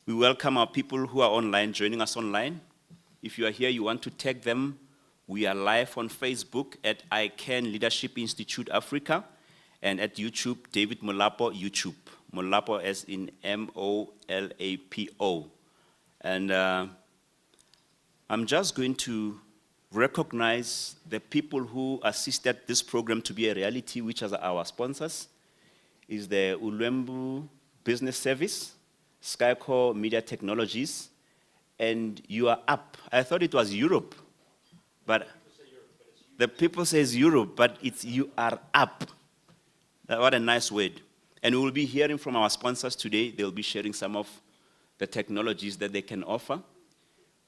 We welcome our people who are online, joining us online. If you are here, you want to tag them. We are live on Facebook at ICANN Leadership Institute Africa and at YouTube, David Molapo YouTube. Molapo as in M-O-L-A-P-O. And I'm just going to recognize the people who assisted this program to be a reality, which are our sponsors, is the Ulwembu Business Service, Skycore Media Technologies, and You Are Up. I thought it was Europe, but the people says Europe, but it's You Are Up. What a nice word. And we will be hearing from our sponsors today. They'll be sharing some of the technologies that they can offer.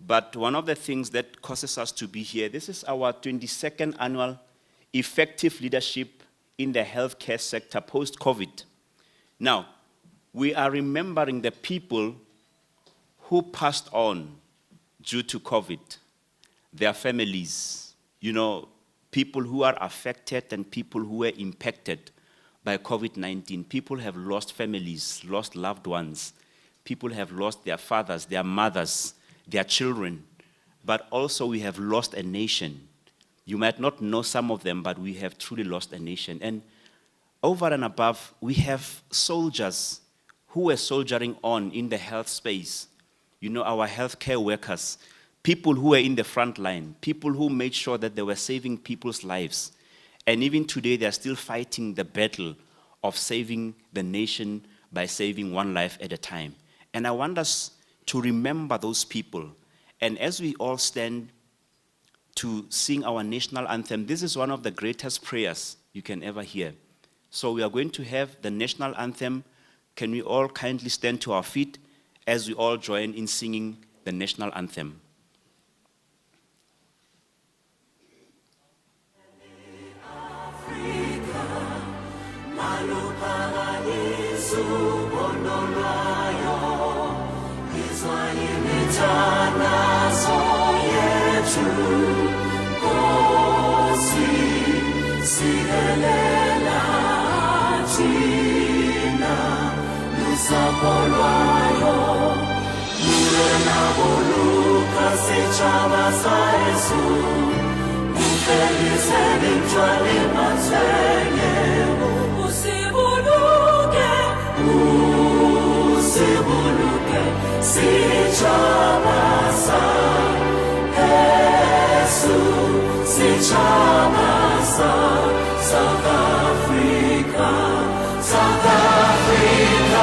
But one of the things that causes us to be here, this is our 22nd annual Effective Leadership in the Healthcare Sector post-COVID. Now, we are remembering the people who passed on due to COVID, their families, people who are affected and people who were impacted by COVID-19. People have lost families, lost loved ones. People have lost their fathers, their mothers, their children. But also we have lost a nation. You might not know some of them, but we have truly lost a nation. And over and above, we have soldiers who were soldiering on in the health space. Our healthcare workers, people who were in the front line, people who made sure that they were saving people's lives. And even today, they're still fighting the battle of saving the nation by saving one life at a time. And I want us to remember those people. And as we all stand to sing our national anthem, this is one of the greatest prayers you can ever hear. So we are going to have the national anthem. Can we all kindly stand to our feet as we all join in singing the national anthem? Sapolwayo, Murena Boluka, Sechava Saesu, Mufelice Vintuali Matswenye, Usibuluke, Sechava Saesu, Sechava South Africa, South Africa.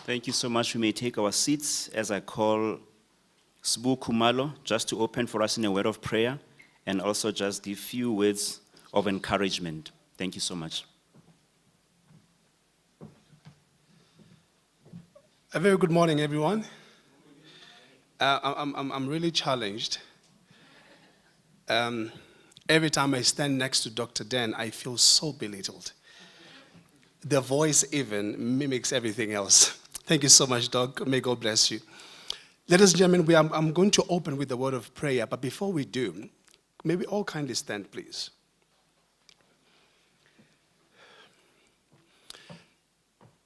Thank you so much. We may take our seats as I call Sbu Kumalo just to open for us in a word of prayer and also just give few words of encouragement. Thank you so much. A very good morning, everyone. I'm really challenged. Every time I stand next to Dr. Dan, I feel so belittled. The voice even mimics everything else. Thank you so much, Doc. May God bless you. Ladies and gentlemen, I'm going to open with a word of prayer, but before we do, may we all kindly stand, please.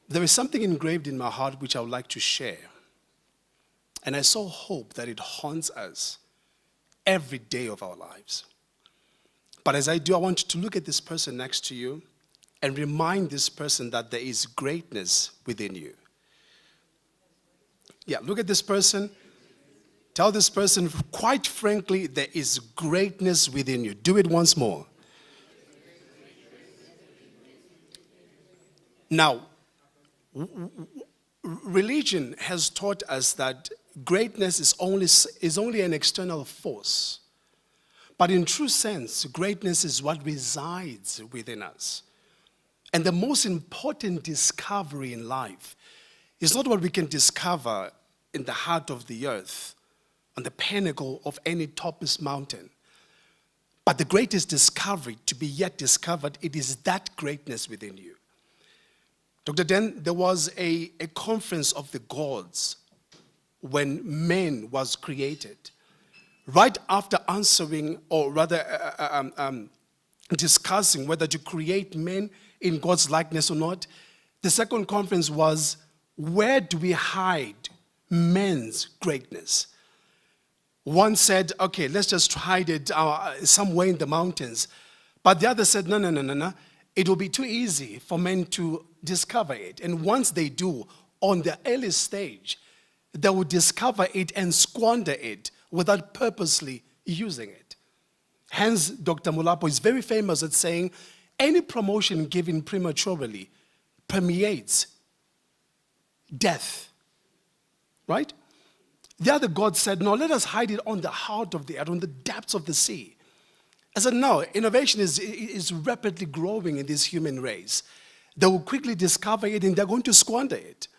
There is something engraved in my heart which I would like to share. And I so hope that it haunts us every day of our lives. But as I do, I want you to look at this person next to you and remind this person that there is greatness within you. Yeah, look at this person. Tell this person, quite frankly, there is greatness within you. Do it once more. Now, Religion has taught us that greatness is only an external force. But in true sense, greatness is what resides within us. And the most important discovery in life is not what we can discover in the heart of the earth, on the pinnacle of any topmost mountain. But the greatest discovery to be yet discovered, it is that greatness within you. Dr. Den, there was a conference of the gods when man was created. Right after answering, or rather discussing whether to create men in God's likeness or not, the second conference was, where do we hide man's greatness? One said, okay, let's just hide it somewhere in the mountains. But the other said, no. It will be too easy for men to discover it. And once they do, on the early stage, they will discover it and squander it without purposely using it. Hence, Dr. Mulapo is very famous at saying, any promotion given prematurely permeates death. Right? The other god said, no, let us hide it on the heart of the earth, on the depths of the sea. I said, no, innovation is rapidly growing in this human race. They will quickly discover it and they're going to squander it.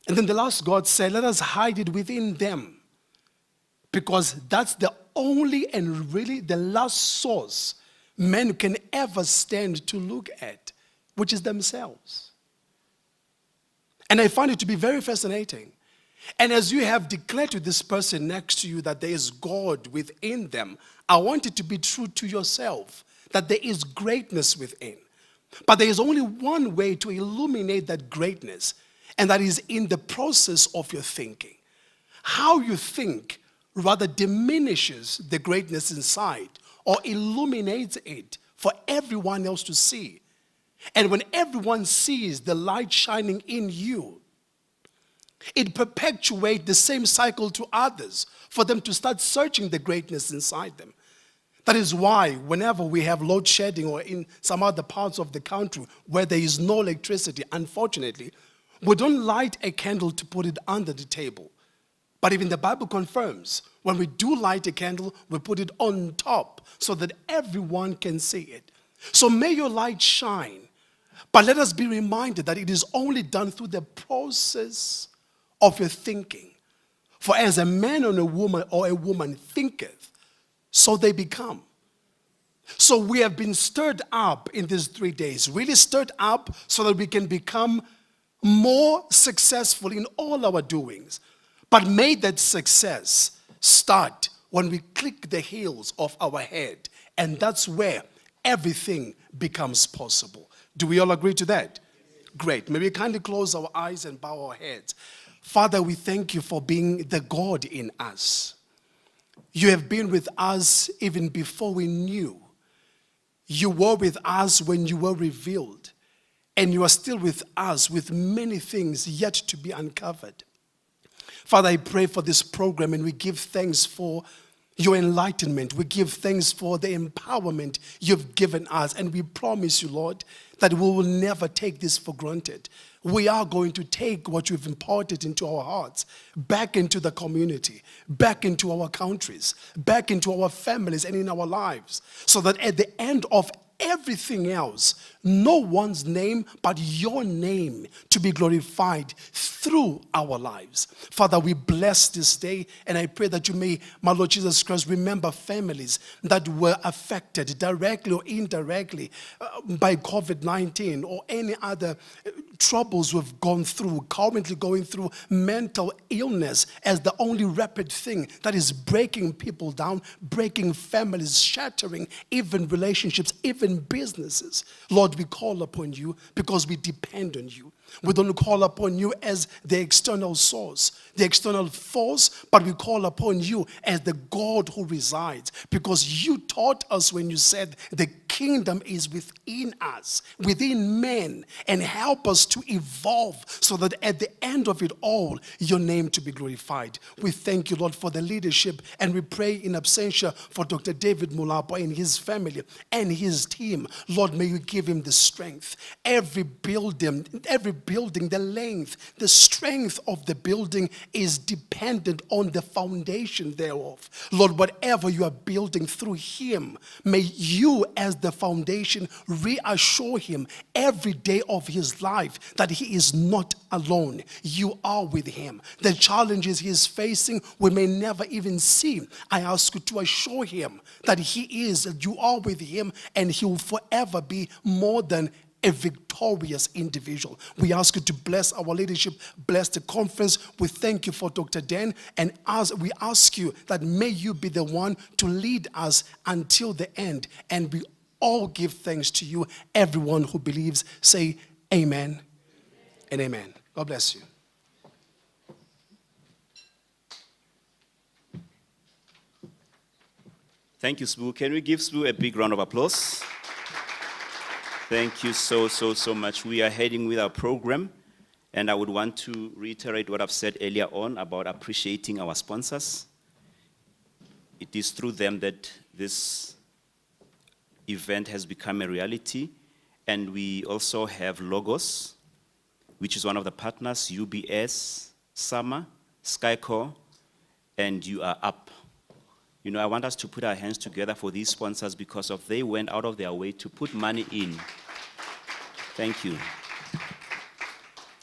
And then the last god said, let us hide it within them. Because that's the only and really the last source men can ever stand to look at, which is themselves. And I find it to be very fascinating. And as you have declared to this person next to you that there is God within them, I want it to be true to yourself, that there is greatness within. But there is only one way to illuminate that greatness, and that is in the process of your thinking. How you think rather diminishes the greatness inside or illuminates it for everyone else to see. And when everyone sees the light shining in you, it perpetuates the same cycle to others for them to start searching the greatness inside them. That is why whenever we have load shedding or in some other parts of the country where there is no electricity, unfortunately, we don't light a candle to put it under the table. But even the Bible confirms, when we do light a candle, we put it on top so that everyone can see it. So may your light shine, but let us be reminded that it is only done through the process of your thinking. For as a man or a woman thinketh, so they become. So we have been stirred up in these 3 days, really stirred up so that we can become more successful in all our doings. But may that success start when we click the heels of our head. And that's where everything becomes possible. Do we all agree to that? Great. May we kindly close our eyes and bow our heads. Father, we thank you for being the God in us. You have been with us even before we knew. You were with us when you were revealed. And you are still with us with many things yet to be uncovered. Father, I pray for this program and we give thanks for your enlightenment. We give thanks for the empowerment you've given us. And we promise you, Lord, that we will never take this for granted. We are going to take what you've imparted into our hearts back into the community, back into our countries, back into our families and in our lives, so that at the end of everything else, no one's name but your name to be glorified through our lives. Father, we bless this day, and I pray that you may, my Lord Jesus Christ, remember families that were affected directly or indirectly by COVID-19 or any other troubles we've gone through, currently going through mental illness as the only rapid thing that is breaking people down, breaking families, shattering even relationships, even businesses. Lord, we call upon you because we depend on you. We don't call upon you as the external source, the external force, but we call upon you as the God who resides, because you taught us when you said the kingdom is within us, within men, and help us to evolve so that at the end of it all, your name to be glorified. We thank you, Lord, for the leadership, and we pray in absentia for Dr. David Mulapo and his family and his team. Lord, may you give him the strength. Every building, the length, the strength of the building is dependent on the foundation thereof. Lord, whatever you are building through him, may you as the foundation reassure him every day of his life that he is not alone. You are with him. The challenges he is facing, we may never even see. I ask you to assure him that you are with him, and he will forever be more than a victorious individual. We ask you to bless our leadership, bless the conference. We thank you for Dr. Dan, and as we ask you that may you be the one to lead us until the end, and we all give thanks to you. Everyone who believes, say amen and amen. God bless you. Thank you, Sbu. Can we give Sbu a big round of applause? Thank you so much. We are heading with our program, and I would want to reiterate what I've said earlier on about appreciating our sponsors. It is through them that this event has become a reality, and we also have Logos, which is one of the partners, UBS, Sama, Skycore, and You Are Up. You know, I want us to put our hands together for these sponsors because they went out of their way to put money in. Thank you.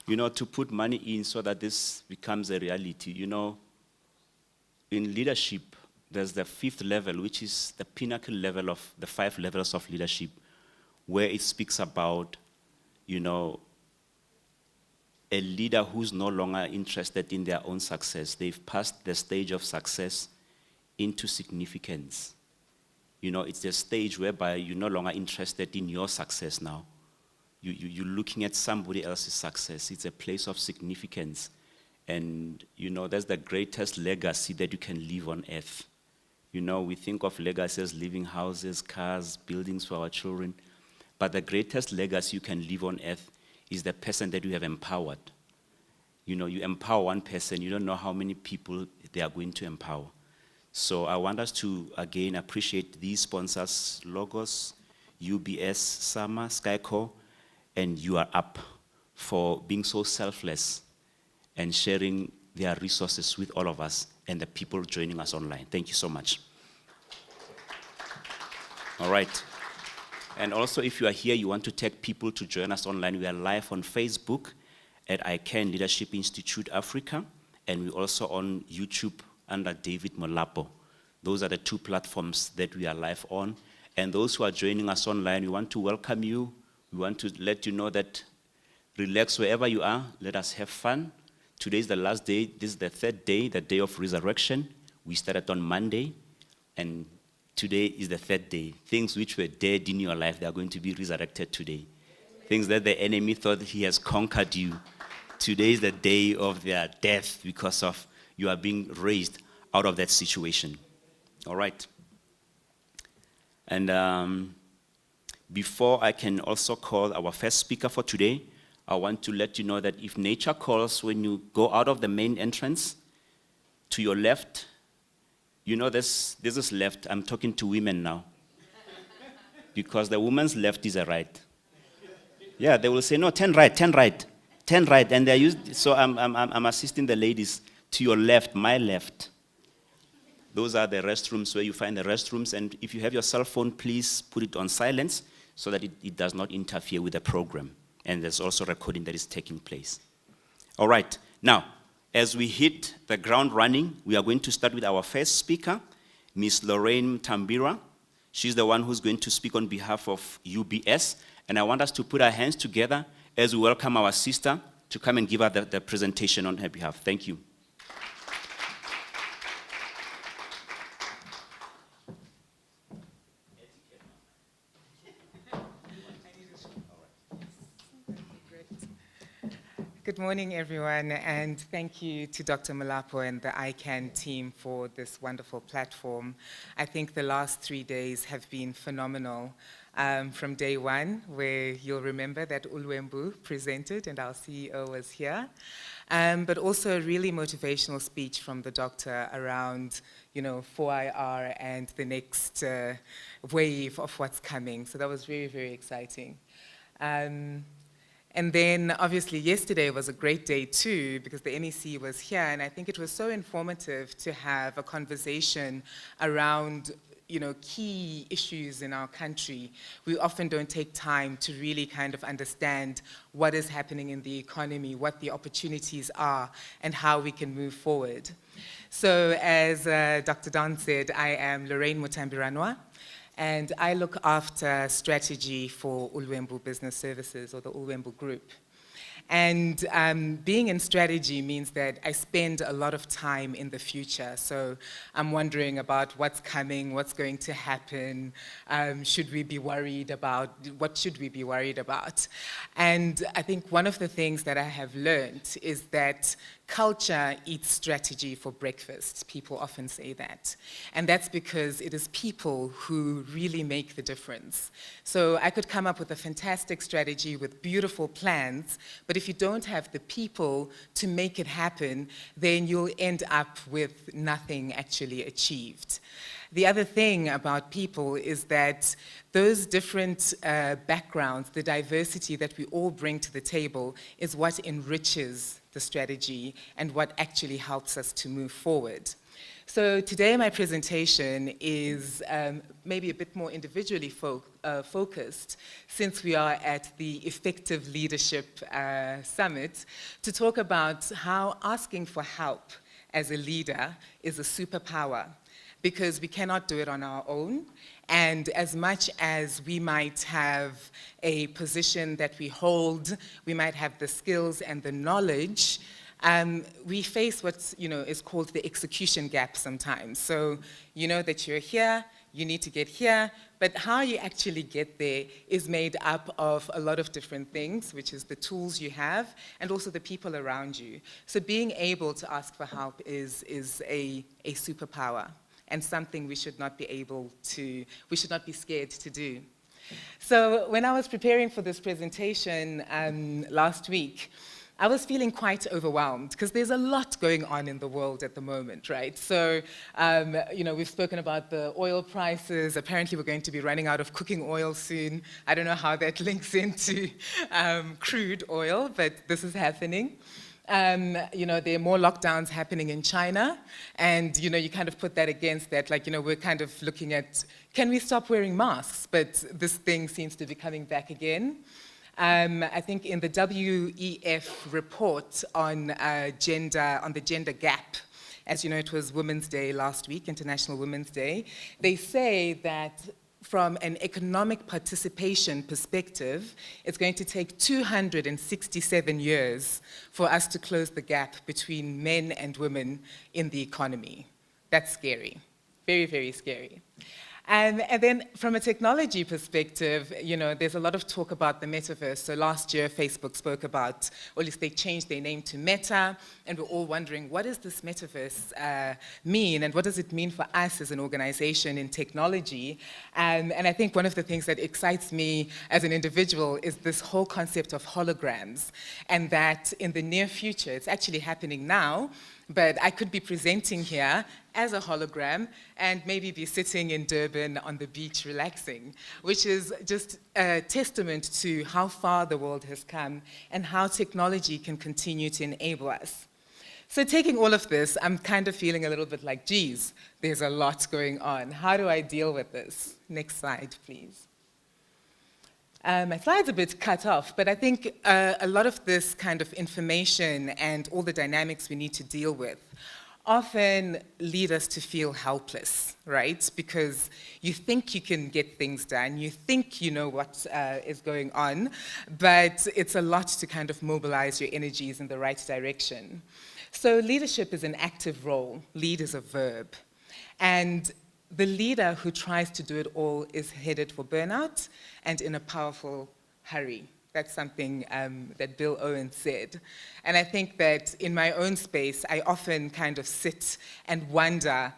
You know, to put money in so that this becomes a reality. You know, in leadership, there's the 5th level, which is the pinnacle level of the 5 levels of leadership, where it speaks about, you know, a leader who's no longer interested in their own success. They've passed the stage of success into significance. You know, it's a stage whereby you're no longer interested in your success now. You're looking at somebody else's success. It's a place of significance. And, you know, that's the greatest legacy that you can leave on earth. You know, we think of legacy as leaving houses, cars, buildings for our children. But the greatest legacy you can leave on earth is the person that you have empowered. You know, you empower one person, you don't know how many people they are going to empower. So I want us to, again, appreciate these sponsors, Logos, UBS, Sama, Skycore, and You Are Up, for being so selfless and sharing their resources with all of us and the people joining us online. Thank you so much. All right. And also, if you are here, you want to take people to join us online, we are live on Facebook at ICANN Leadership Institute Africa, and we're also on YouTube under David Molapo. Those are the 2 platforms that we are live on. And those who are joining us online, we want to welcome you. We want to let you know that relax wherever you are. Let us have fun. Today is the last day. This is the 3rd day, the day of resurrection. We started on Monday, and today is the 3rd day. Things which were dead in your life, they are going to be resurrected today. Things that the enemy thought he has conquered you. Today is the day of their death because of you are being raised out of that situation. All right. And before I can also call our first speaker for today, I want to let you know that if nature calls, when you go out of the main entrance, to your left, you know this is left. I'm talking to women now. Because the woman's left is a right. Yeah, they will say, no, turn right, turn right, turn right. And they're used, so I'm assisting the ladies. To your left, my left. Those are the restrooms where you find the restrooms. And if you have your cell phone, please put it on silence so that it does not interfere with the program. And there's also recording that is taking place. All right. Now, as we hit the ground running, we are going to start with our first speaker, Miss Lorraine Tambira. She's the one who's going to speak on behalf of UBS. And I want us to put our hands together as we welcome our sister to come and give her the presentation on her behalf. Thank you. Good morning, everyone, and thank you to Dr. Molapo and the ICANN team for this wonderful platform. I think the last 3 days have been phenomenal. From day 1, where you'll remember that Ulwembu presented and our CEO was here, but also a really motivational speech from the doctor around, 4IR and the next wave of what's coming. So that was very, very exciting. And then, obviously, yesterday was a great day too, because the NEC was here, and I think it was so informative to have a conversation around key issues in our country. We often don't take time to really kind of understand what is happening in the economy, what the opportunities are, and how we can move forward. So, as Dr. Don said, I am Lorraine Mutambiranwa, and I look after strategy for Ulwembu Business Services, or the Ulwembu Group. And being in strategy means that I spend a lot of time in the future. So I'm wondering about what's coming, what's going to happen, should we be worried about, what should we be worried about? And I think one of the things that I have learned is that culture eats strategy for breakfast. People often say that. And that's because it is people who really make the difference. So I could come up with a fantastic strategy with beautiful plans, but if you don't have the people to make it happen, then you'll end up with nothing actually achieved. The other thing about people is that those different backgrounds, the diversity that we all bring to the table, is what enriches the strategy and what actually helps us to move forward. So today my presentation is maybe a bit more individually focused, since we are at the Effective Leadership Summit, to talk about how asking for help as a leader is a superpower, because we cannot do it on our own. And as much as we might have a position that we hold, we might have the skills and the knowledge, we face what is called the execution gap sometimes. So you know that you're here, you need to get here, but how you actually get there is made up of a lot of different things, which is the tools you have and also the people around you. So being able to ask for help is a superpower, and something we should not be scared to do. So when I was preparing for this presentation last week, I was feeling quite overwhelmed because there's a lot going on in the world at the moment, right? So, we've spoken about the oil prices. Apparently, we're going to be running out of cooking oil soon. I don't know how that links into crude oil, but this is happening. There are more lockdowns happening in China, and you kind of put that against that, we're kind of looking at, can we stop wearing masks? But this thing seems to be coming back again. I think in the WEF report on the gender gap, as you know, it was Women's Day last week, International Women's Day, they say that from an economic participation perspective, it's going to take 267 years for us to close the gap between men and women in the economy. That's scary, very, very scary. And then from a technology perspective, there's a lot of talk about the metaverse. So last year, Facebook spoke about, or at least they changed their name to Meta, and we're all wondering, what does this metaverse mean, and what does it mean for us as an organization in technology? And I think one of the things that excites me as an individual is this whole concept of holograms, and that in the near future, it's actually happening now, but I could be presenting here as a hologram and maybe be sitting in Durban on the beach relaxing, which is just a testament to how far the world has come and how technology can continue to enable us. So taking all of this, I'm kind of feeling a little bit like, geez, there's a lot going on. How do I deal with this? Next slide, please. My slide's a bit cut off, but I think a lot of this kind of information and all the dynamics we need to deal with often lead us to feel helpless, right? Because you think you can get things done, you think you know what is going on, but it's a lot to kind of mobilize your energies in the right direction. So leadership is an active role. Lead is a verb. And the leader who tries to do it all is headed for burnout and in a powerful hurry. That's something that Bill Owen said. And I think that in my own space, I often kind of sit and wonder,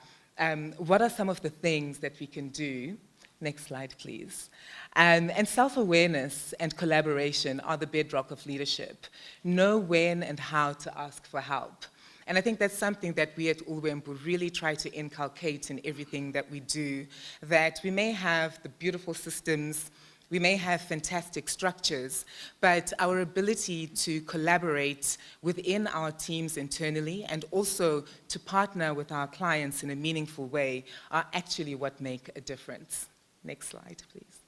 what are some of the things that we can do? Next slide, please. And self-awareness and collaboration are the bedrock of leadership. Know when and how to ask for help. And I think that's something that we at Ulwembu really try to inculcate in everything that we do, that we may have the beautiful systems We may have fantastic structures, but our ability to collaborate within our teams internally and also to partner with our clients in a meaningful way are actually what make a difference. Next slide, please.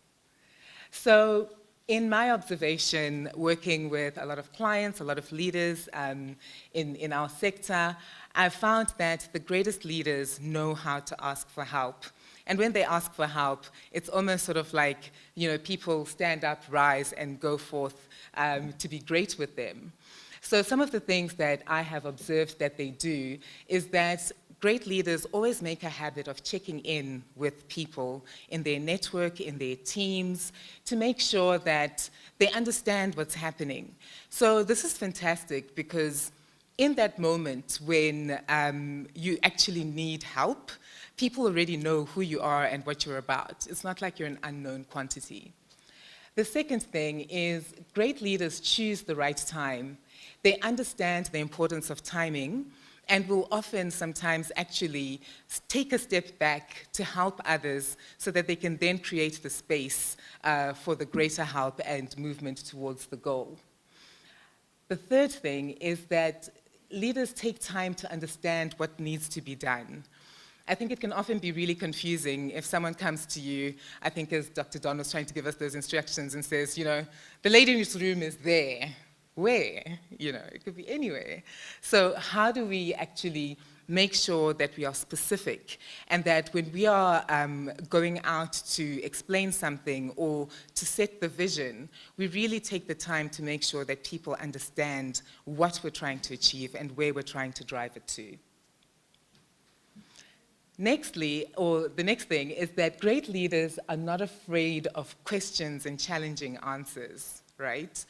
So, in my observation, working with a lot of clients, a lot of leaders in our sector, I've found that the greatest leaders know how to ask for help. And when they ask for help, it's almost sort of like, people stand up, rise, and go forth to be great with them. So some of the things that I have observed that they do is that great leaders always make a habit of checking in with people in their network, in their teams, to make sure that they understand what's happening. So this is fantastic because in that moment when you actually need help, people already know who you are and what you're about. It's not like you're an unknown quantity. The second thing is great leaders choose the right time. They understand the importance of timing and will often sometimes actually take a step back to help others so that they can then create the space for the greater help and movement towards the goal. The third thing is that leaders take time to understand what needs to be done. I think it can often be really confusing if someone comes to you, I think as Dr. Don was trying to give us those instructions and says, the ladies' room is there. Where? It could be anywhere. So how do we actually make sure that we are specific and that when we are going out to explain something or to set the vision, we really take the time to make sure that people understand what we're trying to achieve and where we're trying to drive it to. Nextly, or the next thing, is that great leaders are not afraid of questions and challenging answers, right?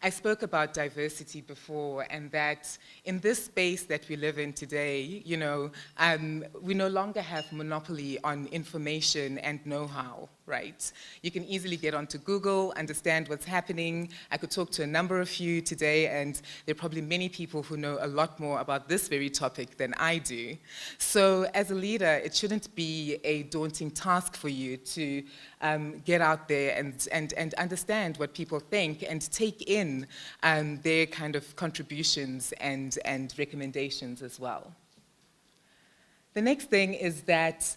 I spoke about diversity before, and that in this space that we live in today, we no longer have monopoly on information and know-how, right? You can easily get onto Google, understand what's happening. I could talk to a number of you today, and there are probably many people who know a lot more about this very topic than I do. So as a leader, it shouldn't be a daunting task for you to get out there and understand what people think and take in their kind of contributions and recommendations as well. The next thing is that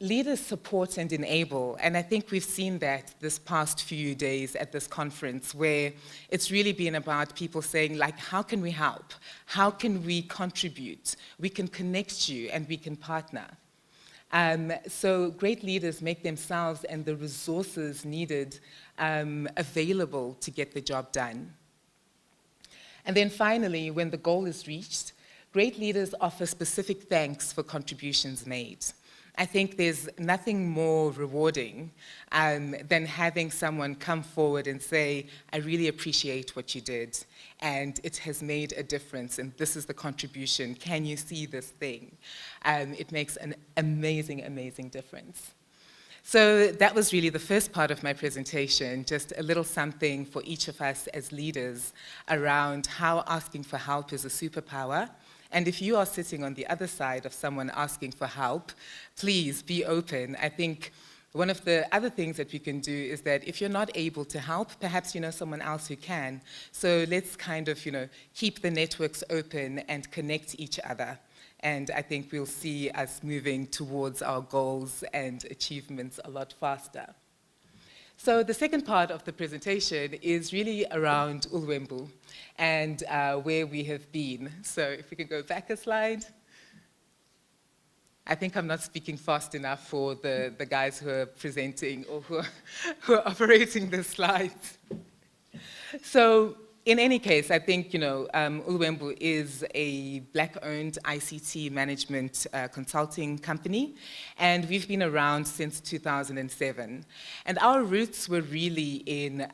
leaders support and enable, and I think we've seen that this past few days at this conference where it's really been about people saying, how can we help? How can we contribute? We can connect you and we can partner. So great leaders make themselves and the resources needed available to get the job done. And then finally, when the goal is reached, great leaders offer specific thanks for contributions made. I think there's nothing more rewarding than having someone come forward and say, I really appreciate what you did, and it has made a difference, and this is the contribution. Can you see this thing? It makes an amazing, amazing difference. So that was really the first part of my presentation, just a little something for each of us as leaders around how asking for help is a superpower. And if you are sitting on the other side of someone asking for help, please be open. I think one of the other things that we can do is that if you're not able to help, perhaps you know someone else who can. So let's kind of, keep the networks open and connect each other. And I think we'll see us moving towards our goals and achievements a lot faster. So the second part of the presentation is really around Ulwembu and where we have been. So if we can go back a slide. I think I'm not speaking fast enough for the guys who are presenting or who are operating the slides. So in any case, I think, Ulwembu is a Black-owned ICT management consulting company, and we've been around since 2007. And our roots were really in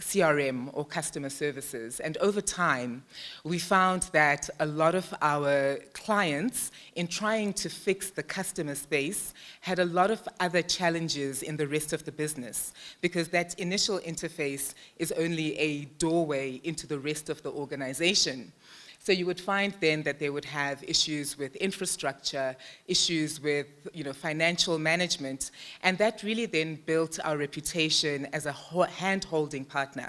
CRM, or customer services. And over time, we found that a lot of our clients, in trying to fix the customer space, had a lot of other challenges in the rest of the business, because that initial interface is only a doorway into the rest of the organization. So you would find then that they would have issues with infrastructure, issues with financial management, and that really then built our reputation as a hand-holding partner.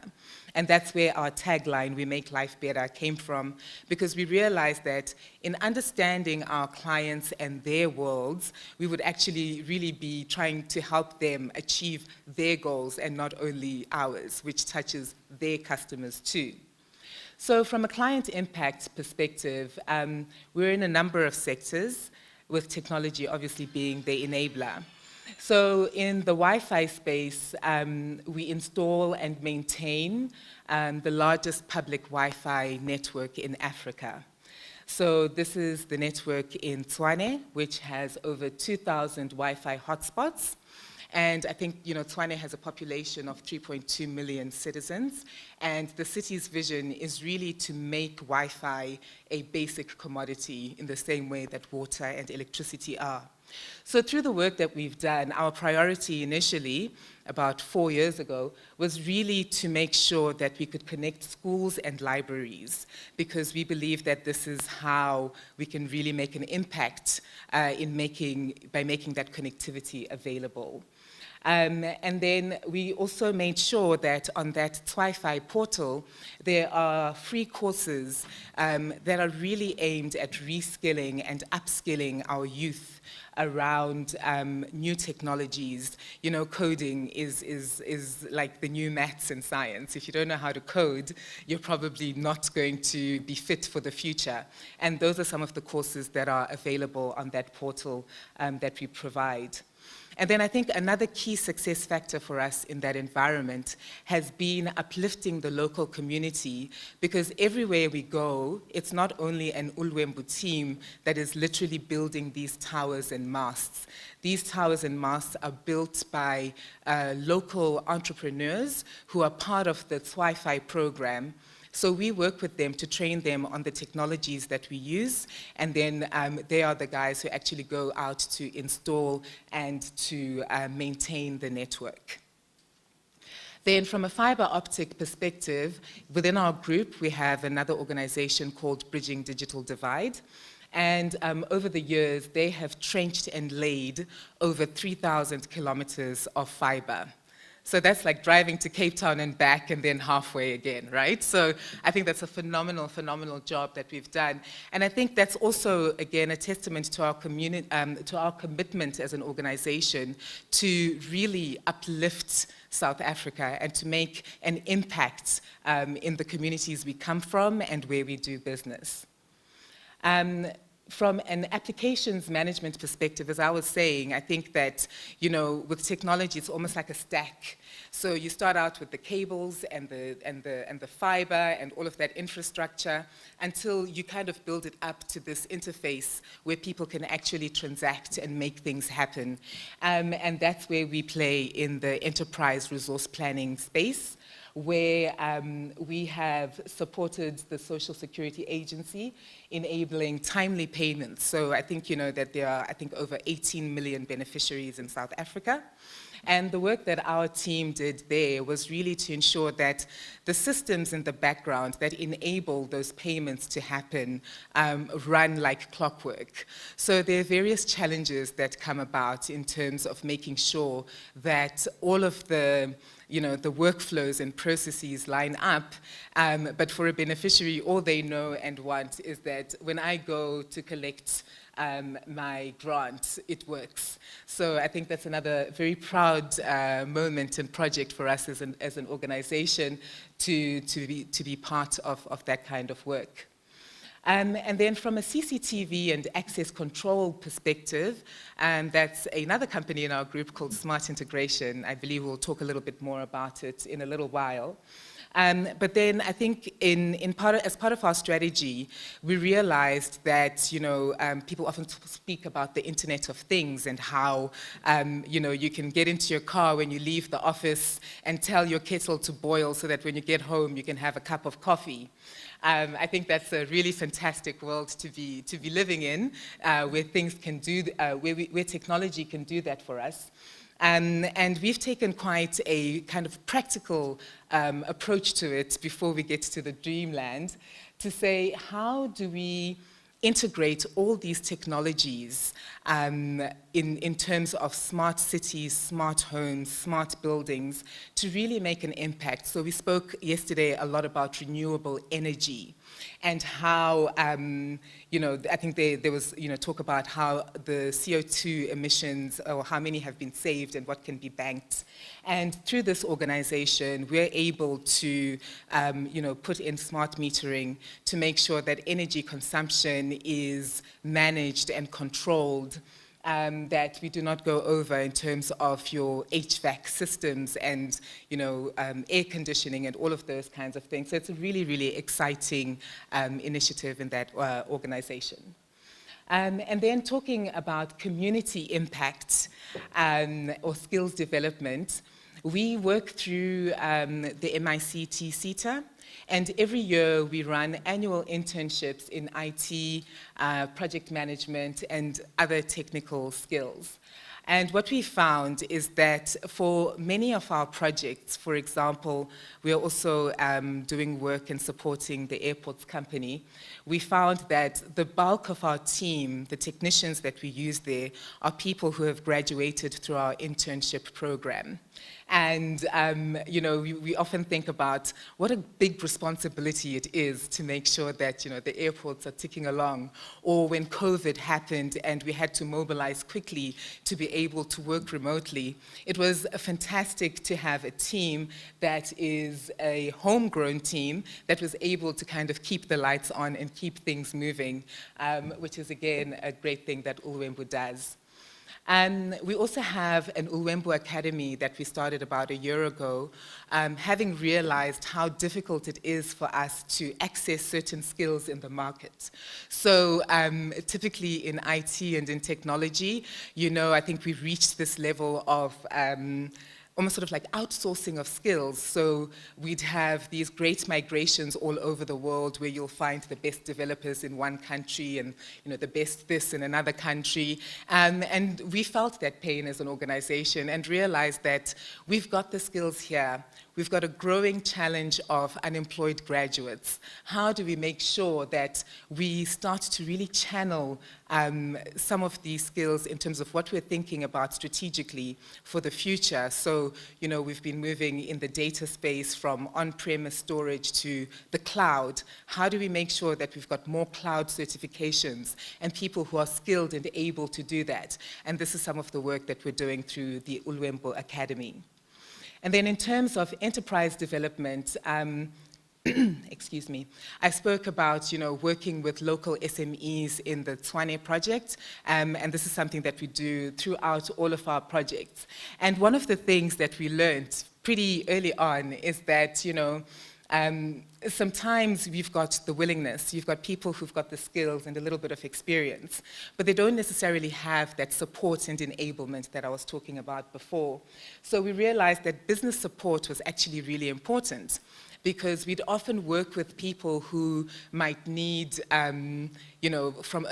And that's where our tagline, "We Make Life Better," came from, because we realized that in understanding our clients and their worlds, we would actually really be trying to help them achieve their goals and not only ours, which touches their customers too. So from a client impact perspective, we're in a number of sectors, with technology obviously being the enabler. So in the Wi-Fi space, we install and maintain the largest public Wi-Fi network in Africa. So this is the network in Tshwane, which has over 2,000 Wi-Fi hotspots. And I think, Tshwane has a population of 3.2 million citizens, and the city's vision is really to make Wi-Fi a basic commodity in the same way that water and electricity are. So through the work that we've done, our priority initially, about 4 years ago, was really to make sure that we could connect schools and libraries, because we believe that this is how we can really make an impact by making that connectivity available. And then we also made sure that on that Wi-Fi portal, there are free courses that are really aimed at reskilling and upskilling our youth around new technologies. Coding is like the new maths and science. If you don't know how to code, you're probably not going to be fit for the future. And those are some of the courses that are available on that portal that we provide. And then I think another key success factor for us in that environment has been uplifting the local community, because everywhere we go, it's not only an Ulwembu team that is literally building these towers and masts. These towers and masts are built by local entrepreneurs who are part of the Wi-Fi program. So we work with them to train them on the technologies that we use, and then they are the guys who actually go out to install and to maintain the network. Then from a fiber optic perspective, within our group, we have another organization called Bridging Digital Divide. And over the years, they have trenched and laid over 3,000 kilometers of fiber. So that's like driving to Cape Town and back and then halfway again, right? So I think that's a phenomenal, phenomenal job that we've done. And I think that's also, again, a testament to our community, to our commitment as an organization to really uplift South Africa and to make an impact in the communities we come from and where we do business. From an applications management perspective, as I was saying, I think that, with technology, it's almost like a stack. So you start out with the cables and the fiber and all of that infrastructure until you kind of build it up to this interface where people can actually transact and make things happen. And that's where we play in the enterprise resource planning space, where we have supported the Social Security Agency enabling timely payments. So I think that there are, over 18 million beneficiaries in South Africa. And the work that our team did there was really to ensure that the systems in the background that enable those payments to happen run like clockwork. So there are various challenges that come about in terms of making sure that all of the the workflows and processes line up, but for a beneficiary, all they know and want is that when I go to collect my grant, it works. So I think that's another very proud moment and project for us as an organization to be part of that kind of work. And then from a CCTV and access control perspective, that's another company in our group called Smart Integration. I believe we'll talk a little bit more about it in a little while. But then I think as part of our strategy, we realized that people often speak about the Internet of Things and how you can get into your car when you leave the office and tell your kettle to boil so that when you get home you can have a cup of coffee. I think that's a really fantastic world to be living in, where things can do, where technology can do that for us. And we've taken quite a kind of practical approach to it before we get to the dreamland, to say, how do we integrate all these technologies in terms of smart cities, smart homes, smart buildings, to really make an impact. So we spoke yesterday a lot about renewable energy and how, I think there was, talk about how the CO2 emissions, or how many have been saved and what can be banked. And through this organization, we're able to, put in smart metering to make sure that energy consumption is managed and controlled, that we do not go over in terms of your HVAC systems and, air conditioning and all of those kinds of things. So it's a really, really exciting initiative in that organization. And then talking about community impact or skills development, we work through the MICT CETA, and every year we run annual internships in IT, project management, and other technical skills. And what we found is that for many of our projects, for example, we are also doing work and supporting the airports company. We found that the bulk of our team, the technicians that we use there, are people who have graduated through our internship program. And, we often think about what a big responsibility it is to make sure that, the airports are ticking along. Or when COVID happened and we had to mobilize quickly to be able to work remotely, it was fantastic to have a team that is a homegrown team that was able to kind of keep the lights on and keep things moving, which is, again, a great thing that Ulwembu does. We also have an Ulwembu Academy that we started about a year ago, having realized how difficult it is for us to access certain skills in the market. So typically in IT and in technology, I think we've reached this level of almost sort of like outsourcing of skills. So we'd have these great migrations all over the world where you'll find the best developers in one country and the best this in another country. And we felt that pain as an organization and realized that we've got the skills here. We've got a growing challenge of unemployed graduates. How do we make sure that we start to really channel some of these skills in terms of what we're thinking about strategically for the future? So, we've been moving in the data space from on-premise storage to the cloud. How do we make sure that we've got more cloud certifications and people who are skilled and able to do that? And this is some of the work that we're doing through the Ulwembu Academy. And then in terms of enterprise development, excuse me, I spoke about, working with local SMEs in the Tshwane project, and this is something that we do throughout all of our projects. And one of the things that we learned pretty early on is that, sometimes we've got the willingness, you've got people who've got the skills and a little bit of experience, but they don't necessarily have that support and enablement that I was talking about before. So we realized that business support was actually really important, because we'd often work with people who might need, from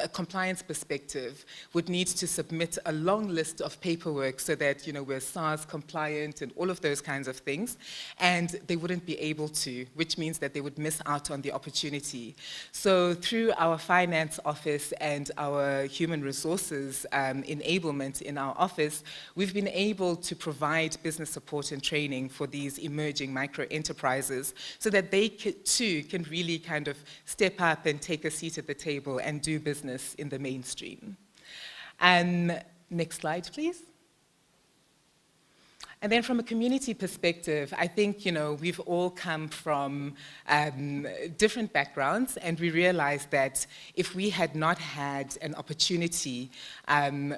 a compliance perspective, would need to submit a long list of paperwork so that, we're SARS compliant and all of those kinds of things, and they wouldn't be able to, which means that they would miss out on the opportunity. So through our finance office and our human resources enablement in our office, we've been able to provide business support and training for these emerging micro enterprises, so that they too can really kind of step up and take a seat at the table and do business in the mainstream. Next slide, please. And then from a community perspective, I think, we've all come from different backgrounds, and we realized that if we had not had an opportunity,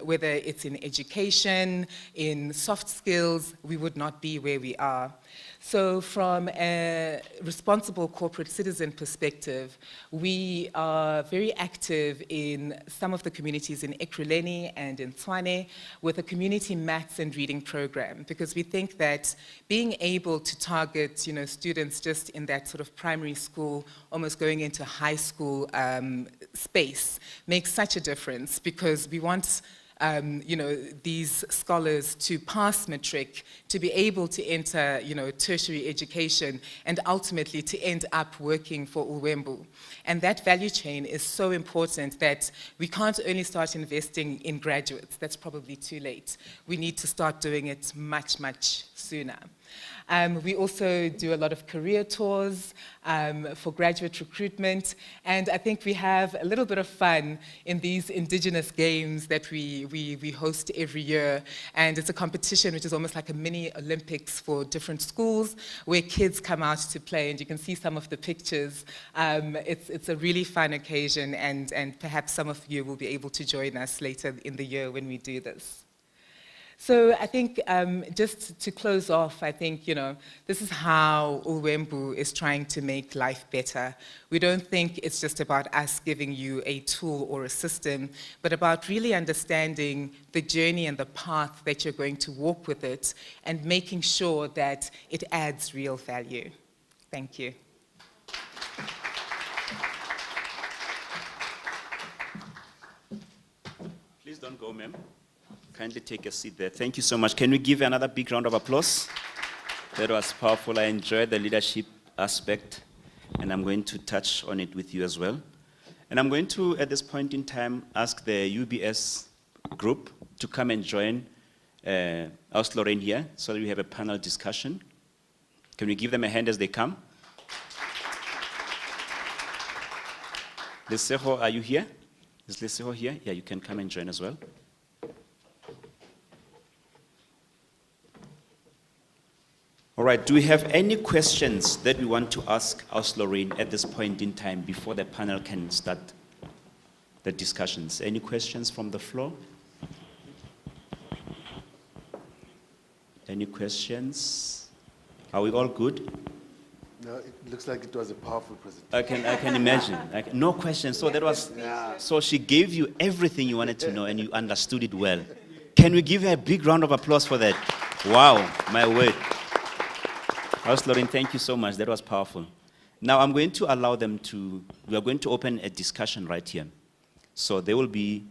whether it's in education, in soft skills, we would not be where we are. So from a responsible corporate citizen perspective, we are very active in some of the communities in Ekurhuleni and in Tshwane with a community maths and reading program, because we think that being able to target, students just in that sort of primary school, almost going into high school space, makes such a difference, because we want these scholars to pass matric, to be able to enter, tertiary education, and ultimately to end up working for Ulwembu. And that value chain is so important that we can't only start investing in graduates. That's probably too late. We need to start doing it much, much sooner. We also do a lot of career tours for graduate recruitment, and I think we have a little bit of fun in these indigenous games that we host every year, and it's a competition which is almost like a mini Olympics for different schools where kids come out to play, and you can see some of the pictures. It's a really fun occasion, and perhaps some of you will be able to join us later in the year when we do this. So I think just to close off, I think, this is how Ulwembu is trying to make life better. We don't think it's just about us giving you a tool or a system, but about really understanding the journey and the path that you're going to walk with it and making sure that it adds real value. Thank you. Please don't go, ma'am. Kindly take a seat there. Thank you so much. Can we give another big round of applause? That was powerful. I enjoyed the leadership aspect, and I'm going to touch on it with you as well. And I'm going to, at this point in time, ask the UBS group to come and join us, Lorraine, here, so that we have a panel discussion. Can we give them a hand as they come? Lesego, are you here? Is Lesego here? Yeah, you can come and join as well. All right, do we have any questions that we want to ask us, Lorraine, at this point in time before the panel can start the discussions? Any questions from the floor? Any questions? Are we all good? No, it looks like it was a powerful presentation. I can imagine. No questions. So that was. So she gave you everything you wanted to know, and you understood it well. Can we give her a big round of applause for that? Wow, my word. House Lorraine, thank you so much. That was powerful. Now I'm going to allow them to. We are going to open a discussion right here. So they will be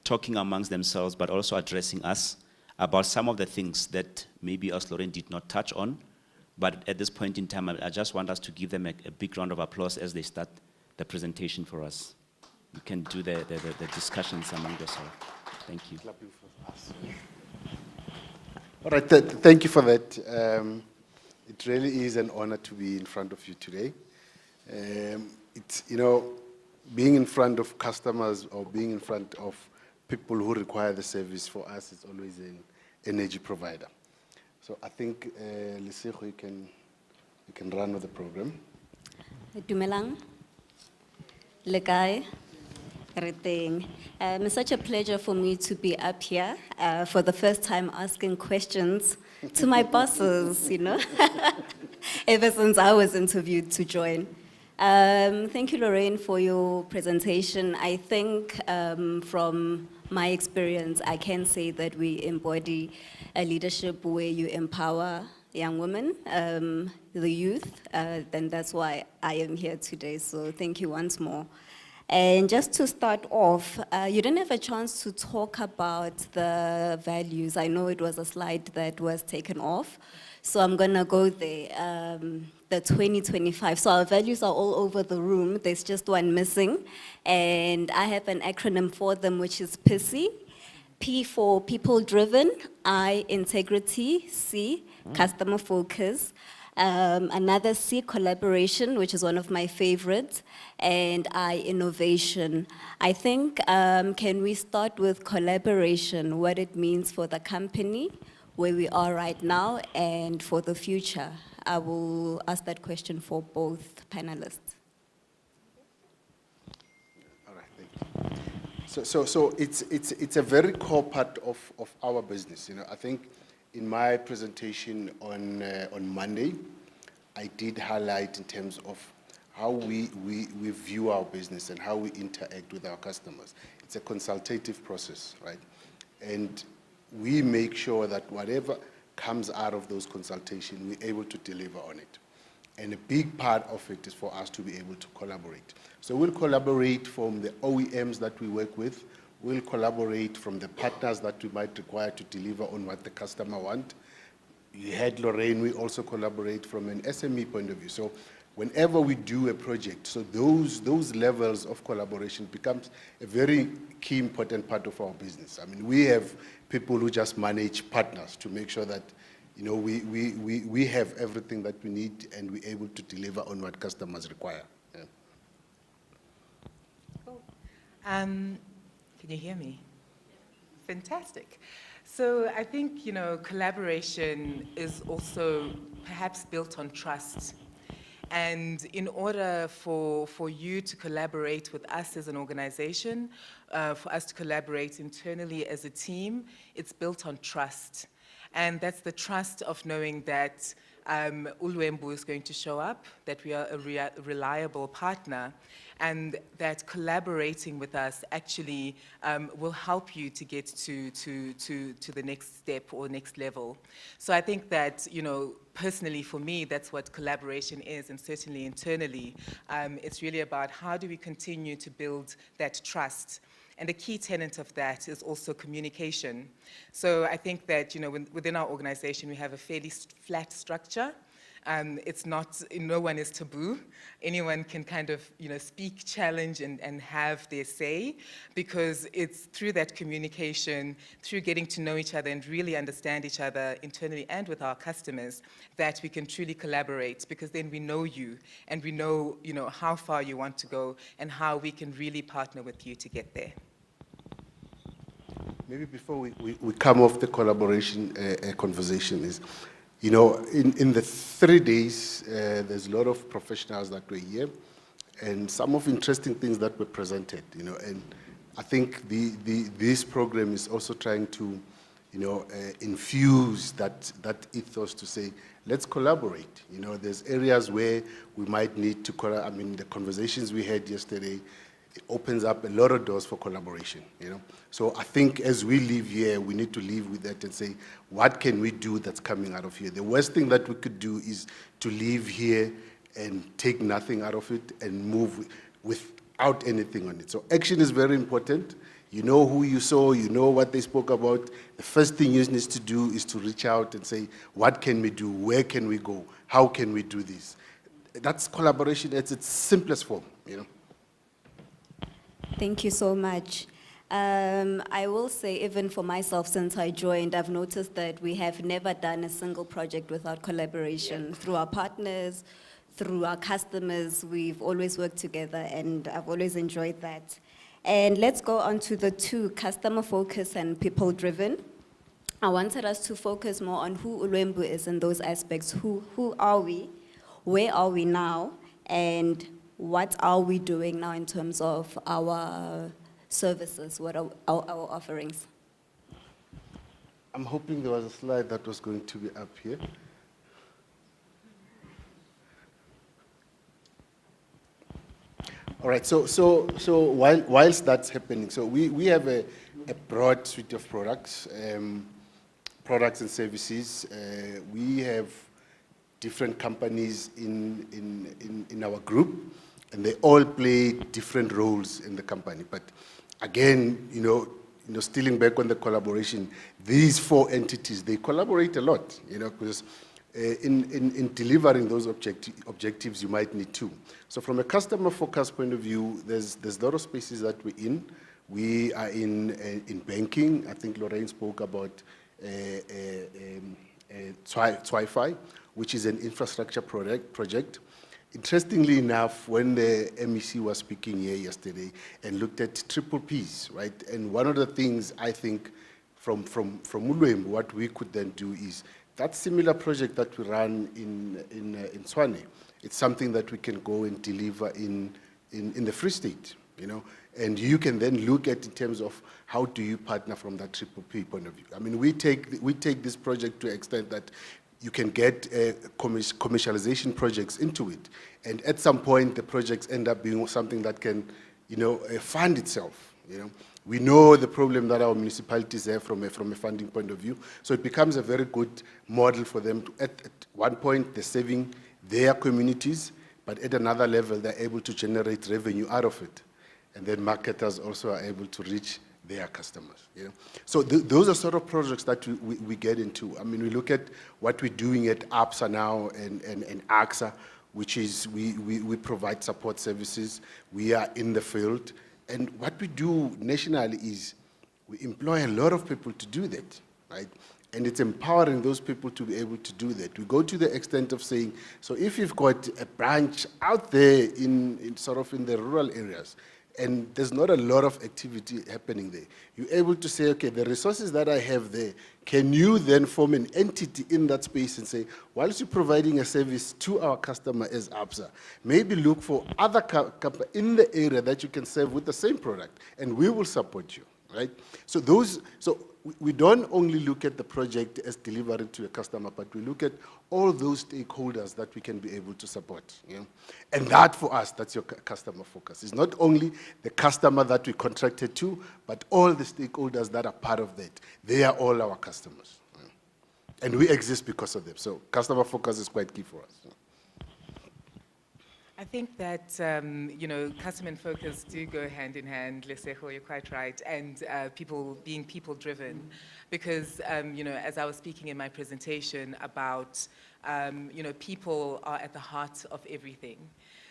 talking amongst themselves, but also addressing us about some of the things that maybe us Lorraine did not touch on. But at this point in time, I just want us to give them a big round of applause as they start the presentation for us. You can do the discussions among yourselves. Thank you. Clapping for us. All right, thank you for that. It really is an honor to be in front of you today. It's, being in front of customers or being in front of people who require the service for us is always an energy provider. So I think, Lesego, you can run with the program. Dumelang, Lekai, everything. It's such a pleasure for me to be up here for the first time asking questions to my bosses, ever since I was interviewed to join. Thank you, Lorraine, for your presentation. I think from my experience, I can say that we embody a leadership where you empower young women, the youth, then that's why I am here today. So thank you once more. And just to start off, you didn't have a chance to talk about the values. I know it was a slide that was taken off, so I'm gonna go there. The 2025, so our values are all over the room. There's just one missing, and I have an acronym for them, which is PISI. P for people driven, I integrity, C customer focus, another C collaboration, which is one of my favorites, and I innovation. I think, can we start with collaboration, what it means for the company, where we are right now, and for the future? I will ask that question for both panelists. All right, thank you. So it's a very core part of our business. I think in my presentation on Monday, I did highlight in terms of how we view our business and how we interact with our customers. It's a consultative process, right? And we make sure that whatever comes out of those consultations, we're able to deliver on it. And a big part of it is for us to be able to collaborate. So we'll collaborate from the OEMs that we work with, We'll collaborate from the partners that we might require to deliver on what the customer want. You had Lorraine, we also collaborate from an SME point of view. So whenever we do a project, so those levels of collaboration becomes a very key important part of our business. I mean, we have people who just manage partners to make sure that, you know, we have everything that we need and we're able to deliver on what customers require. Yeah. Can you hear me? Fantastic. So I think, you know, collaboration is also perhaps built on trust. And in order for you to collaborate with us as an organization, for us to collaborate internally as a team, it's built on trust. And that's the trust of knowing that Ulwembu is going to show up, that we are a reliable partner, and that collaborating with us actually will help you to get to the next step or next level. So I think that, you know, personally for me, that's what collaboration is, and certainly internally, it's really about how do we continue to build that trust. And a key tenet of that is also communication. So I think that, you know, within our organization, we have a fairly flat structure. It's not, no one is taboo. Anyone can kind of, you know, speak, challenge, and have their say, because it's through that communication, through getting to know each other and really understand each other internally and with our customers, that we can truly collaborate, because then we know you and we know, you know, how far you want to go and how we can really partner with you to get there. Maybe before we come off the collaboration conversation is, you know, in the 3 days, there's a lot of professionals that were here and some of interesting things that were presented, you know, and I think this program is also trying to, you know, infuse that ethos to say, let's collaborate. You know, there's areas where we might need to collaborate. I mean, the conversations we had yesterday, it opens up a lot of doors for collaboration, you know. So I think as we leave here, we need to leave with that and say, what can we do that's coming out of here? The worst thing that we could do is to leave here and take nothing out of it and move without anything on it. So action is very important. You know who you saw, you know what they spoke about. The first thing you need to do is to reach out and say, what can we do? Where can we go? How can we do this? That's collaboration at its simplest form, you know. Thank you so much. I will say, even for myself, since I joined, I've noticed that we have never done a single project without collaboration. Through our partners, through our customers, we've always worked together, and I've always enjoyed that. And let's go on to the two, customer focus and people driven. I wanted us to focus more on who Ulwembu is in those aspects. Who are we? Where are we now? And what are we doing now in terms of our services? What are our offerings? I'm hoping there was a slide that was going to be up here. All right, so whilst that's happening, so we have a broad suite of products and services. We have different companies in our group, and they all play different roles in the company. But again, you know, stealing back on the collaboration, these four entities, they collaborate a lot, you know, because in delivering those objectives, you might need two. So from a customer focus point of view, there's a lot of spaces that we're in. We are in banking. I think Lorraine spoke about Wi-Fi, which is an infrastructure project. Interestingly enough, when the MEC was speaking here yesterday and looked at triple Ps, right? And one of the things I think from Ulwembu, what we could then do is that similar project that we run in Tshwane, it's something that we can go and deliver in the Free State, you know? And you can then look at in terms of how do you partner from that triple P point of view. I mean, we take this project to an extent that you can get commercialization projects into it. And at some point, the projects end up being something that can, you know, fund itself, you know. We know the problem that our municipalities have from a funding point of view. So it becomes a very good model for them to, at one point, they're saving their communities, but at another level, they're able to generate revenue out of it. And then marketers also are able to reach their customers. You know? So those are sort of projects that we get into. I mean, we look at what we're doing at APSA now and AXA, which is we provide support services. We are in the field. And what we do nationally is we employ a lot of people to do that, right? And it's empowering those people to be able to do that. We go to the extent of saying, so if you've got a branch out there in sort of in the rural areas, and there's not a lot of activity happening there, you're able to say, okay, the resources that I have there, can you then form an entity in that space and say, whilst you're providing a service to our customer as APSA, maybe look for other companies in the area that you can serve with the same product, and we will support you, right? So we don't only look at the project as delivered to a customer, but we look at all those stakeholders that we can be able to support. You know? And that, for us, that's your customer focus. It's not only the customer that we contracted to, but all the stakeholders that are part of that. They are all our customers. You know? And we exist because of them. So customer focus is quite key for us. You know? I think that, customer and focus do go hand in hand, Lesego, you're quite right, and being people-driven. Because, as I was speaking in my presentation about, people are at the heart of everything.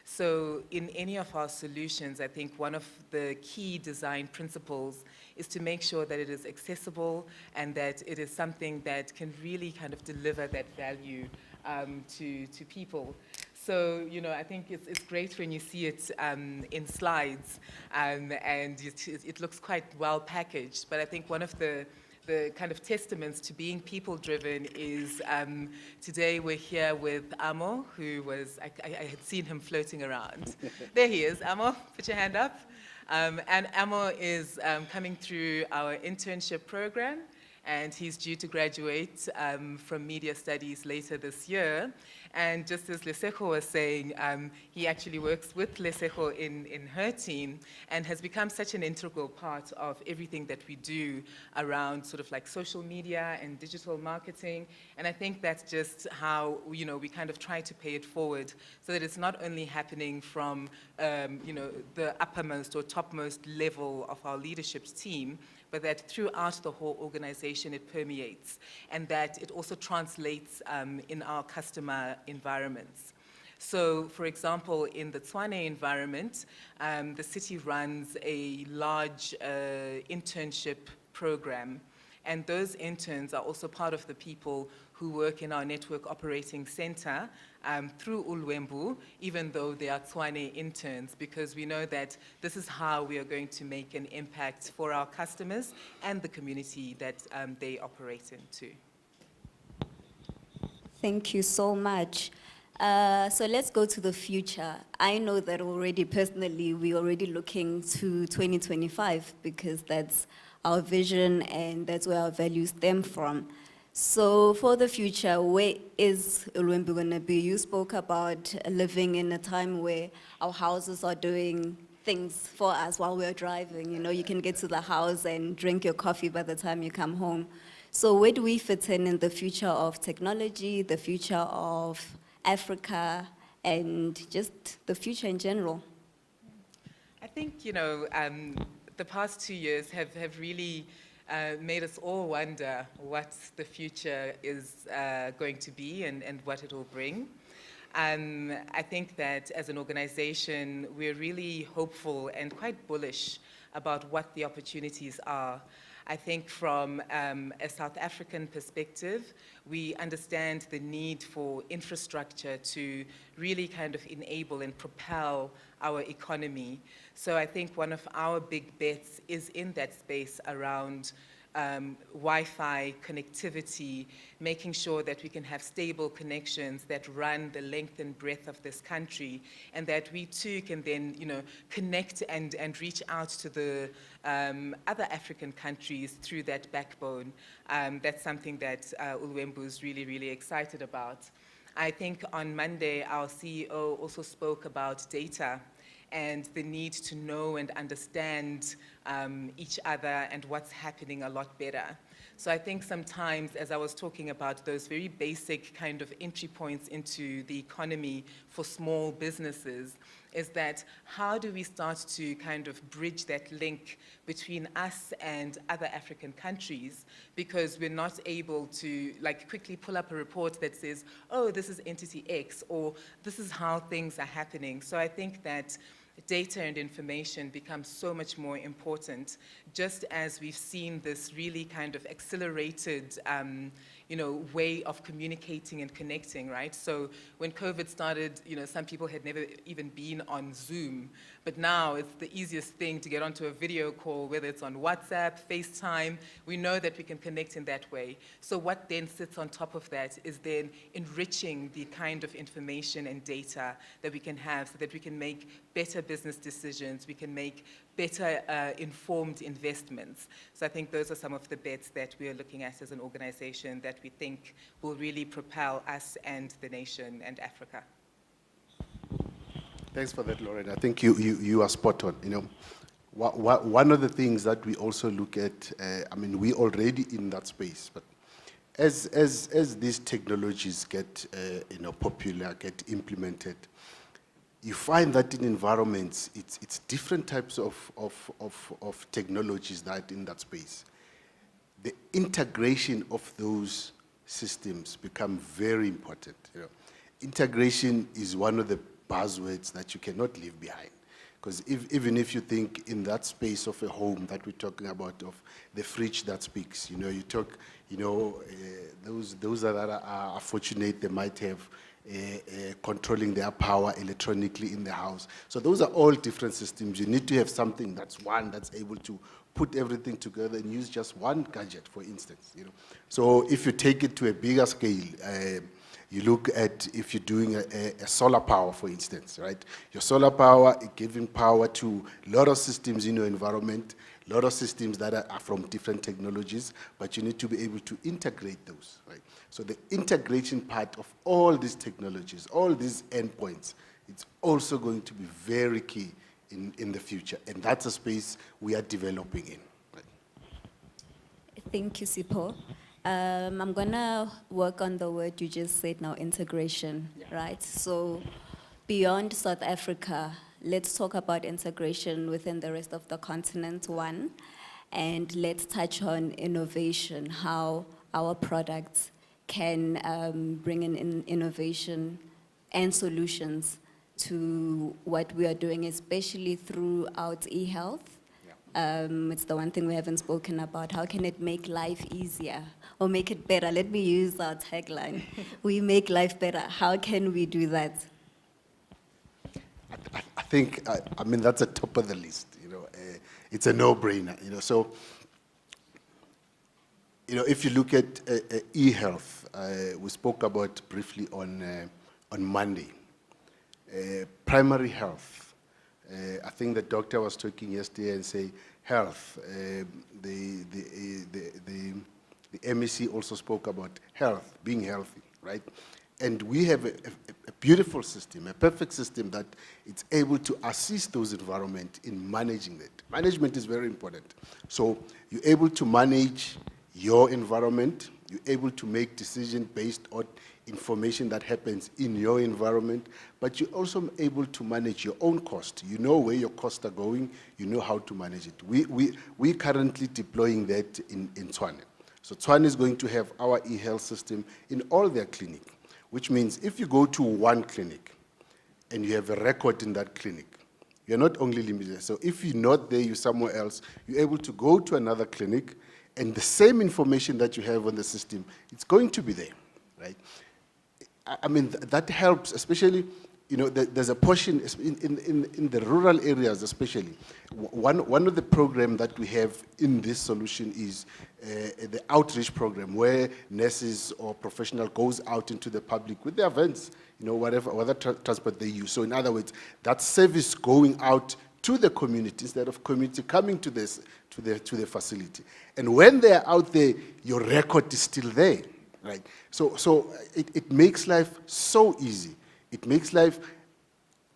So in any of our solutions, I think one of the key design principles is to make sure that it is accessible and that it is something that can really kind of deliver that value to people. So, I think it's great when you see it in slides and it looks quite well packaged. But I think one of the kind of testaments to being people-driven is today we're here with Amo, who was, I had seen him floating around. There he is. Amo, put your hand up. And Amo is coming through our internship program, and he's due to graduate from media studies later this year. And just as Lesego was saying, he actually works with Lesego in her team and has become such an integral part of everything that we do around sort of like social media and digital marketing. And I think that's just how, we kind of try to pay it forward so that it's not only happening from, the uppermost or topmost level of our leadership team, but that throughout the whole organization it permeates, and that it also translates in our customer environments. So, for example, in the Tshwane environment, the city runs a large internship program, and those interns are also part of the people who work in our network operating center through Ulwembu, even though they are Tshwane interns, because we know that this is how we are going to make an impact for our customers and the community that they operate in too. Thank you so much. So let's go to the future. I know that already personally, we're already looking to 2025 because that's our vision and that's where our values stem from. So for the future, where is Ulwembu going to be? You spoke about living in a time where our houses are doing things for us while we're driving. You can get to the house and drink your coffee by the time you come home. So where do we fit in the future of technology, the future of Africa, and just the future in general? I think, the past 2 years have really made us all wonder what the future is going to be and what it will bring. I think that as an organization, we're really hopeful and quite bullish about what the opportunities are. I think from a South African perspective, we understand the need for infrastructure to really kind of enable and propel our economy. So I think one of our big bets is in that space around Wi-Fi connectivity, making sure that we can have stable connections that run the length and breadth of this country, and that we too can then, connect and reach out to the other African countries through that backbone. That's something that Ulwembu is really, really excited about. I think on Monday, our CEO also spoke about data and the need to know and understand each other and what's happening a lot better. So I think sometimes, as I was talking about those very basic kind of entry points into the economy for small businesses, is that how do we start to kind of bridge that link between us and other African countries, because we're not able to like quickly pull up a report that says, oh, this is entity X, or this is how things are happening. So I think that data and information becomes so much more important, just as we've seen this really kind of accelerated way of communicating and connecting, right? So when COVID started, some people had never even been on Zoom, but now it's the easiest thing to get onto a video call, whether it's on WhatsApp, FaceTime. We know that we can connect in that way. So what then sits on top of that is then enriching the kind of information and data that we can have, so that we can make better business decisions, we can make better informed investments. So I think those are some of the bets that we are looking at as an organization that we think will really propel us and the nation and Africa. Thanks for that, Lauren. I think you are spot on. One of the things that we also look at, we're already in that space, but as these technologies get popular, get implemented, you find that in environments, it's different types of technologies that in that space. The integration of those systems become very important. Integration is one of the buzzwords that you cannot leave behind. Because even if you think in that space of a home that we're talking about, of the fridge that speaks, you talk, those that are fortunate, they might have controlling their power electronically in the house. So those are all different systems. You need to have something that's able to put everything together and use just one gadget, for instance. So if you take it to a bigger scale, you look at if you're doing a solar power, for instance, right? Your solar power is giving power to a lot of systems in your environment, a lot of systems that are from different technologies, but you need to be able to integrate those, right? So the integration part of all these technologies, all these endpoints, it's also going to be very key in the future, and that's a space we are developing in. Right? Thank you, Sipho. I'm gonna work on the word you just said now, integration, right? So beyond South Africa, let's talk about integration within the rest of the continent, one, and let's touch on innovation, how our products can bring in innovation and solutions to what we are doing, especially throughout e-health. It's the one thing we haven't spoken about. How can it make life easier or make it better? Let me use our tagline. We make life better. How can we do that? I think, that's at top of the list. It's a no-brainer. So, if you look at e-health, we spoke about briefly on Monday. Primary health. I think the doctor was talking yesterday and say health. The MEC also spoke about health, being healthy, right? And we have a beautiful system, a perfect system that it's able to assist those environments in managing that. Management is very important. So you're able to manage your environment, you're able to make decisions based on information that happens in your environment, but you're also able to manage your own cost. You know where your costs are going, you know how to manage it. We're currently deploying that in Tshwane. So Tshwane is going to have our e-health system in all their clinic, which means if you go to one clinic and you have a record in that clinic, you're not only limited. So if you're not there, you're somewhere else, you're able to go to another clinic, and the same information that you have on the system, it's going to be there, right? That helps, especially, there's a portion in the rural areas, especially. One of the programs that we have in this solution is the outreach program, where nurses or professional goes out into the public with their vans, whatever transport they use. So in other words, that service going out to the community instead of community coming to the facility. And when they're out there, your record is still there. Right. So it makes life so easy. It makes life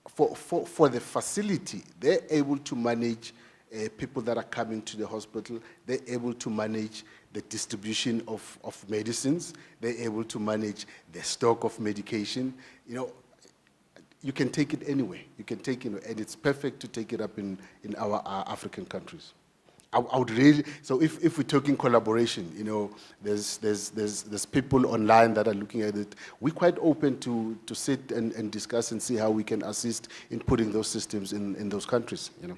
for the facility. They're able to manage people that are coming to the hospital. They're able to manage the distribution of medicines. They're able to manage the stock of medication. You know, you can take it anywhere. You can take it, and it's perfect to take it up in our African countries. I would really, so if we're talking collaboration, you know, there's people online that are looking at it. We're quite open to sit and discuss and see how we can assist in putting those systems in those countries, you know.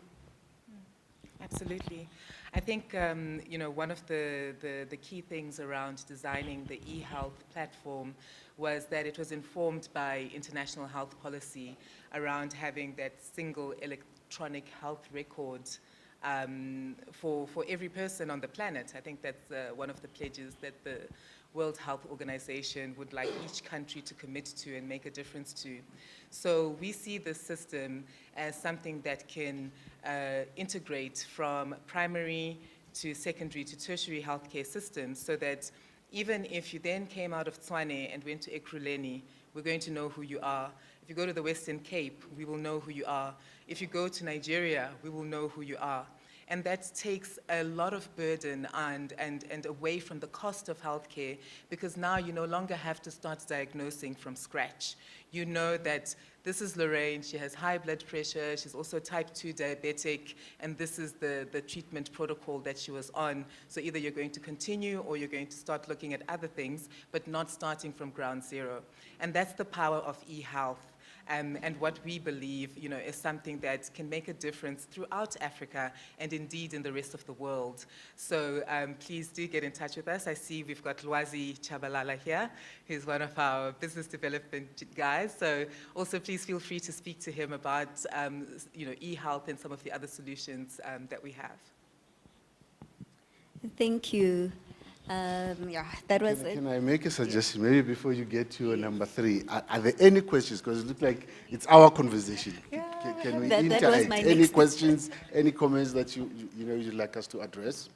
Absolutely. I think, you know, one of the key things around designing the e-health platform was that it was informed by international health policy around having that single electronic health record for every person on the planet. I think that's one of the pledges that the World Health Organization would like each country to commit to and make a difference to. So we see this system as something that can integrate from primary to secondary to tertiary healthcare systems, so that even if you then came out of Tshwane and went to Ekurhuleni, we're going to know who you are. If you go to the Western Cape, we will know who you are. If you go to Nigeria, we will know who you are. And that takes a lot of burden and away from the cost of healthcare, because now you no longer have to start diagnosing from scratch. You know that this is Lorraine, she has high blood pressure, she's also type 2 diabetic, and this is the treatment protocol that she was on. So either you're going to continue or you're going to start looking at other things, but not starting from ground zero. And that's the power of e-health. And what we believe, you know, is something that can make a difference throughout Africa and indeed in the rest of the world. So please do get in touch with us. I see we've got Lwazi Chabalala here, who's one of our business development guys. So also please feel free to speak to him about, you know, e-health and some of the other solutions that we have. Thank you. Yeah, that was it. Can I make a suggestion? Maybe before you get to number 3, are there any questions? Because it looks like it's our conversation. Can we That was interact? my Any next- questions, any comments that you know you'd like us to address?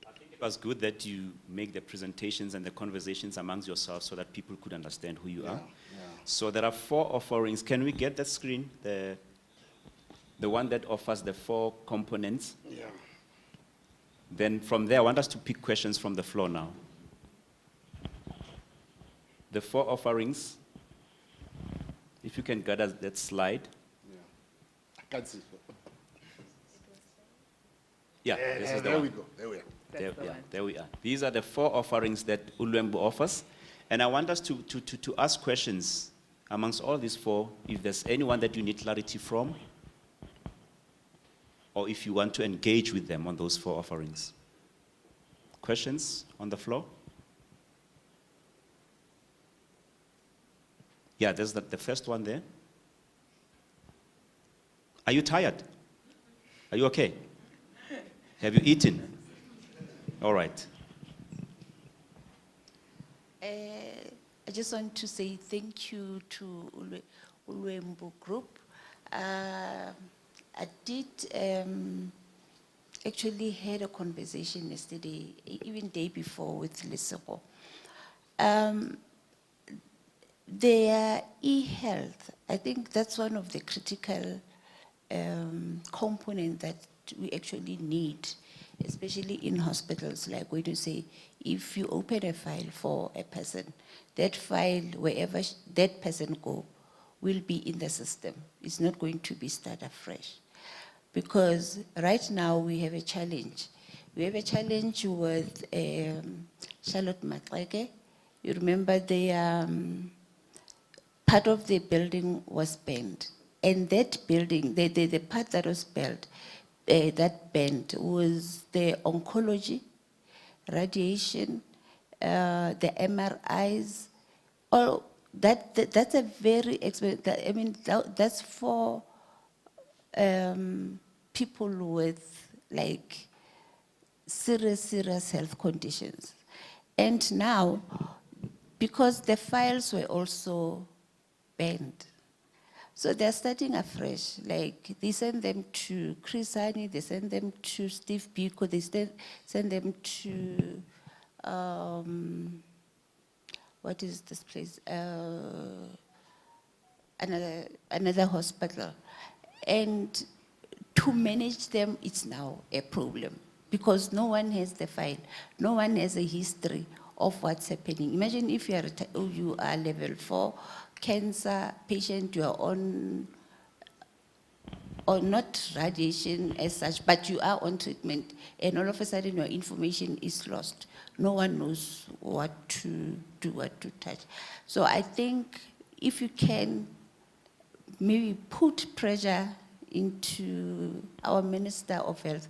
I think it was good that you make the presentations and the conversations amongst yourselves so that people could understand who you are. So there are 4 offerings. Can we get that screen? The one that offers the 4 components. Yeah. Then from there, I want us to pick questions from the floor now. The 4 offerings, if you can gather that slide. I can't see. Yeah, this is the There one. we go. There we are. That's the one. There we are. These are the 4 offerings that Ulwembu offers. And I want us to ask questions amongst all these 4, if there's anyone that you need clarity from, or if you want to engage with them on those 4 offerings. Questions on the floor? Yeah, there's the first one there. Are you tired? Are you okay? Have you eaten? All right. I just want to say thank you to Ulwembu Group. I did actually had a conversation yesterday, even day before, with Lesego. Their e-health, I think that's one of the critical components that we actually need, especially in hospitals. Like when you say, if you open a file for a person, that file, wherever that person go, will be in the system. It's not going to be started afresh. Because right now we have a challenge. We have a challenge with Charlotte Maxeke. You remember the part of the building was burned. And that building, the part that was built, that burned was the oncology, radiation, the MRIs, all that's a very expensive, I mean, that's for people with like serious health conditions. And now, because the files were also banned, so they're starting afresh. Like they send them to Chris Hani, they send them to Steve Biko, they send them to, what is this place? Another hospital. And to manage them, it's now a problem. because no one has the file, no one has a history of what's happening. Imagine if you are level 4 cancer patient, you are on, or not radiation as such, but you are on treatment, and all of a sudden your information is lost. No one knows what to do, what to touch. So I think if you can maybe put pressure into our Minister of Health,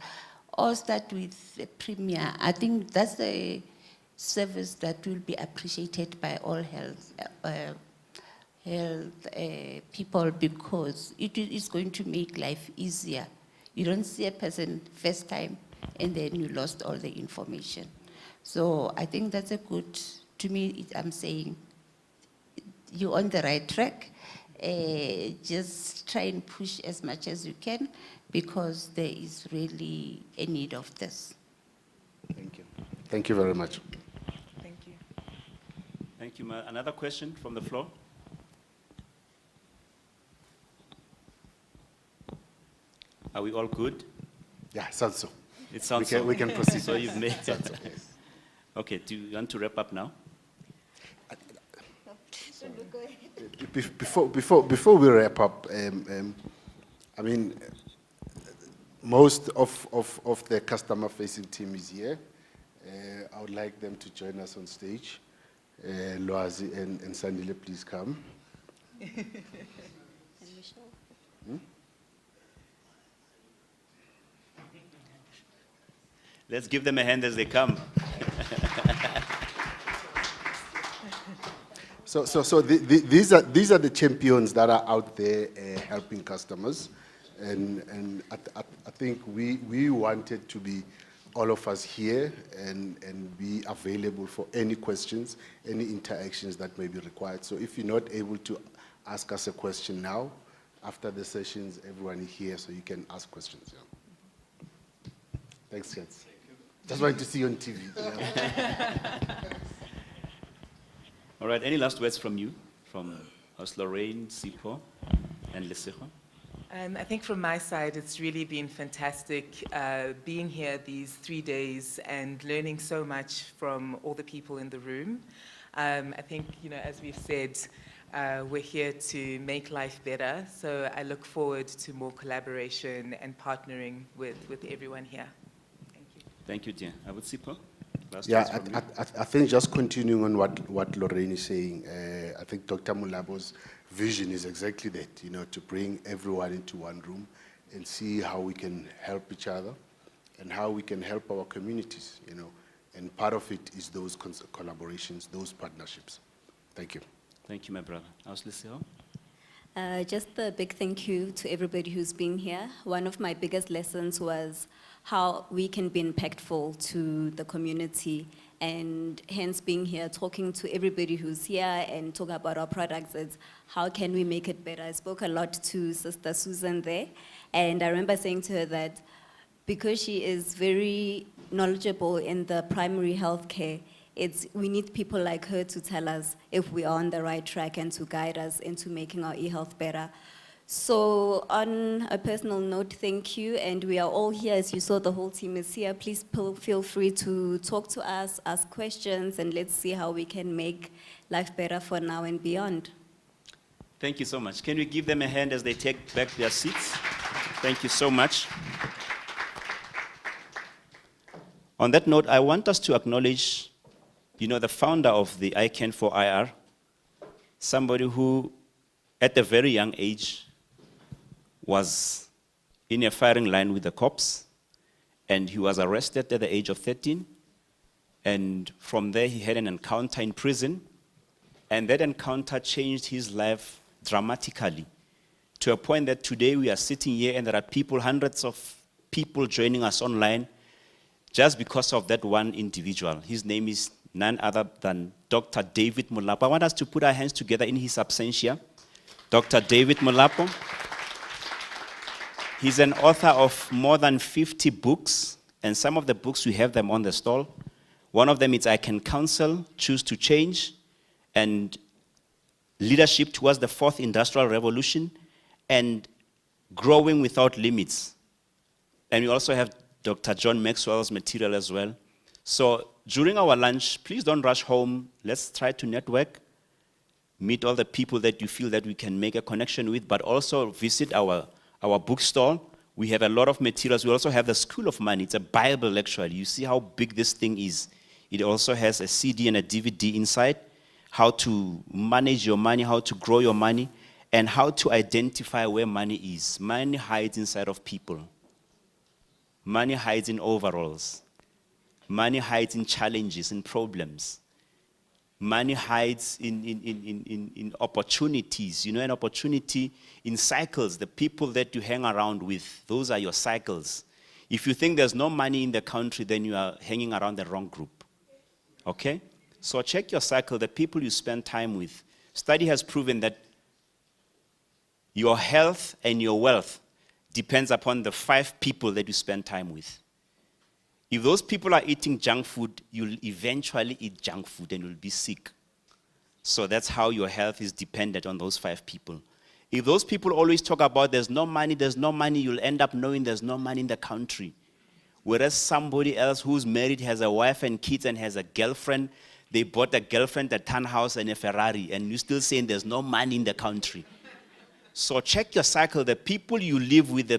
or start with the Premier, I think that's a service that will be appreciated by all health people, because it is going to make life easier. You don't see a person first time and then you lost all the information. So I think that's a good, to me, I'm saying you're on the right track. Just try and push as much as you can, because there is really a need of this. Thank you. Thank you very much. Thank you. Thank you, Ma. Another question from the floor? Are we all good? Yeah, sounds so. It sounds We can proceed. So you've made Sounds so, yes. Okay, do you want to wrap up now? Before we wrap up, I mean, most of the customer-facing team is here. I would like them to join us on stage. Loazi and Sandile, please come. Let's give them a hand as they come. These are the champions that are out there helping customers, and I think we wanted to be all of us here and be available for any questions, any interactions that may be required. So if you're not able to ask us a question now, after the sessions, everyone is here, so you can ask questions. Yeah. Thanks, kids. Just wanted to see you on TV. Yeah. All right, any last words from you, from us, Lorraine, Sipho, and Lesego? I think from my side, it's really been fantastic being here these 3 days and learning so much from all the people in the room. I think, as we've said, we're here to make life better. So I look forward to more collaboration and partnering with everyone here. Thank you. Thank you, dear. I would Sipho. Yeah, I think just continuing on what Lorraine is saying, I think Dr. Molapo's vision is exactly that, to bring everyone into one room and see how we can help each other and how we can help our communities, and part of it is those collaborations, those partnerships. Thank you. Thank you, my brother. How's Lesego? Just a big thank you to everybody who's been here. One of my biggest lessons was how we can be impactful to the community, and hence being here, talking to everybody who's here and talking about our products is how can we make it better. I spoke a lot to Sister Susan there, and I remember saying to her that because she is very knowledgeable in the primary health care, we need people like her to tell us if we are on the right track and to guide us into making our e-health better. So on a personal note, thank you, and we are all here. As you saw, the whole team is here. Please feel free to talk to us, ask questions, and let's see how we can make life better for now and beyond. Thank you so much. Can we give them a hand as they take back their seats? Thank you so much. On that note, I want us to acknowledge, the founder of the iCan4IR, somebody who, at a very young age, was in a firing line with the cops, and he was arrested at the age of 13, and from there he had an encounter in prison, and that encounter changed his life dramatically, to a point that today we are sitting here and there are people, hundreds of people joining us online, just because of that one individual. His name is none other than Dr. David Molapo. I want us to put our hands together in his absentia. Dr. David Molapo. He's an author of more than 50 books, and some of the books, we have them on the stall. One of them is I Can Counsel, Choose to Change, and Leadership Towards the Fourth Industrial Revolution, and Growing Without Limits. And we also have Dr. John Maxwell's material as well. So during our lunch, please don't rush home. Let's try to network, meet all the people that you feel that we can make a connection with, but also visit our bookstore. We have a lot of materials. We also have the School of Money. It's a Bible, actually. You see how big this thing is. It also has a CD and a DVD inside, how to manage your money, how to grow your money, and how to identify where money is. Money hides inside of people. Money hides in overalls. Money hides in challenges and problems. Money hides in opportunities. You know, an opportunity in cycles, the people that you hang around with, those are your cycles. If you think there's no money in the country, then you are hanging around the wrong group. Okay? So check your cycle, the people you spend time with. Study has proven that your health and your wealth depends upon the 5 people that you spend time with. If those people are eating junk food, you'll eventually eat junk food and you'll be sick. So that's how your health is dependent on those 5 people. If those people always talk about there's no money, you'll end up knowing there's no money in the country. Whereas somebody else who's married, has a wife and kids and has a girlfriend, they bought a girlfriend, a townhouse and a Ferrari, and you're still saying there's no money in the country. So check your cycle, the people you live with,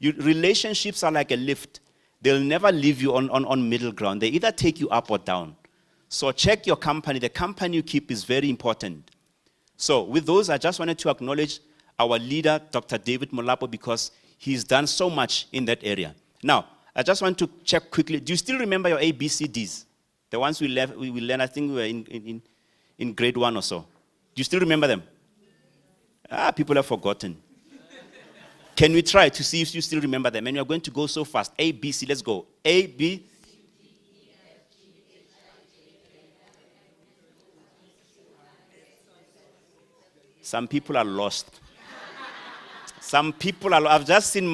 relationships are like a lift. They'll never leave you on middle ground. They either take you up or down. So check your company. The company you keep is very important. So with those, I just wanted to acknowledge our leader, Dr. David Molapo, because he's done so much in that area. Now, I just want to check quickly. Do you still remember your ABCDs? The ones we learned, I think we were in grade 1 or so. Do you still remember them? People have forgotten. Can we try to see if you still remember them? And you're going to go so fast. A, B, C, let's go. A, B. Some people are lost. Some people are, I've just seen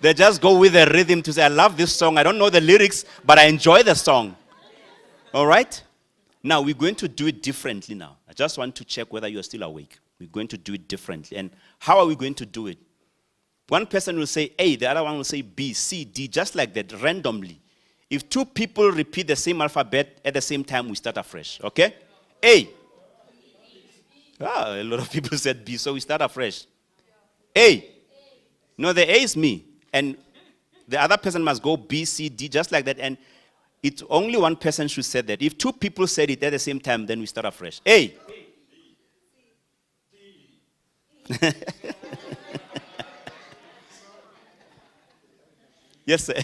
they just go with the rhythm to say, I love this song. I don't know the lyrics, but I enjoy the song. All right? Now, we're going to do it differently now. I just want to check whether you're still awake. We're going to do it differently. And how are we going to do it? One person will say A, the other one will say B, C, D, just like that, randomly. If 2 people repeat the same alphabet at the same time, we start afresh, okay? A. A lot of people said B, so we start afresh. A. No, the A is me. And the other person must go B, C, D, just like that. And it's only one person should say that. If 2 people said it at the same time, then we start afresh. A. Yes, sir.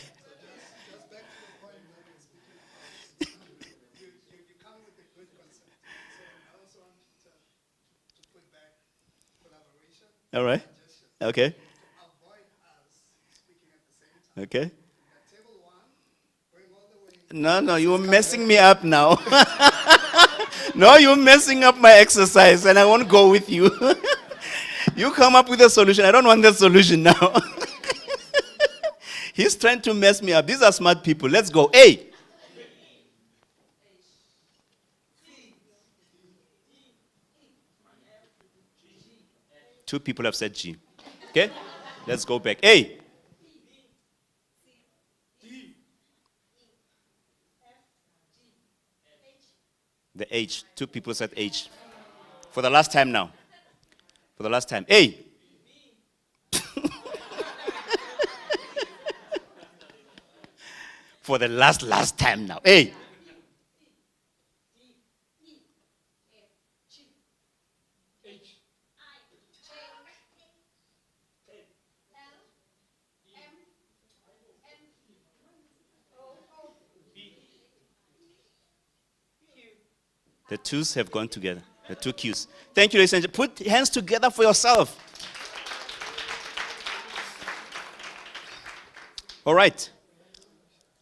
All right. Okay. Okay. No, you're messing me up now. No, you're messing up my exercise, and I won't go with you. You come up with a solution. I don't want that solution now. He's trying to mess me up. These are smart people. Let's go. A. Two people have said G. Okay? Let's go back. A. The H. 2 people said H. For the last time now. For the last time. A. For the last time now. A. The twos have gone together. The 2 Qs. Thank you, ladies and gentlemen. Put hands together for yourself. All right.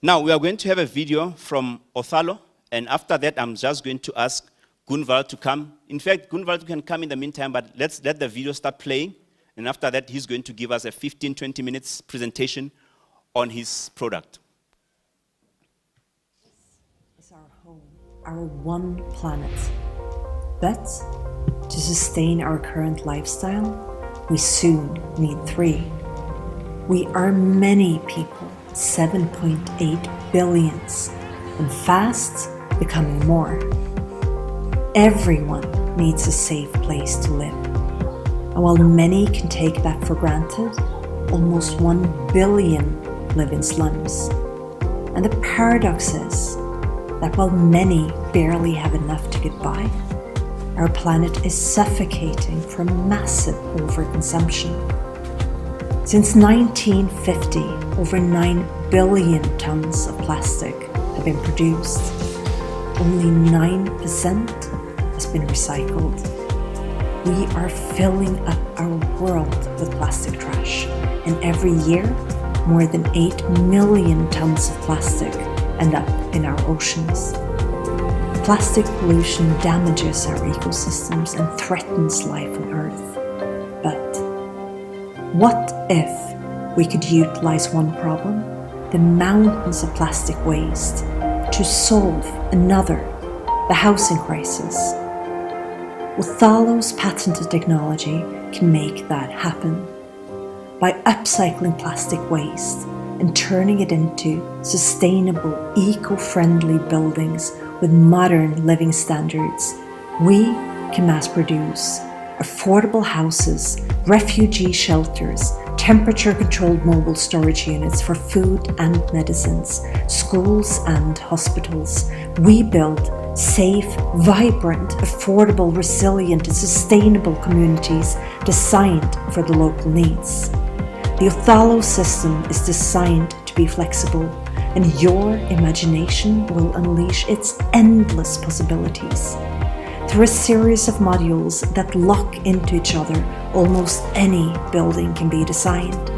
Now, we are going to have a video from Othello. And after that, I'm just going to ask Gunvald to come. In fact, Gunvald can come in the meantime, but let's let the video start playing. And after that, he's going to give us a 15, 20 minutes presentation on his product. Our one planet. But to sustain our current lifestyle, we soon need 3. We are many people, 7.8 billions, and fast becoming more. Everyone needs a safe place to live. And while many can take that for granted, almost 1 billion live in slums. And the paradox is that while many barely have enough to get by, our planet is suffocating from massive overconsumption. Since 1950, over 9 billion tons of plastic have been produced. Only 9% has been recycled. We are filling up our world with plastic trash, and every year, more than 8 million tons of plastic end up in our oceans. Plastic pollution damages our ecosystems and threatens life on Earth. But what if we could utilize one problem, the mountains of plastic waste, to solve another, the housing crisis? Othalo's patented technology can make that happen. By upcycling plastic waste and turning it into sustainable, eco-friendly buildings with modern living standards, we can mass produce affordable houses, refugee shelters, temperature-controlled mobile storage units for food and medicines, schools and hospitals. We build safe, vibrant, affordable, resilient, and sustainable communities designed for the local needs. The Othalo system is designed to be flexible, and your imagination will unleash its endless possibilities. Through a series of modules that lock into each other, almost any building can be designed.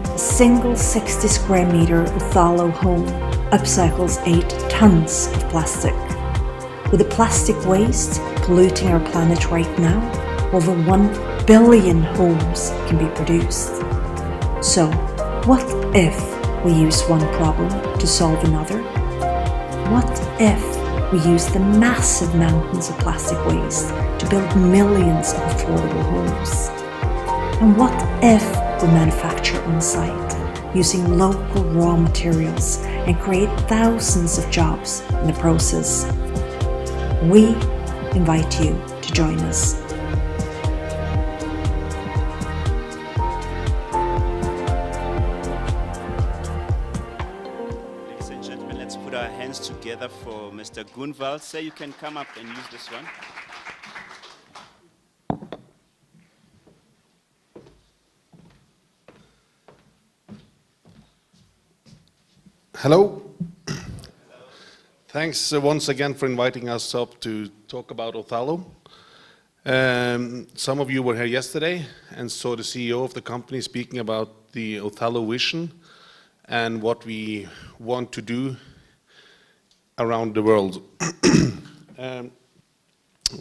A single 60 square meter Othalo home upcycles 8 tons of plastic. With the plastic waste polluting our planet right now, over 1 billion homes can be produced. So, what if we use one problem to solve another? What if we use the massive mountains of plastic waste to build millions of affordable homes? And what if we manufacture on site, using local raw materials, and create thousands of jobs in the process? We invite you to join us. Ladies and gentlemen, let's put our hands together for Mr. Gunvald. Sir, you can come up and use this one. Hello. Thanks once again for inviting us up to talk about Othalo. Some of you were here yesterday and saw the CEO of the company speaking about the Othalo vision and what we want to do around the world.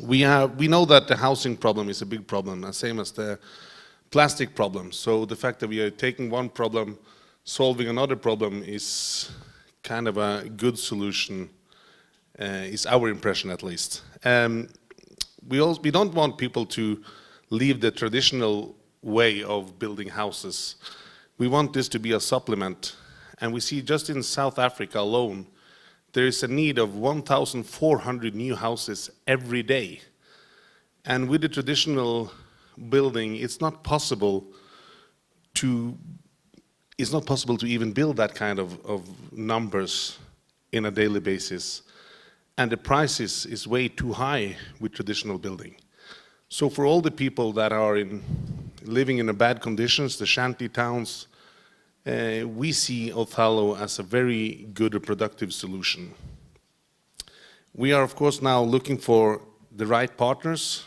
We know that the housing problem is a big problem, the same as the plastic problem. So the fact that we are taking one problem, solving another problem is kind of a good solution, is our impression at least. We don't want people to leave the traditional way of building houses. We want this to be a supplement. And we see just in South Africa alone, there is a need of 1,400 new houses every day. And with the traditional building, it's not possible to even build that kind of numbers in a daily basis. And the price is way too high with traditional building. So for all the people that are living in bad conditions, the shanty towns, we see Othalo as a very good and productive solution. We are, of course, now looking for the right partners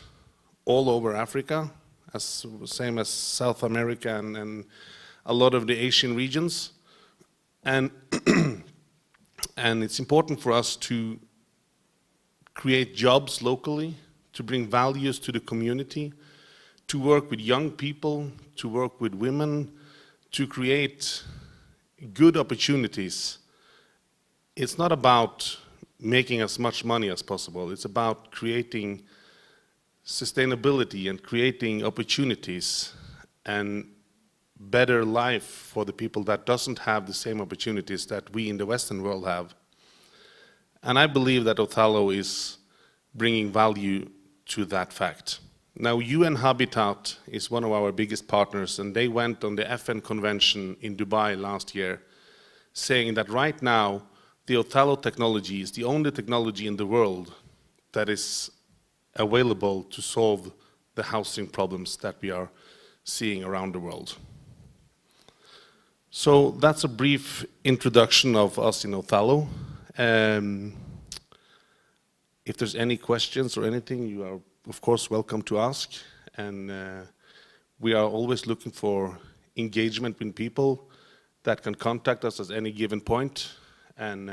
all over Africa, same as South America and a lot of the Asian regions. And, and it's important for us to create jobs locally, to bring values to the community, to work with young people, to work with women, to create good opportunities. It's not about making as much money as possible. It's about creating sustainability and creating opportunities and better life for the people that doesn't have the same opportunities that we in the Western world have. And I believe that Othello is bringing value to that fact. Now, UN Habitat is one of our biggest partners, and they went on the FN convention in Dubai last year, saying that right now, the Othello technology is the only technology in the world that is available to solve the housing problems that we are seeing around the world. So that's a brief introduction of us in Othello. If there's any questions or anything, you are, of course, welcome to ask. And we are always looking for engagement with people that can contact us at any given point. And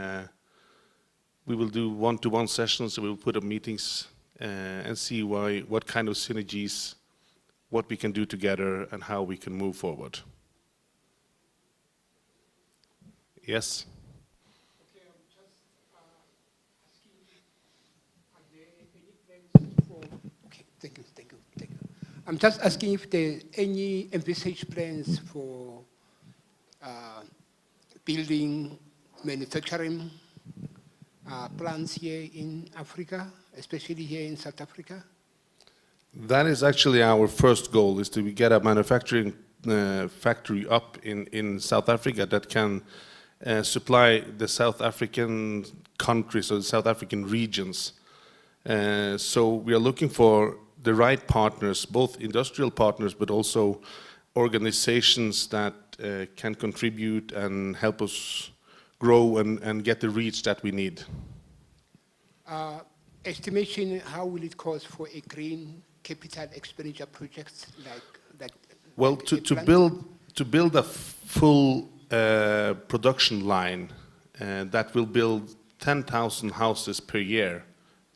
we will do one-to-one sessions, and we will put up meetings and see what kind of synergies, what we can do together, and how we can move forward. Yes? Okay, I'm just asking, are there any plans for... Okay, thank you. I'm just asking if there are any envisaged plans for building manufacturing plants here in Africa, especially here in South Africa? That is actually our first goal, is to get a manufacturing factory up in South Africa that can supply the South African countries or the South African regions. So we are looking for the right partners, both industrial partners, but also organizations that can contribute and help us grow and get the reach that we need. Estimation, how will it cost for a green capital expenditure project like Well, like to build a full production line that will build 10,000 houses per year,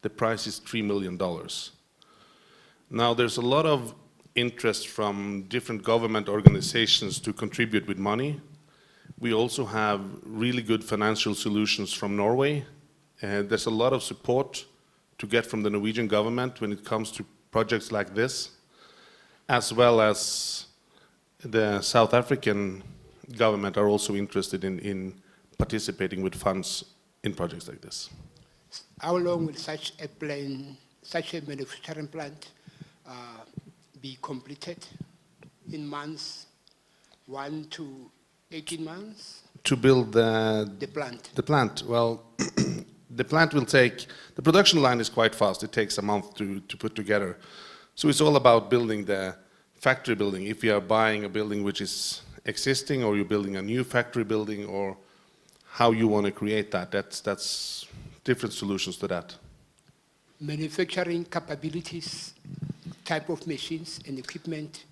the price is $3 million. Now, there's a lot of interest from different government organizations to contribute with money. We also have really good financial solutions from Norway. There's a lot of support to get from the Norwegian government when it comes to projects like this, as well as the South African government are also interested in participating with funds in projects like this. How long will such a manufacturing plant be completed? In months, 1 to 18 months? To build The plant. The plant, well, the plant will take, the production line is quite fast. It takes a month to put together. So it's all about building the factory building. If you are buying a building which is existing, or you're building a new factory building, or how you want to create that, that's different solutions to that. Manufacturing capabilities, type of machines and equipment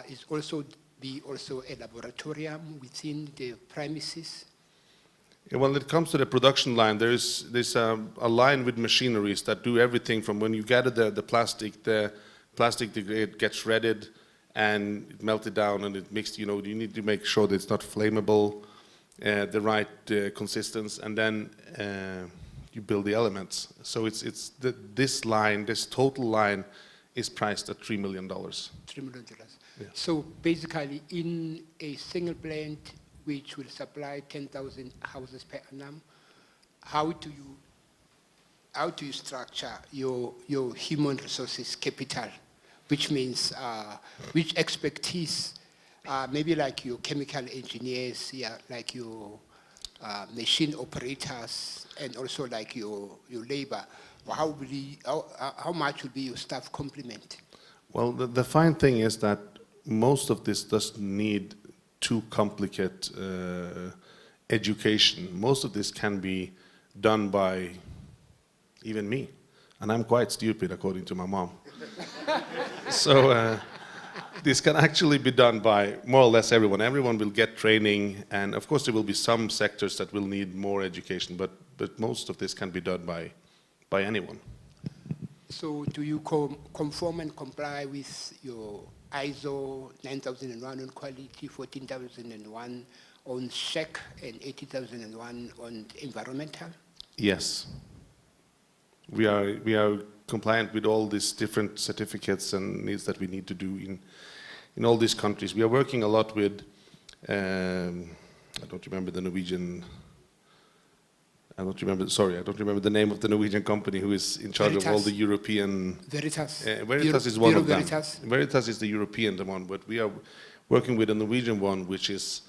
is also a laboratorium within the premises. Yeah, when it comes to the production line, there's a line with machineries that do everything from when you gather the plastic it gets shredded and it melted down and it mixed. You need to make sure that it's not flammable, the right consistency, and then you build the elements. So this total line is priced at $3 million. $3 million. Yeah. So basically, in a single plant which will supply 10,000 houses per annum, how do you structure your human resources capital? Which means which expertise, maybe like your chemical engineers, like your machine operators, and also like your labor. How much will be your staff complement? Well, the fine thing is that most of this doesn't need too complicated education. Most of this can be done by even me, and I'm quite stupid according to my mom. So this can actually be done by more or less everyone. Everyone will get training, and of course there will be some sectors that will need more education, but most of this can be done by anyone. So do you conform and comply with your ISO 9001 on quality, 14001 on SHEC, and 80001 on environmental? Yes. We are compliant with all these different certificates and needs that we need to do in all these countries. We are working a lot with, I don't remember the Norwegian, I don't remember the name of the Norwegian company who is in charge of all the European. Veritas. Veritas is one Bureau of them. Veritas. Veritas is the European one, but we are working with a Norwegian one, which is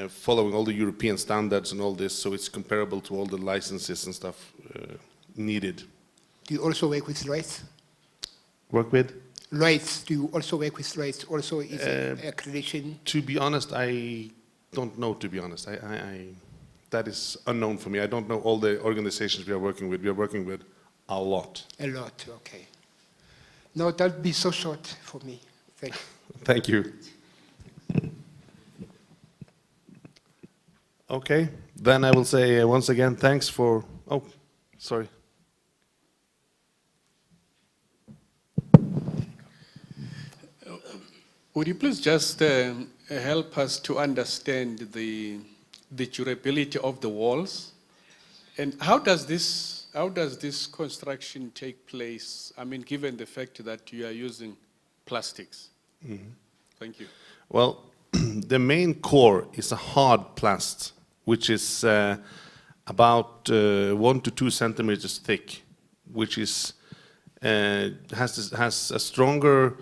following all the European standards and all this, so it's comparable to all the licenses and stuff needed. Do you also work with Lloyds? Work with? Lloyds, do you also work with Lloyds? Also is accreditation? To be honest, I don't know, to be honest. That is unknown for me. I don't know all the organizations we are working with. We are working with a lot. A lot, okay. No, that would be so short for me. Thank you. Thank you. Okay, then I will say once again, thanks for, oh, sorry. Would you please just help us to understand the durability of the walls? And how does this construction take place? I mean, given the fact that you are using plastics. Mm-hmm. Thank you. Well, the main core is a hard plast, which is about 1 to 2 centimeters thick, which is has a stronger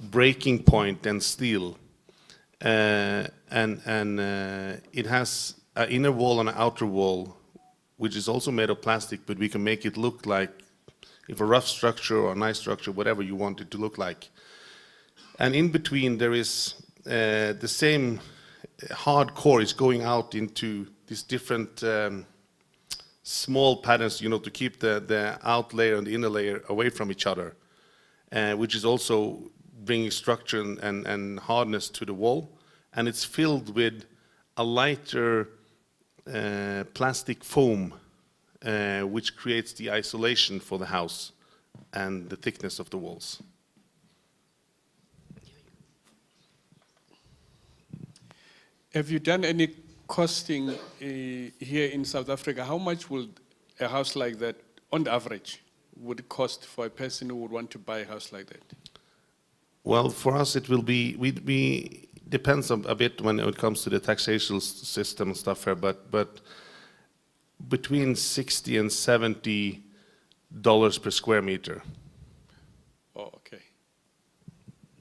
breaking point than steel, and it has an inner wall and an outer wall, which is also made of plastic, but we can make it look like if a rough structure or a nice structure, whatever you want it to look like. And in between there is the same hard core is going out into these different small patterns, you know, to keep the out layer and the inner layer away from each other, which is also bringing structure and hardness to the wall. And it's filled with a lighter plastic foam, which creates the isolation for the house and the thickness of the walls. Have you done any costing here in South Africa? How much will a house like that, on the average, would it cost for a person who would want to buy a house like that? Well, for us it will be, we depends a bit when it comes to the taxation system and stuff here, but between $60 and $70 per square meter. Oh, okay.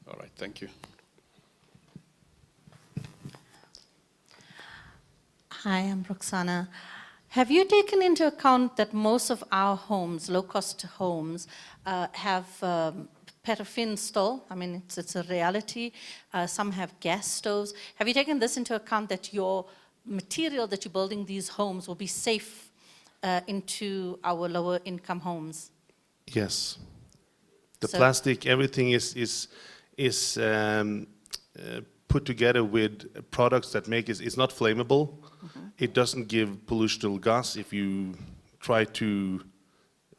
All right, thank you. Hi, I'm Roxana. Have you taken into account that most of our homes, low-cost homes, have paraffin stove? I mean, it's a reality. Some have gas stoves. Have you taken this into account, that your material that you're building these homes will be safe into our lower income homes? Yes. The plastic, everything is put together with products that make it, it's not flammable. Mm-hmm. It doesn't give pollutional gas. If you try to,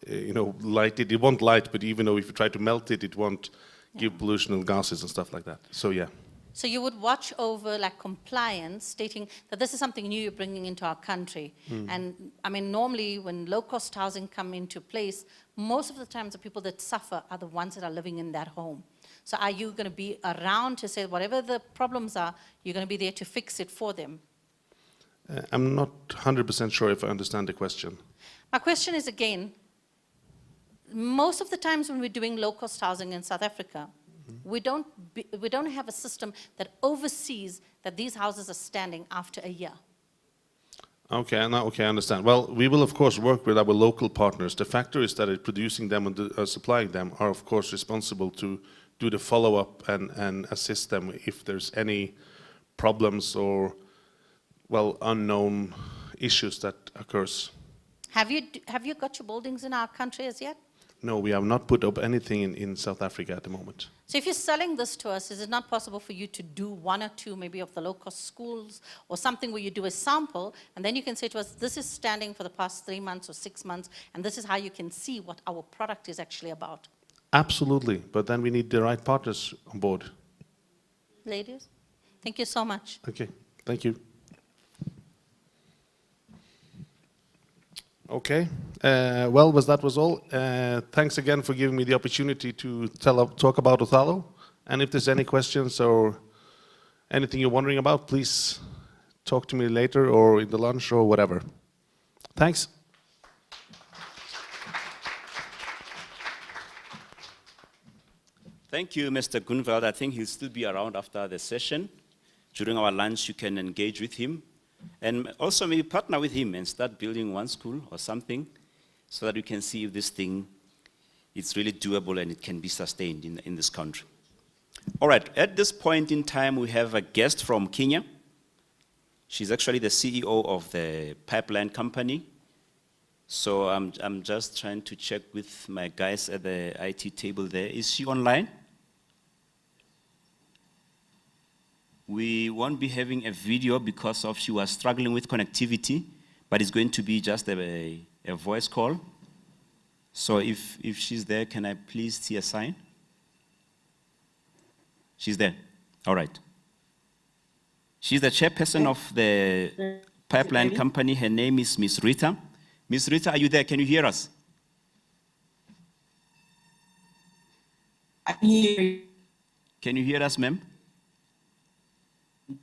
light it, it won't light, but even though if you try to melt it, it won't give pollutional gases and stuff like that. So yeah. So you would watch over like compliance, stating that this is something new you're bringing into our country. And I mean, normally when low-cost housing come into place, most of the times the people that suffer are the ones that are living in that home. So are you going to be around to say whatever the problems are, you're going to be there to fix it for them? I'm not 100% sure if I understand the question. My question is, again, most of the times when we're doing low-cost housing in South Africa, we don't have a system that oversees that these houses are standing after a year. Okay, I understand. Well, we will of course work with our local partners. The factories that are producing them and supplying them are of course responsible to do the follow-up and assist them if there's any problems or, well, unknown issues that occurs. Have you got your buildings in our country as yet? No, we have not put up anything in South Africa at the moment. So if you're selling this to us, is it not possible for you to do 1 or 2 maybe of the low-cost schools or something where you do a sample and then you can say to us, this is standing for the past 3 months or 6 months and this is how you can see what our product is actually about? Absolutely, but then we need the right partners on board. Ladies, thank you so much. Okay, thank you. Okay, that was all. Thanks again for giving me the opportunity to talk about Othello, And if there's any questions or anything you're wondering about, please talk to me later or in the lunch or whatever. Thanks. Thank you, Mr. Gunvald. I think he'll still be around after the session. During our lunch, you can engage with him. And also maybe partner with him and start building one school or something so that we can see if this thing is really doable and it can be sustained in this country. All right, at this point in time, we have a guest from Kenya. She's actually the CEO of the pipeline company. So I'm just trying to check with my guys at the IT table there. Is she online? We won't be having a video because of she was struggling with connectivity, but it's going to be just a voice call. So if she's there, can I please see a sign? She's there. All right. She's the chairperson of the pipeline company. Her name is Miss Rita. Miss Rita, are you there? Can you hear us? I hear you. Can you hear us, ma'am?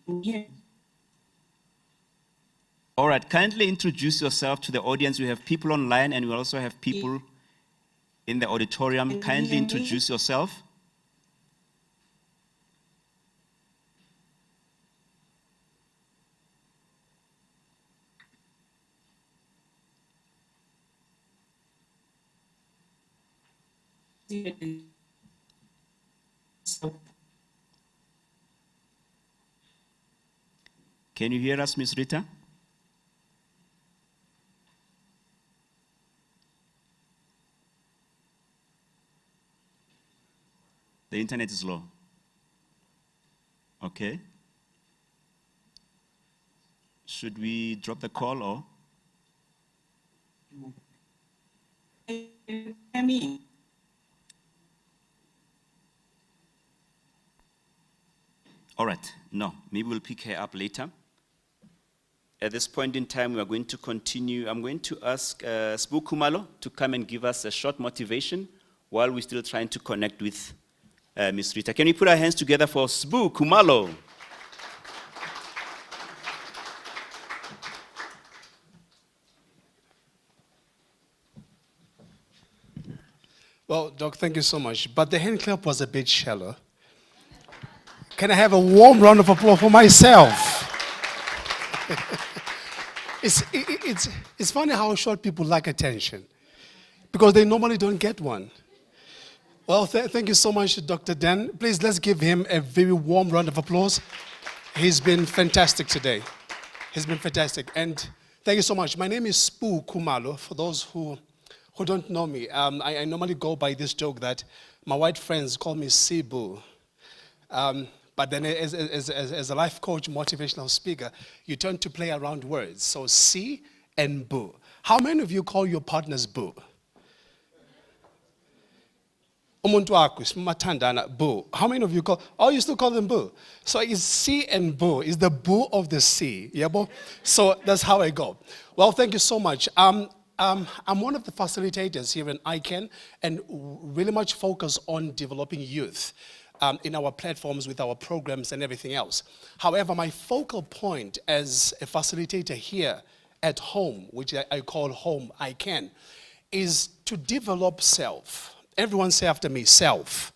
Yeah. All right, kindly introduce yourself to the audience. We have people online and we also have people in the auditorium. Kindly introduce yourself. Can you hear us, Ms. Rita? The internet is low. Okay. Should we drop the call or? All right, no, maybe we'll pick her up later. At this point in time, we are going to continue. I'm going to ask Sbu Khumalo to come and give us a short motivation while we're still trying to connect with Ms. Rita. Can we put our hands together for Sbu Khumalo? Well, Doc, thank you so much. But the hand clap was a bit shallow. Can I have a warm round of applause for myself? It's funny how short people like attention because they normally don't get one. Well, thank you so much, Dr. Dan. Please, let's give him a very warm round of applause. He's been fantastic today. He's been fantastic. And thank you so much. My name is Sbu Khumalo. For those who don't know me, I normally go by this joke that my white friends call me Sibu. But then as a life coach, motivational speaker, you tend to play around words. So C and Boo. How many of you call your partners Boo? Boo. How many of you call, oh, you still call them Boo? So it's C and Boo. It's the Boo of the sea. Yeah, Boo? So that's how I go. Well, thank you so much. I'm one of the facilitators here in ICANN and really much focus on developing youth in our platforms with our programs and everything else. However, my focal point as a facilitator here at home, which I call home ICANN, is to develop self. Everyone say after me, self.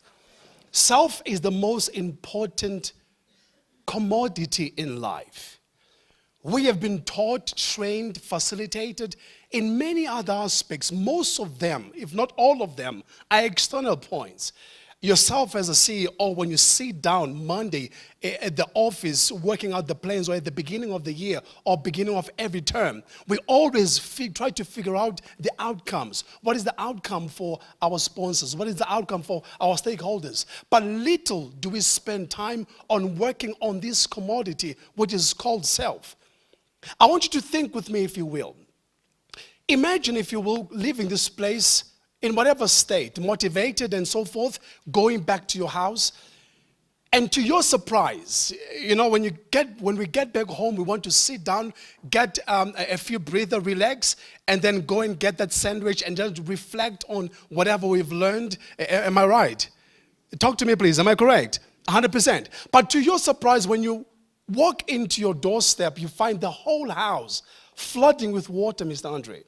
Self is the most important commodity in life. We have been taught, trained, facilitated in many other aspects. Most of them, if not all of them, are external points. Yourself as a CEO, when you sit down Monday at the office working out the plans or at the beginning of the year or beginning of every term, we always try to figure out the outcomes. What is the outcome for our sponsors? What is the outcome for our stakeholders? But little do we spend time on working on this commodity, which is called self. I want you to think with me, if you will. Imagine, if you will, leaving this place in whatever state, motivated and so forth, going back to your house. And to your surprise, you know, when we get back home, we want to sit down, get a few breather, relax, and then go and get that sandwich and just reflect on whatever we've learned. Am I right? Talk to me, please. Am I correct? 100%. But to your surprise, when you walk into your doorstep, you find the whole house flooding with water, Mr. Andre.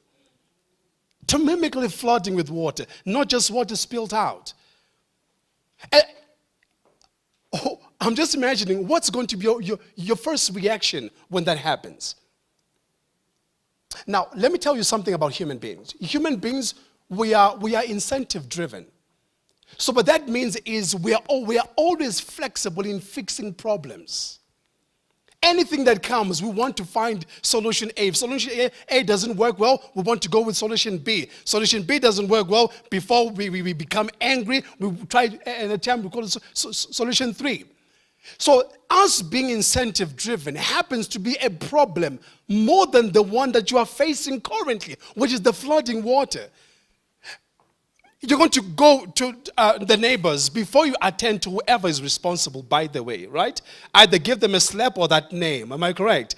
Mimically flooding with water, not just water spilled out. I'm just imagining what's going to be your first reaction when that happens. Now, let me tell you something about human beings. Human beings, we are incentive driven. So what that means is we are always flexible in fixing problems. Anything that comes, we want to find solution A. If solution A doesn't work well, we want to go with solution B. Solution B doesn't work well, before we become angry, we try an attempt, we call it solution 3. So us being incentive driven happens to be a problem more than the one that you are facing currently, which is the flooding water. You're going to go to the neighbors before you attend to whoever is responsible, by the way, right? Either give them a slap or that name. Am I correct?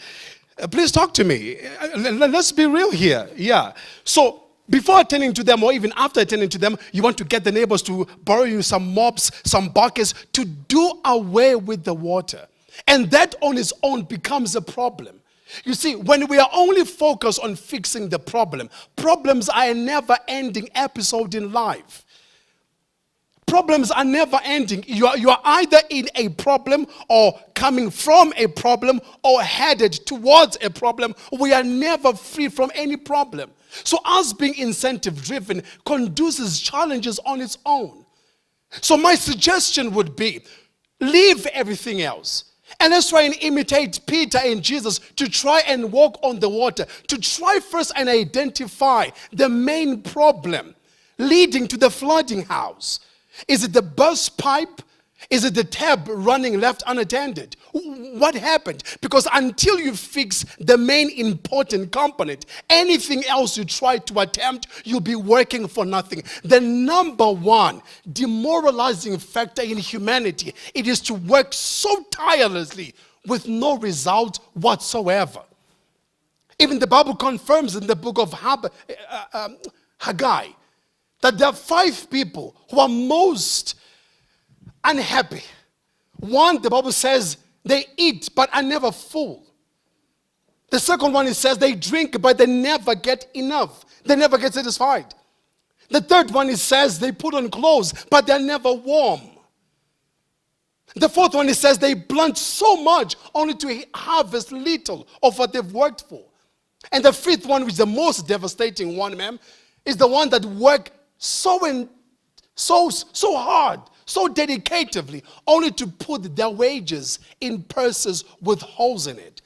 Please talk to me. Let's be real here. Yeah. So before attending to them, or even after attending to them, you want to get the neighbors to borrow you some mops, some buckets to do away with the water. And that on its own becomes a problem. You see, when we are only focused on fixing the problem, problems are a never-ending episode in life. Problems are never ending. You are either in a problem or coming from a problem or headed towards a problem. We are never free from any problem. So us being incentive-driven conduces challenges on its own. So my suggestion would be, leave everything else. And let's try and imitate Peter and Jesus to try and walk on the water. To try first and identify the main problem leading to the flooding house. Is it the burst pipe? Is it the tap running left unattended? What happened? Because until you fix the main important component, anything else you try to attempt, you'll be working for nothing. The number one demoralizing factor in humanity, it is to work so tirelessly with no result whatsoever. Even the Bible confirms in the book of Haggai that there are 5 people who are most unhappy. One, the Bible says, they eat but are never full. The second one, it says they drink but they never get enough. They never get satisfied. The third one, it says they put on clothes but they're never warm. The fourth one, it says they plant so much only to harvest little of what they've worked for. And the fifth one, which is the most devastating one, ma'am, is the one that work so hard, so dedicatively, only to put their wages in purses with holes in it.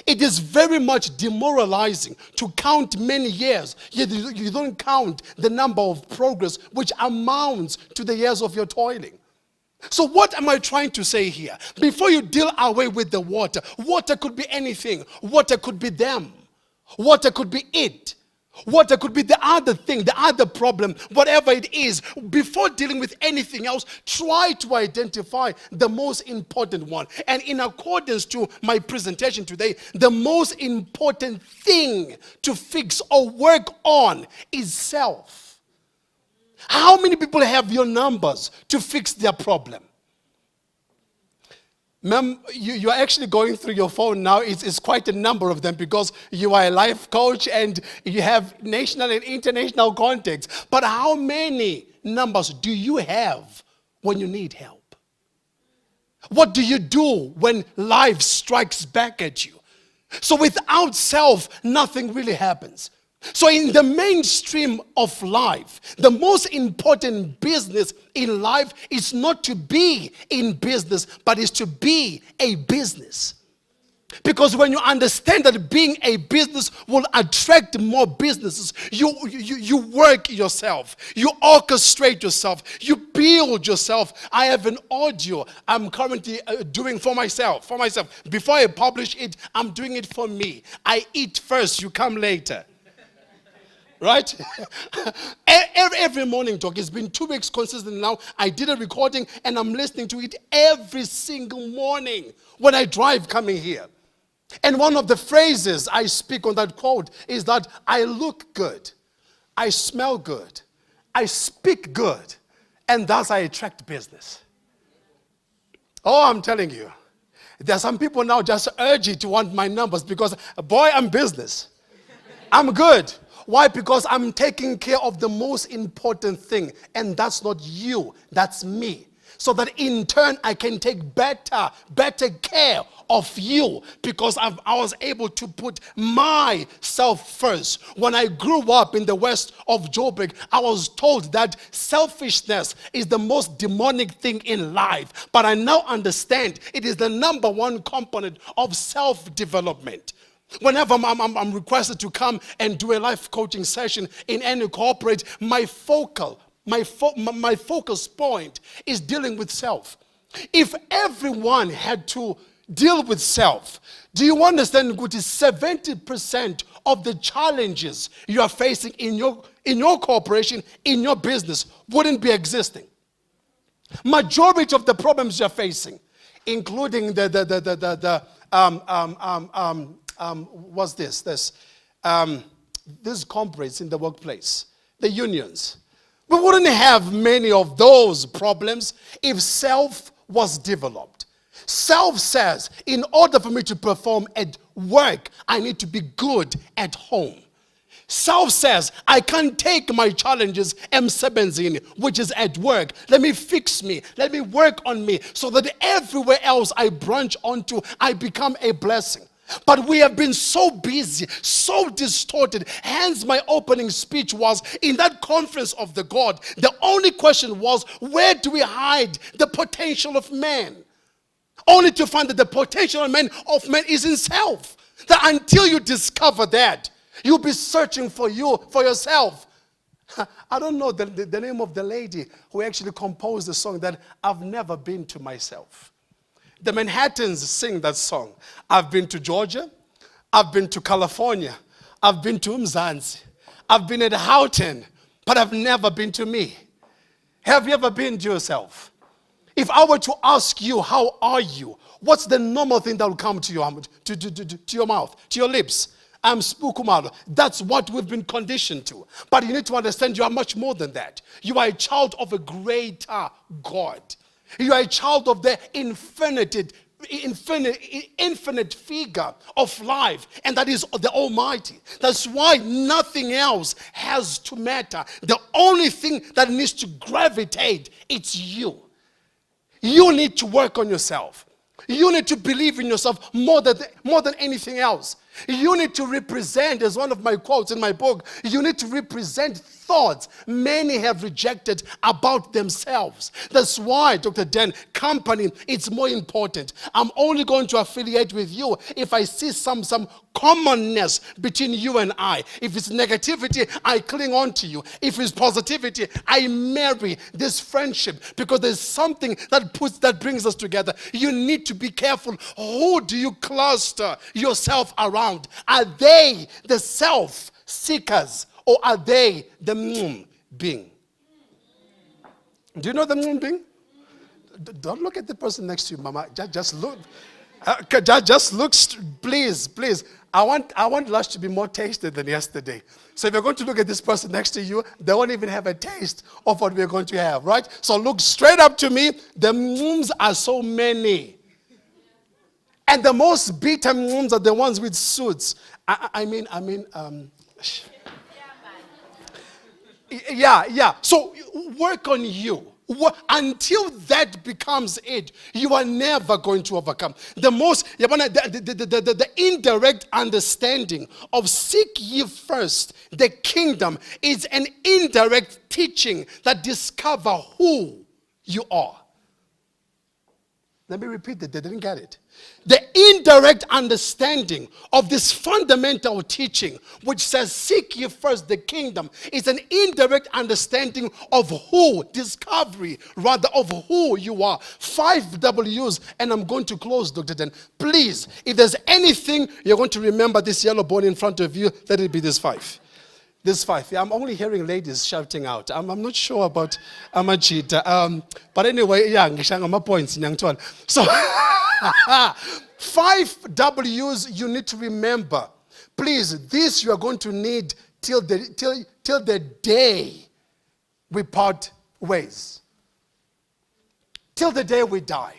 It is very much demoralizing to count many years, yet you don't count the number of progress which amounts to the years of your toiling. So what am I trying to say here? Before you deal away with the water, water could be anything. Water could be them. Water could be it. Water could be the other thing, the other problem, whatever it is. Before dealing with anything else, try to identify the most important one. And in accordance to my presentation today, the most important thing to fix or work on is self. How many people have your numbers to fix their problem? Ma'am, you're actually going through your phone now. It's quite a number of them because you are a life coach and you have national and international contacts. But how many numbers do you have when you need help? What do you do when life strikes back at you? So without self, nothing really happens. So in the mainstream of life, the most important business in life is not to be in business, but is to be a business. Because when you understand that being a business will attract more businesses, you work yourself, you orchestrate yourself, you build yourself. I have an audio I'm currently doing for myself. Before I publish it, I'm doing it for me. I eat first, you come later. Right? Every morning talk. It's been 2 weeks consistent now. I did a recording and I'm listening to it every single morning when I drive coming here. And one of the phrases I speak on that quote is that I look good, I smell good, I speak good, and thus I attract business. Oh, I'm telling you. There are some people now just urge you to want my numbers because, boy, I'm business. I'm good. Why? Because I'm taking care of the most important thing, and that's not you, that's me. So that in turn I can take better care of you because I was able to put myself first. When I grew up in the west of Joburg, I was told that selfishness is the most demonic thing in life. But I now understand it is the number one component of self-development. Whenever I'm requested to come and do a life coaching session in any corporate, my focus point is dealing with self. If everyone had to deal with self, do you understand, Guti, 70% of the challenges you are facing in your corporation, in your business, wouldn't be existing. Majority of the problems you're facing, including what's this? These corporates in the workplace, the unions. We wouldn't have many of those problems if self was developed. Self says, in order for me to perform at work, I need to be good at home. Self says, I can't take my challenges emsebenzini, which is at work. Let me fix me. Let me work on me so that everywhere else I branch onto, I become a blessing. But we have been so busy, so distorted. Hence my opening speech was, in that conference of the God, the only question was, where do we hide the potential of man? Only to find that the potential of man is in self. That until you discover that, you'll be searching for yourself. I don't know the name of the lady who actually composed the song that I've never been to myself. The Manhattans sing that song. I've been to Georgia. I've been to California. I've been to Umzansi. I've been at Houghton, but I've never been to me. Have you ever been to yourself? If I were to ask you, how are you? What's the normal thing that will come to your mouth, to your lips? I'm Spukumalo. That's what we've been conditioned to. But you need to understand you are much more than that. You are a child of a greater God. You are a child of the infinite figure of life, and that is the Almighty. That's why nothing else has to matter. The only thing that needs to gravitate, it's you. You need to work on yourself. You need to believe in yourself more than anything else. You need to represent, as one of my quotes in my book, you need to represent thoughts many have rejected about themselves. That's why, Dr. Den, company, it's more important. I'm only going to affiliate with you if I see some commonness between you and I. If it's negativity, I cling on to you. If it's positivity, I marry this friendship because there's something that brings us together. You need to be careful. Who do you cluster yourself around? Are they the self-seekers or are they the being? Do you know the being? Don't look at the person next to you, Mama. Just look. Just look, please. I want lunch to be more tasty than yesterday. So if you're going to look at this person next to you, they won't even have a taste of what we're going to have, right? So look straight up to me. The are so many. And the most bitter are the ones with suits. Yeah. So work on you. Until that becomes it, you are never going to overcome. The indirect understanding of seek ye first the kingdom is an indirect teaching that discover who you are. Let me repeat that. They didn't get it. The indirect understanding of this fundamental teaching, which says, seek ye first the kingdom, is an indirect understanding of discovery rather of who you are. 5 W's, and I'm going to close, Dr. Den. Please, if there's anything you're going to remember this yellow board in front of you, let it be this 5. This 5. Yeah, I'm only hearing ladies shouting out. I'm not sure about Amachita. But anyway, yeah, my points. So, 5 W's you need to remember. Please, this you are going to need till the day we part ways. Till the day we die.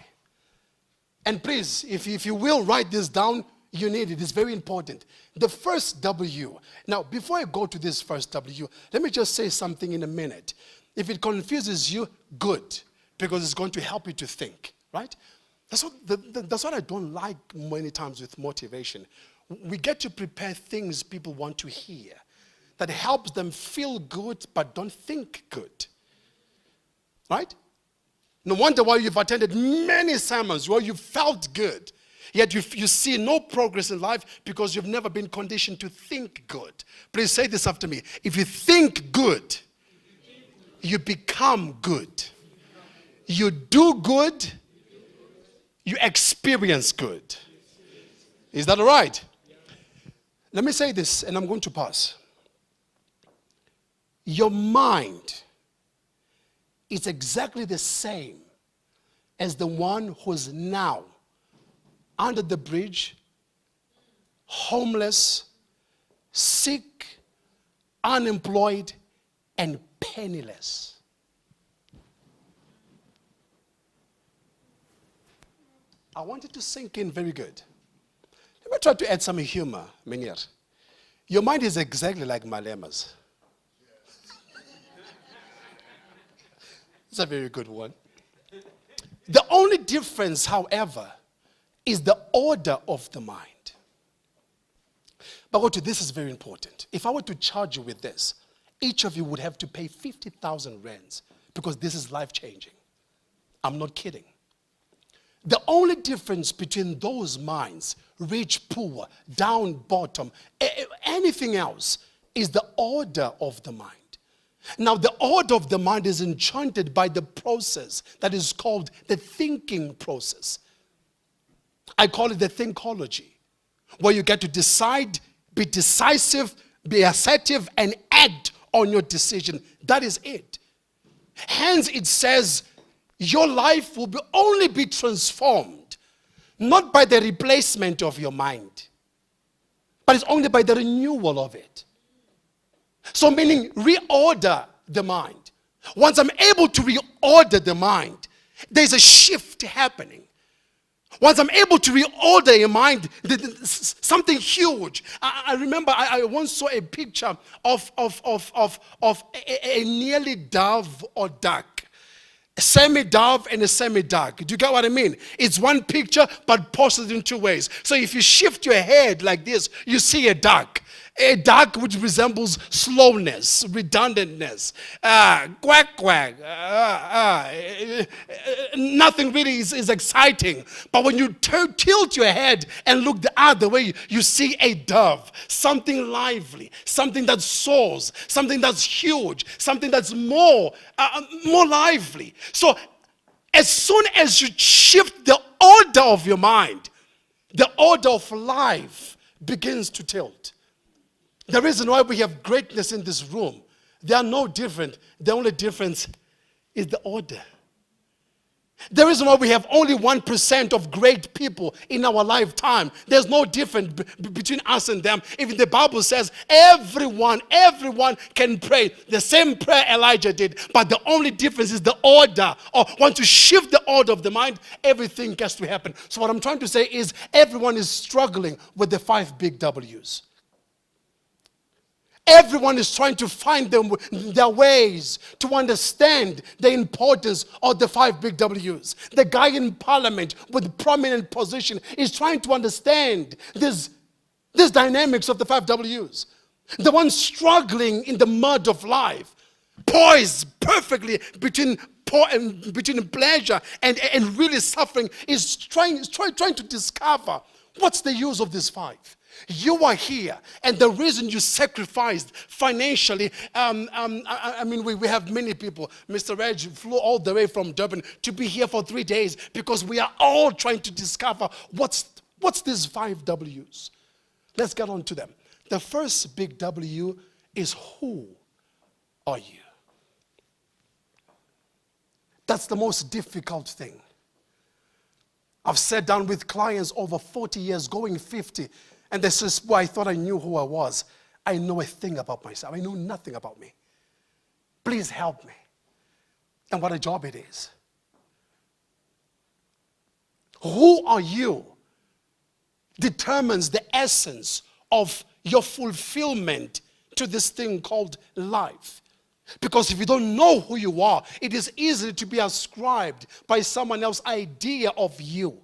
And please, if you will write this down, you need it. It's very important. The first W. Now, before I go to this first W, let me just say something in a minute. If it confuses you, good, because it's going to help you to think, right? That's what I don't like many times with motivation. We get to prepare things people want to hear that helps them feel good but don't think good, right? No wonder why you've attended many sermons where you felt good, yet you see no progress in life because you've never been conditioned to think good. Please say this after me. If you think good, you become good. You do good, you experience good. Is that all right? Let me say this, and I'm going to pass. Your mind is exactly the same as the one who's now under the bridge, homeless, sick, unemployed, and penniless. I want it to sink in very good. Let me try to add some humor, Menier. Your mind is exactly like Malema's. It's a very good one. The only difference, however, is the order of the mind. But this is very important. If I were to charge you with this, each of you would have to pay 50,000 rands because this is life-changing. I'm not kidding. The only difference between those minds, rich, poor, down, bottom, anything else, is the order of the mind. Now, the order of the mind is enchanted by the process that is called the thinking process. I call it the thinkology, where you get to decide, be decisive, be assertive, and act on your decision. That is it. Hence, it says, your life will only be transformed, not by the replacement of your mind, but it's only by the renewal of it. So meaning reorder the mind. Once I'm able to reorder the mind, there's a shift happening. Once I'm able to reorder a mind, something huge. I remember I once saw a picture of a nearly dove or duck. A semi-dove and a semi-duck. Do you get what I mean? It's one picture, but posted in two ways. So if you shift your head like this, you see a duck. A duck which resembles slowness, redundantness, quack, quack. Nothing really is exciting. But when you tilt your head and look the other way, you see a dove, something lively, something that soars, something that's huge, something that's more lively. So as soon as you shift the order of your mind, the order of life begins to tilt. The reason why we have greatness in this room, they are no different. The only difference is the order. The reason why we have only 1% of great people in our lifetime, there's no difference between us and them. Even the Bible says everyone can pray the same prayer Elijah did, but the only difference is the order. Or once you shift the order of the mind, everything gets to happen. So what I'm trying to say is everyone is struggling with the 5 big W's. Everyone is trying to find their ways to understand the importance of the 5 big W's. The guy in parliament with prominent position is trying to understand this dynamics of the 5 W's. The one struggling in the mud of life, poised perfectly between pleasure and really suffering, is trying to discover what's the use of these 5. You are here, and the reason you sacrificed financially, we have many people. Mr. Reg flew all the way from Durban to be here for 3 days because we are all trying to discover what's these 5 W's. Let's get on to them. The first big W is who are you? That's the most difficult thing. I've sat down with clients over 40 years, going 50, and they says, boy, I thought I knew who I was. I know a thing about myself. I know nothing about me. Please help me. And what a job it is. Who are you determines the essence of your fulfillment to this thing called life. Because if you don't know who you are, it is easy to be ascribed by someone else's idea of you.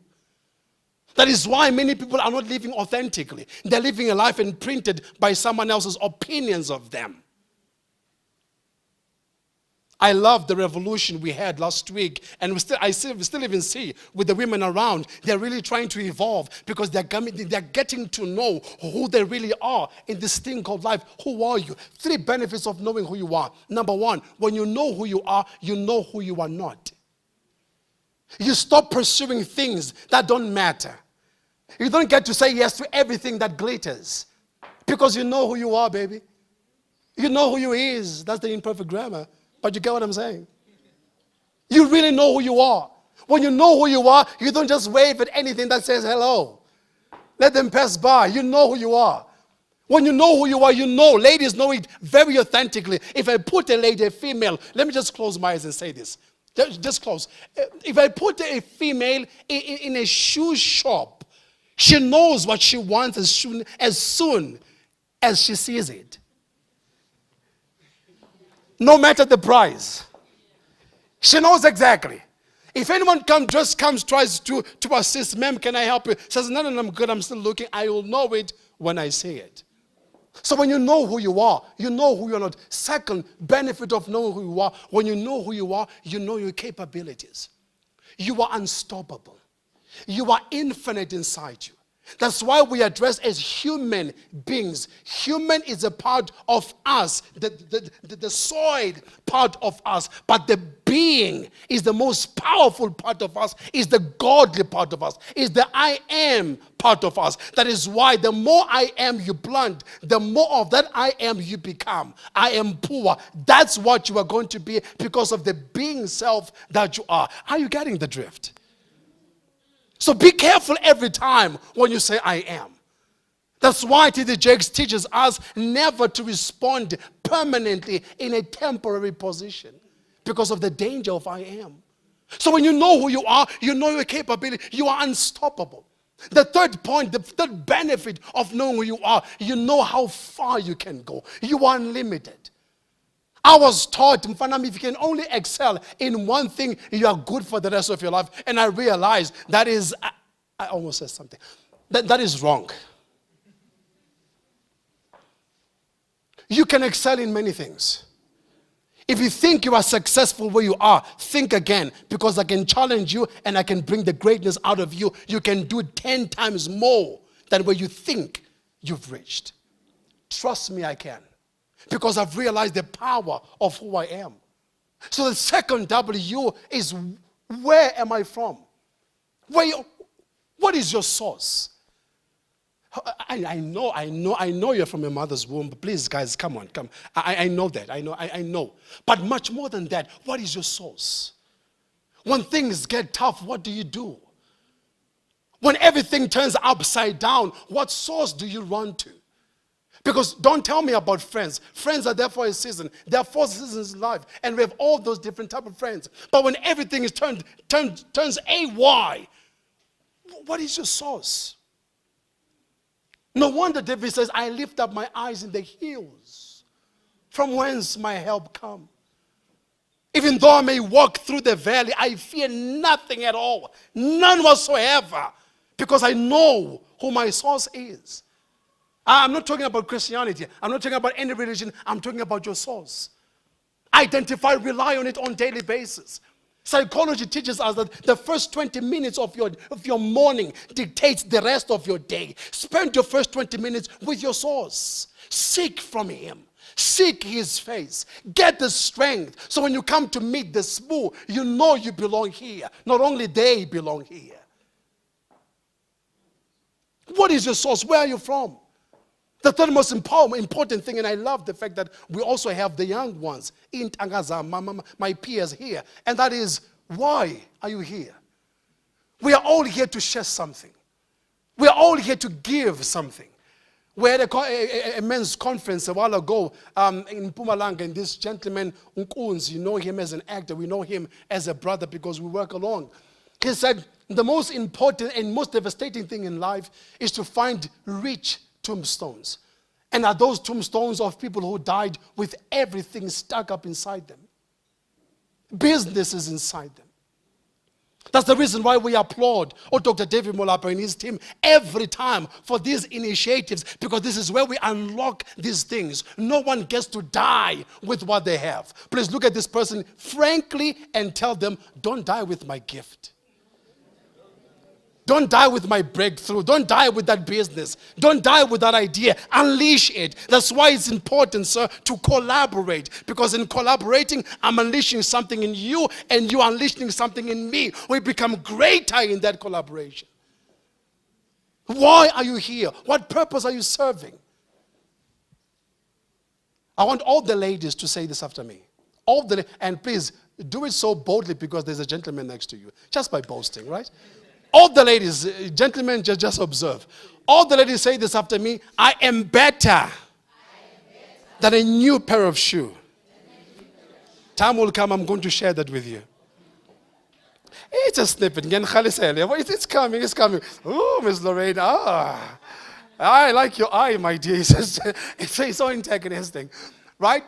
That is why many people are not living authentically. They're living a life imprinted by someone else's opinions of them. I love the revolution we had last we still even see with the women around. They're really trying to evolve because they're getting to know who they really are in this thing called life. Who are you? 3 benefits of knowing who you are. Number 1, when you know who you are, you know who you are not. You stop pursuing things that don't matter. You don't get to say yes to everything that glitters because you know who you are, baby. You know who you is. That's the imperfect grammar. But you get what I'm saying? You really know who you are. When you know who you are, you don't just wave at anything that says hello. Let them pass by. You know who you are. When you know who you are, you know. Ladies know it very authentically. If I put a lady, a female, let me just close my eyes and say this. Just close. If I put a female in a shoe shop, she knows what she wants as soon as she sees it. No matter the price. She knows exactly. If anyone tries to assist, ma'am, can I help you? Says, no, I'm good, I'm still looking. I will know it when I see it. So when you know who you are, you know who you're not. Second benefit of knowing who you are, when you know who you are, you know your capabilities. You are unstoppable. You are infinite inside you. That's why we address as human beings. Human is a part of us, the soil part of us. But the being is the most powerful part of us, is the godly part of us, is the I am part of us. That is why the more I am you plant, the more of that I am you become. I am poor. That's what you are going to be because of the being self that you are. Are you getting the drift? So be careful every time when you say, I am. That's why T.D. Jakes teaches us never to respond permanently in a temporary position because of the danger of I am. So when you know who you are, you know your capability, you are unstoppable. The third point, the third benefit of knowing who you are, you know how far you can go. You are unlimited. I was taught, Mfanam, if you can only excel in one thing, you are good for the rest of your life. And I realized that is, I almost said something. That is wrong. You can excel in many things. If you think you are successful where you are, think again, because I can challenge you and I can bring the greatness out of you. You can do 10 times more than where you think you've reached. Trust me, I can. Because I've realized the power of who I am. So the second W is, where am I from? What is your source? I know you're from your mother's womb, but please, guys, come on, come. I know that, I know. But much more than that, what is your source? When things get tough, what do you do? When everything turns upside down, what source do you run to? Because don't tell me about friends. Friends are there for a season. There are 4 seasons in life, and we have all those different type of friends. But when everything is turns AY, what is your source? No wonder David says, I lift up my eyes in the hills, from whence my help come. Even though I may walk through the valley, I fear nothing at all, none whatsoever, because I know who my source is. I'm not talking about Christianity. I'm not talking about any religion. I'm talking about your source. Identify, rely on it on a daily basis. Psychology teaches us that the first 20 minutes of your morning dictates the rest of your day. Spend your first 20 minutes with your source. Seek from him. Seek his face. Get the strength. So when you come to meet the spool, you know you belong here. Not only they belong here. What is your source? Where are you from? The third most important thing, and I love the fact that we also have the young ones in Tangaza, my peers here, and that is, why are you here? We are all here to share something. We are all here to give something. We had a men's conference a while ago in Mpumalanga, and this gentleman, Unkunzi, you know him as an actor, we know him as a brother because we work along. He said, the most important and most devastating thing in life is to find rich tombstones. And are those tombstones of people who died with everything stuck up inside them? Businesses inside them. That's the reason why we applaud Dr. David Molapo and his team every time for these initiatives, because this is where we unlock these things. No one gets to die with what they have. Please look at this person frankly and tell them, don't die with my gift. Don't die with my breakthrough. Don't die with that business. Don't die with that idea. Unleash it. That's why it's important, sir, to collaborate. Because in collaborating, I'm unleashing something in you and you unleashing something in me. We become greater in that collaboration. Why are you here? What purpose are you serving? I want all the ladies to say this after me. And please, do it so boldly because there's a gentleman next to you. Just by boasting, right? All the ladies, gentlemen, just observe. All the ladies say this after me. I am better than a new pair of shoes. Time will come, I'm going to share that with you. It's a snippet. It's coming, it's coming. Oh, Miss Lorraine, I like your eye, my dear. It's so antagonistic, right?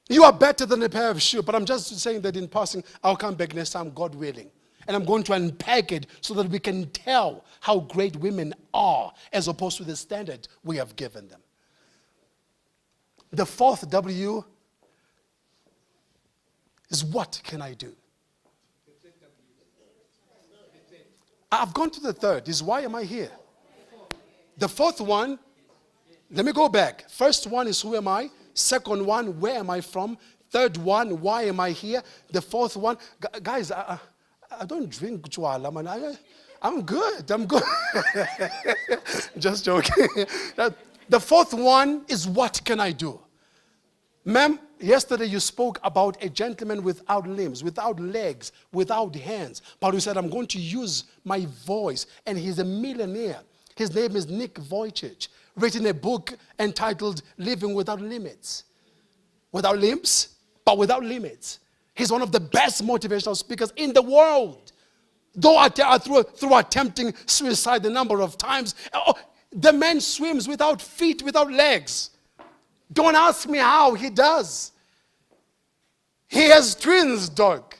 You are better than a pair of shoes. But I'm just saying that in passing, I'll come back next time, God willing. And I'm going to unpack it so that we can tell how great women are as opposed to the standard we have given them. The fourth W is what can I do? I've gone to the third, is why am I here? The fourth one, let me go back. First one is who am I? Second one, where am I from? Third one, why am I here? The fourth one, guys, I don't drink chwala, man. I'm good. Just joking. The fourth one is what can I do? Ma'am, yesterday you spoke about a gentleman without limbs, without legs, without hands. But you said, I'm going to use my voice. And he's a millionaire. His name is Nick Vujicic, written a book entitled Living Without Limits. Without limbs, but without limits. He's one of the best motivational speakers in the world. Though through attempting suicide a number of times, the man swims without feet, without legs. Don't ask me how he does. He has twins, dog.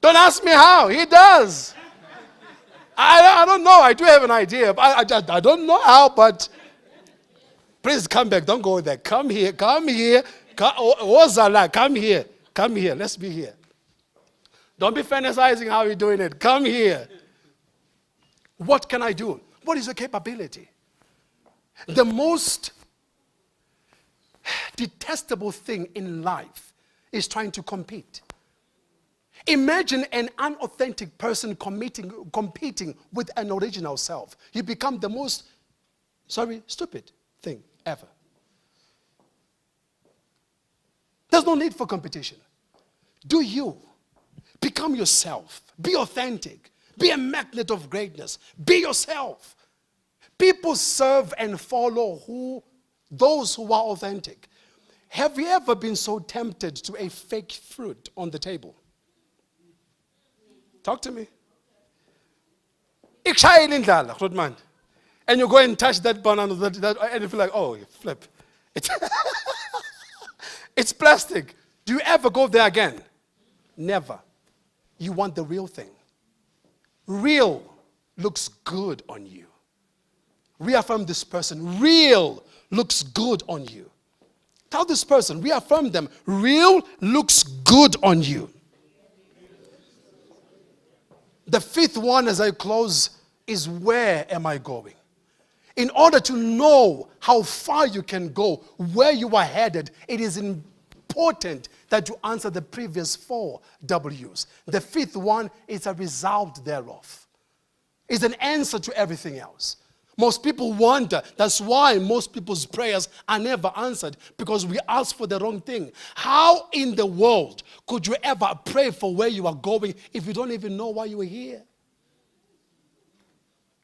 Don't ask me how he does. I don't know. I do have an idea. But I don't know how, but please come back. Don't go there. Come here. Come here. Ozala, come here. Come here. Let's be here. Don't be fantasizing how you're doing it. Come here. What can I do? What is your capability? The most detestable thing in life is trying to compete. Imagine an unauthentic person competing with an original self. You become the most, stupid thing ever. There's no need for competition. Do you. Become yourself. Be authentic. Be a magnet of greatness. Be yourself. People serve and follow those who are authentic. Have you ever been so tempted to a fake fruit on the table? Talk to me. And you go and touch that banana and you feel like, oh, you flip. It's plastic. Do you ever go there again? Never. You want the real thing. Real looks good on you. Reaffirm this person. Real looks good on you. Tell this person, reaffirm them. Real looks good on you. The fifth one as I close is where am I going? In order to know how far you can go, where you are headed, it is important that you answer the previous 4 W's. The fifth one is a result thereof. It's an answer to everything else. Most people wonder. That's why most people's prayers are never answered, because we ask for the wrong thing. How in the world could you ever pray for where you are going if you don't even know why you are here?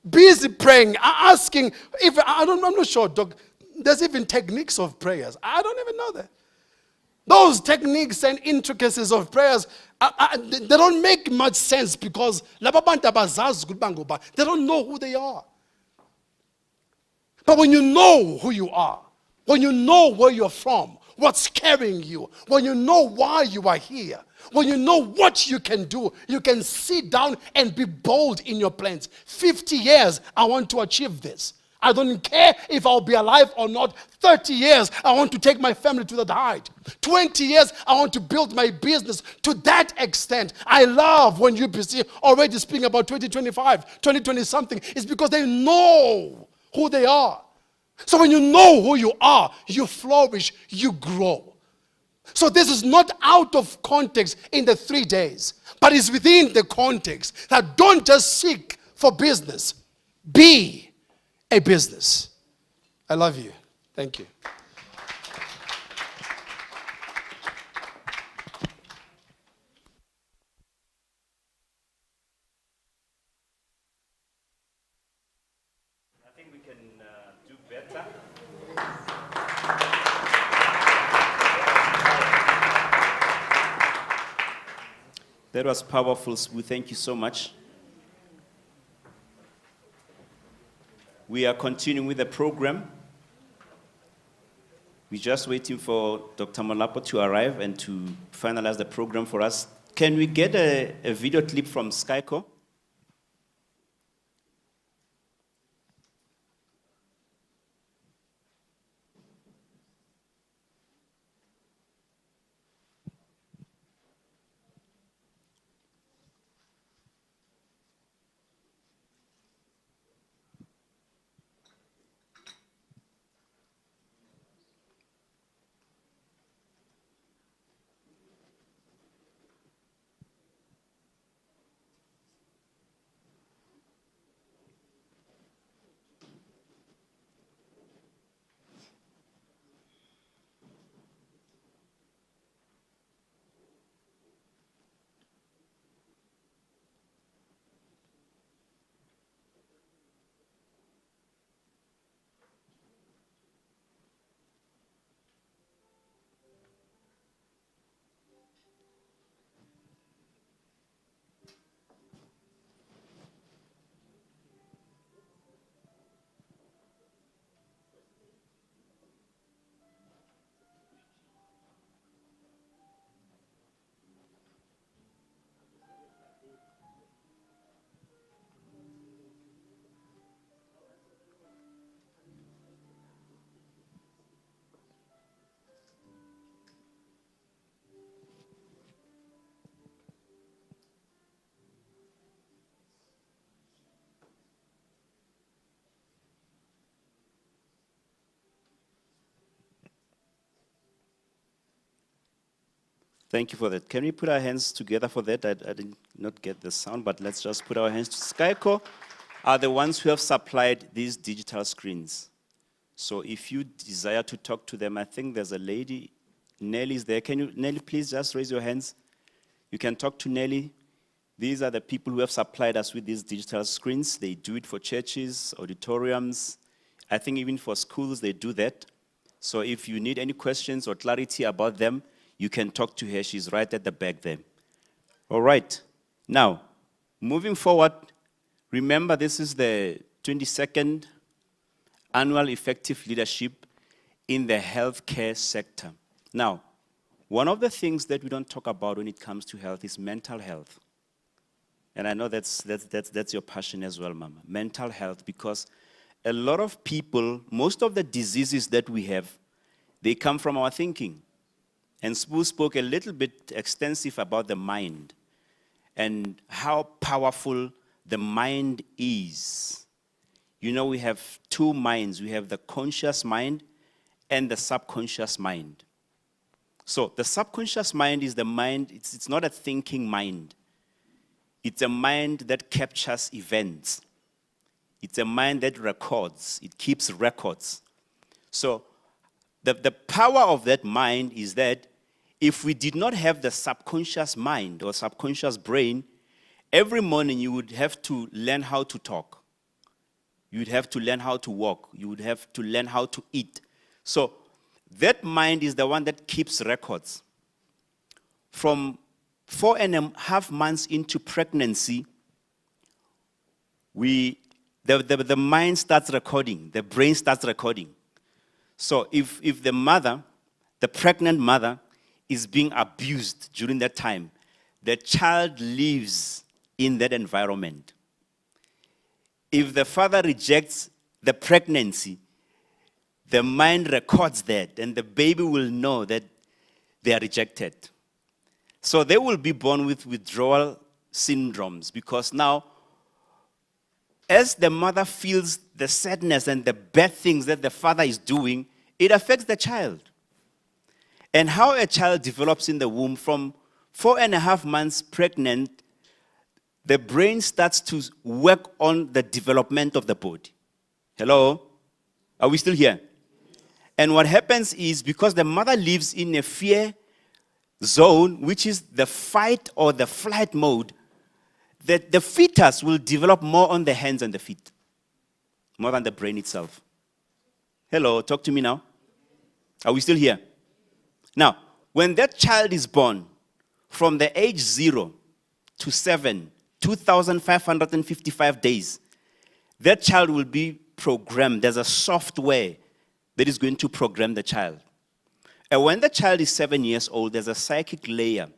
Busy praying, asking. I'm not sure, Doc. There's even techniques of prayers. I don't even know that. Those techniques and intricacies of prayers, they don't make much sense because they don't know who they are. But when you know who you are, when you know where you're from, what's carrying you, when you know why you are here, when you know what you can do, you can sit down and be bold in your plans. 50 years, I want to achieve this. I don't care if I'll be alive or not. 30 years, I want to take my family to that height. 20 years, I want to build my business to that extent. I love when UBC already speaking about 2025, 2020 something. It's because they know who they are. So when you know who you are, you flourish, you grow. So this is not out of context in the 3 days, but it's within the context that don't just seek for business, be a business. I love you. Thank you. I think we can do better. That was powerful, Sbu. Thank you so much. We are continuing with the program. We're just waiting for Dr. Molapo to arrive and to finalize the program for us. Can we get a video clip from Skyco? Thank you for that. Can we put our hands together for that? I did not get the sound, but let's just put our hands to Skyco are the ones who have supplied these digital screens. So if you desire to talk to them, I think there's a lady, Nelly's there. Can you, Nelly, please just raise your hands? You can talk to Nelly. These are the people who have supplied us with these digital screens. They do it for churches, auditoriums. I think even for schools, they do that. So if you need any questions or clarity about them, you can talk to her. She's right at the back there. All right. Now, moving forward, remember this is the 22nd Annual Effective Leadership in the Healthcare Sector. Now, one of the things that we don't talk about when it comes to health is mental health. And I know that's your passion as well, Mama. Mental health, because a lot of people, most of the diseases that we have, they come from our thinking. And Sbu spoke a little bit extensive about the mind and how powerful the mind is. You know, we have two minds. We have the conscious mind and the subconscious mind. So the subconscious mind is the mind, it's not a thinking mind. It's a mind that captures events. It's a mind that records. It keeps records. So the power of that mind is that if we did not have the subconscious mind or subconscious brain, every morning you would have to learn how to talk. You would have to learn how to walk. You would have to learn how to eat. So that mind is the one that keeps records. From 4.5 months into pregnancy, the mind starts recording, the brain starts recording. So if the mother, the pregnant mother, is being abused during that time, the child lives in that environment. If the father rejects the pregnancy, the mind records that, and the baby will know that they are rejected. So they will be born with withdrawal syndromes, because now, as the mother feels the sadness and the bad things that the father is doing, it affects the child. And how a child develops in the womb, from 4.5 months pregnant, the brain starts to work on the development of the body. Hello? Are we still here? And what happens is, because the mother lives in a fear zone, which is the fight or the flight mode, that the fetus will develop more on the hands and the feet, more than the brain itself. Hello, talk to me now. Are we still here? Now, when that child is born, from the age 0 to 7, 2,555 days, that child will be programmed. There's a software that is going to program the child. And when the child is 7 years old, there's a psychic layer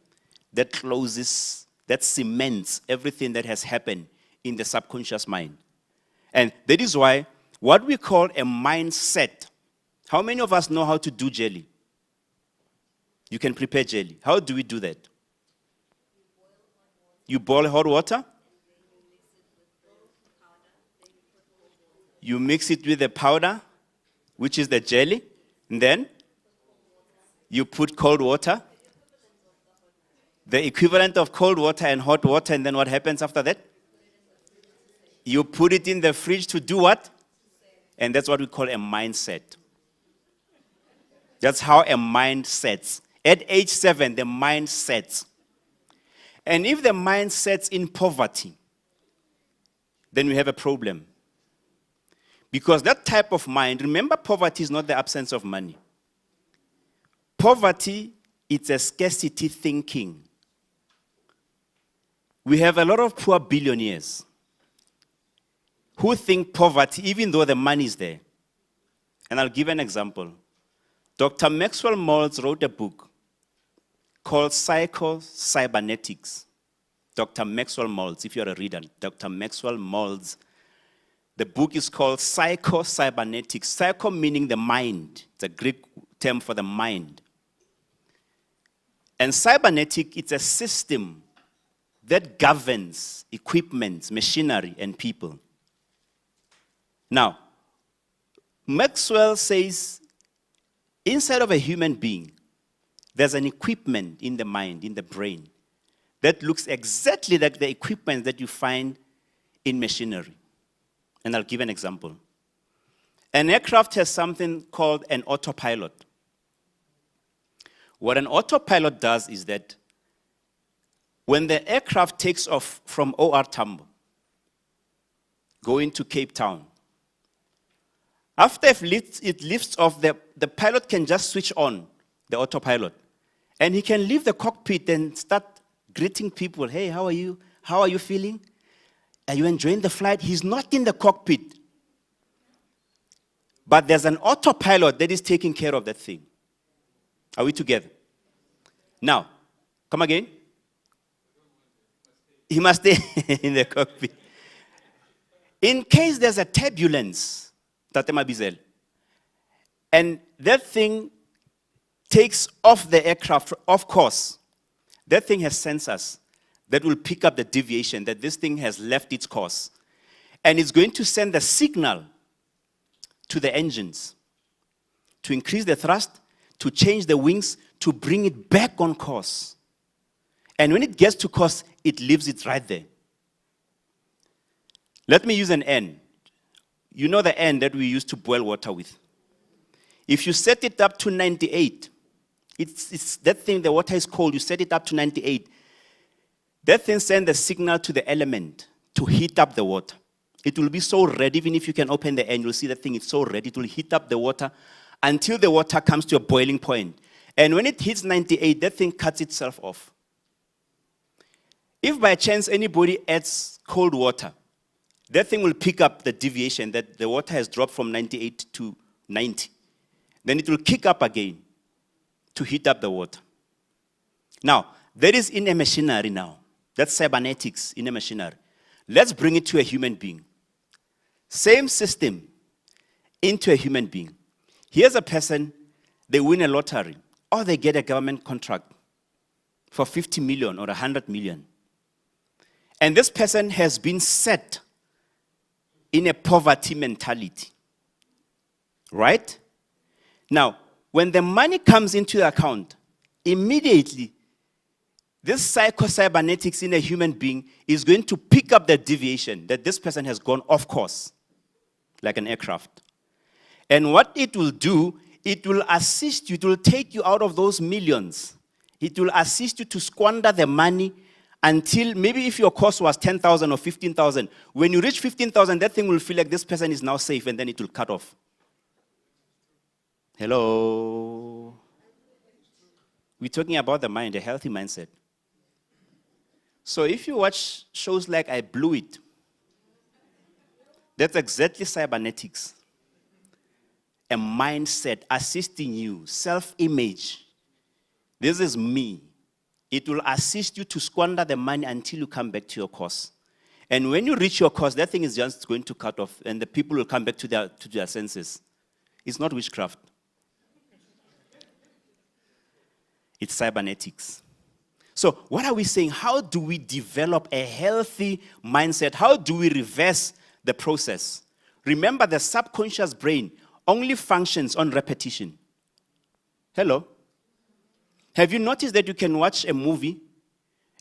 that closes, that cements everything that has happened in the subconscious mind. And that is why what we call a mindset. How many of us know how to do jelly? You can prepare jelly. How do we do that? You boil hot water. You mix it with the powder, which is the jelly. And then you put cold water. The equivalent of cold water and hot water. And then what happens after that? You put it in the fridge to do what? And that's what we call a mindset. That's how a mind sets. At age 7, the mind sets. And if the mind sets in poverty, then we have a problem. Because that type of mind, remember, poverty is not the absence of money. Poverty, it's a scarcity thinking. We have a lot of poor billionaires who think poverty, even though the money is there. And I'll give an example. Dr. Maxwell Maltz wrote a book called Psycho-Cybernetics. Dr. Maxwell Maltz, if you're a reader, Dr. Maxwell Maltz. The book is called Psycho-Cybernetics. Psycho meaning the mind. It's a Greek term for the mind. And cybernetic, it's a system that governs equipment, machinery, and people. Now, Maxwell says, inside of a human being, there's an equipment in the mind, in the brain, that looks exactly like the equipment that you find in machinery. And I'll give an example. An aircraft has something called an autopilot. What an autopilot does is that when the aircraft takes off from OR Tambo, going to Cape Town, after it lifts off, the pilot can just switch on the autopilot. And he can leave the cockpit and start greeting people. Hey, how are you? How are you feeling? Are you enjoying the flight? He's not in the cockpit. But there's an autopilot that is taking care of that thing. Are we together? Now, come again. He must stay in the cockpit. In case there's a turbulence, Tatema Bizel, and that thing takes off the aircraft off course, that thing has sensors that will pick up the deviation, that this thing has left its course. And it's going to send a signal to the engines to increase the thrust, to change the wings, to bring it back on course. And when it gets to course, it leaves it right there. Let me use an N. You know the N that we use to boil water with. If you set it up to 98, it's that thing, the water is cold, you set it up to 98. That thing sends a signal to the element to heat up the water. It will be so red, even if you can open the N, you'll see that thing is so red, it will heat up the water until the water comes to a boiling point. And when it hits 98, that thing cuts itself off. If by chance anybody adds cold water, that thing will pick up the deviation that the water has dropped from 98 to 90. Then it will kick up again to heat up the water. Now, that is in a machinery now. That's cybernetics in a machinery. Let's bring it to a human being. Same system into a human being. Here's a person, they win a lottery, or they get a government contract for 50 million or 100 million. And this person has been set in a poverty mentality. Right? Now, when the money comes into the account, immediately, this psycho-cybernetics in a human being is going to pick up the deviation that this person has gone off course, like an aircraft. And what it will do, it will assist you, it will take you out of those millions. It will assist you to squander the money until maybe if your cost was 10,000 or 15,000, when you reach 15,000, that thing will feel like this person is now safe, and then it will cut off. Hello? We're talking about the mind, a healthy mindset. So if you watch shows like I Blew It, that's exactly cybernetics. A mindset assisting you, self-image. This is me. It will assist you to squander the money until you come back to your course. And when you reach your course, that thing is just going to cut off, and the people will come back to their senses. It's not witchcraft. It's cybernetics. So what are we saying? How do we develop a healthy mindset? How do we reverse the process? Remember, the subconscious brain only functions on repetition. Hello? Have you noticed that you can watch a movie,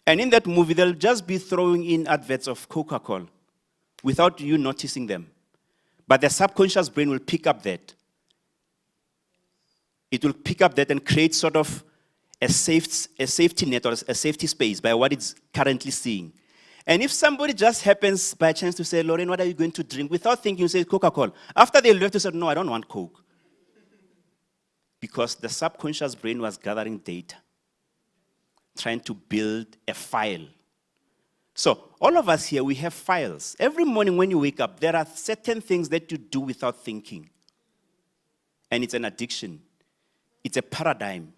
and in that movie, they'll just be throwing in adverts of Coca-Cola without you noticing them. But the subconscious brain will pick up that. It will pick up that and create sort of a safety net or a safety space by what it's currently seeing. And if somebody just happens by chance to say, Lauren, what are you going to drink? Without thinking, you say Coca-Cola. After they left, you said, no, I don't want Coke. Because the subconscious brain was gathering data, trying to build a file. So all of us here, we have files. Every morning when you wake up, there are certain things that you do without thinking. And it's an addiction. It's a paradigm.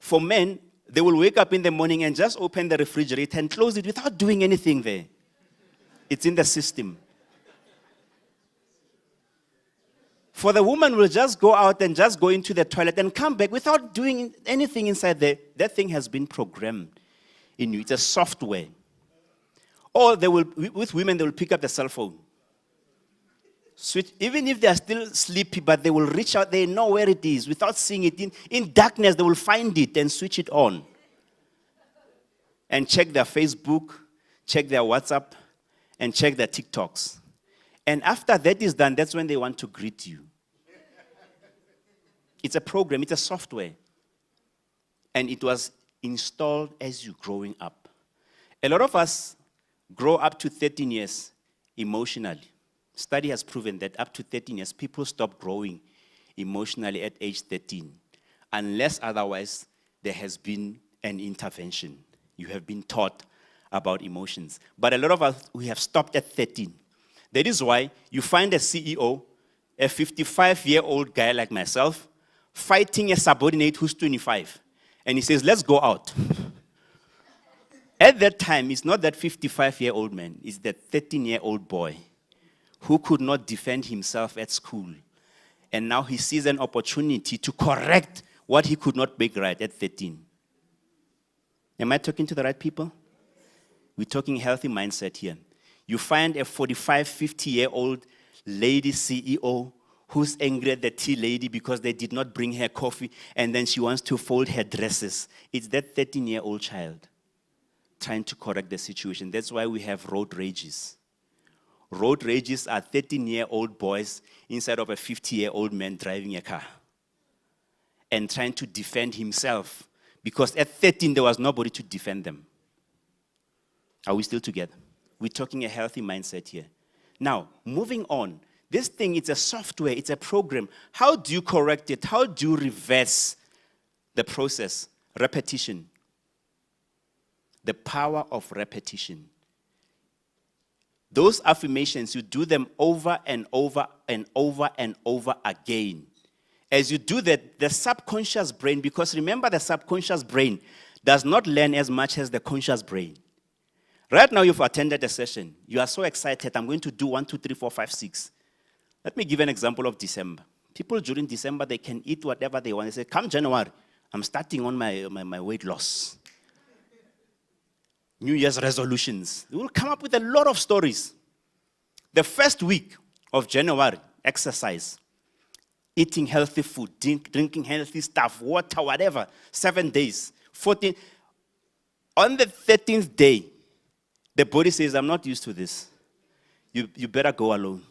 For men, they will wake up in the morning and just open the refrigerator and close it without doing anything there. It's in the system. For the woman, will just go out and just go into the toilet and come back without doing anything inside there. That thing has been programmed in you. It's a software. Or they will, with women, they will pick up the cell phone. Switch, even if they are still sleepy, but they will reach out, they know where it is. Without seeing it, in darkness, they will find it and switch it on. And check their Facebook, check their WhatsApp, and check their TikToks. And after that is done, that's when they want to greet you. It's a program, it's a software. And it was installed as you're growing up. A lot of us grow up to 13 years emotionally. Study has proven that up to 13 years, people stop growing emotionally at age 13, unless otherwise there has been an intervention. You have been taught about emotions. But a lot of us, we have stopped at 13. That is why you find a CEO, a 55-year-old guy like myself, fighting a subordinate who's 25. And he says, let's go out. At that time, it's not that 55-year-old man, it's that 13-year-old boy who could not defend himself at school. And now he sees an opportunity to correct what he could not make right at 13. Am I talking to the right people? We're talking healthy mindset here. You find a 45, 50-year-old lady CEO who's angry at the tea lady because they did not bring her coffee, and then she wants to fold her dresses. It's that 13-year-old child trying to correct the situation. That's why we have road rages. Road rages are 13-year-old boys inside of a 50-year-old man driving a car and trying to defend himself, because at 13 there was nobody to defend them. Are we still together? We're talking a healthy mindset here. Now, moving on, This thing, it's a software, it's a program. How do you correct it? How do you reverse the process? Repetition. The power of repetition. Those affirmations, you do them over and over and over and over again. As you do that, the subconscious brain, because remember the subconscious brain does not learn as much as the conscious brain. Right now you've attended a session. You are so excited. I'm going to do 1, 2, 3, 4, 5, 6. Let me give an example of December. People during December, they can eat whatever they want. They say, come January, I'm starting on my weight loss. New Year's resolutions. They will come up with a lot of stories. The first week of January, exercise, eating healthy food, drinking healthy stuff, water, whatever, 7 days, 14. On the 13th day, the body says, I'm not used to this. You better go alone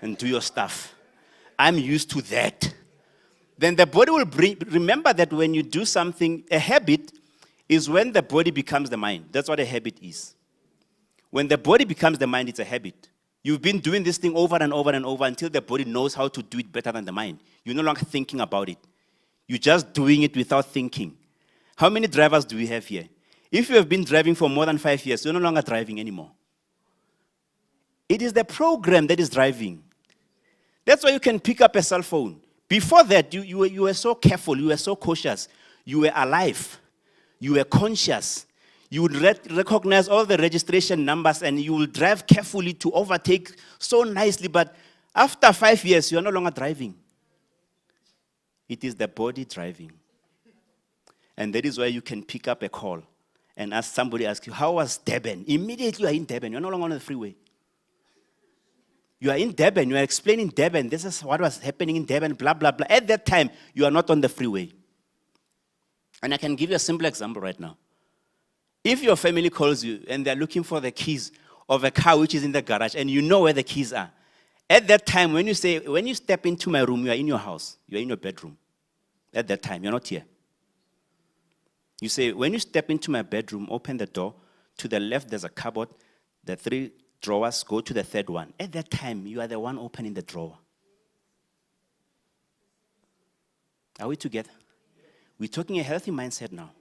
and do your stuff. I'm used to that. Then the body will remember that when you do something, a habit is when the body becomes the mind. That's what a habit is. When the body becomes the mind, it's a habit. You've been doing this thing over and over and over until the body knows how to do it better than the mind. You're no longer thinking about it. You're just doing it without thinking. How many drivers do we have here? If you have been driving for more than 5 years, you're no longer driving anymore. It is the program that is driving. That's why you can pick up a cell phone. Before that, you were so careful, you were so cautious. You were alive. You were conscious. You would recognize all the registration numbers and you will drive carefully to overtake so nicely. But after 5 years, you are no longer driving. It is the body driving. And that is why you can pick up a call and ask somebody, ask you, how was Durban? Immediately you are in Durban. You're no longer on the freeway. You are in Durban. You are explaining Durban. This is what was happening in Durban, blah, blah, blah. At that time, you are not on the freeway. And I can give you a simple example right now. If your family calls you and they're looking for the keys of a car which is in the garage and you know where the keys are, at that time, when you step into my room, you are in your house. You are in your bedroom. At that time, you're not here. You say, when you step into my bedroom, open the door. To the left, there's a cupboard. The 3 drawers, go to the 3rd one. At that time, you are the one opening the drawer. Are we together? We're talking a healthy mindset now.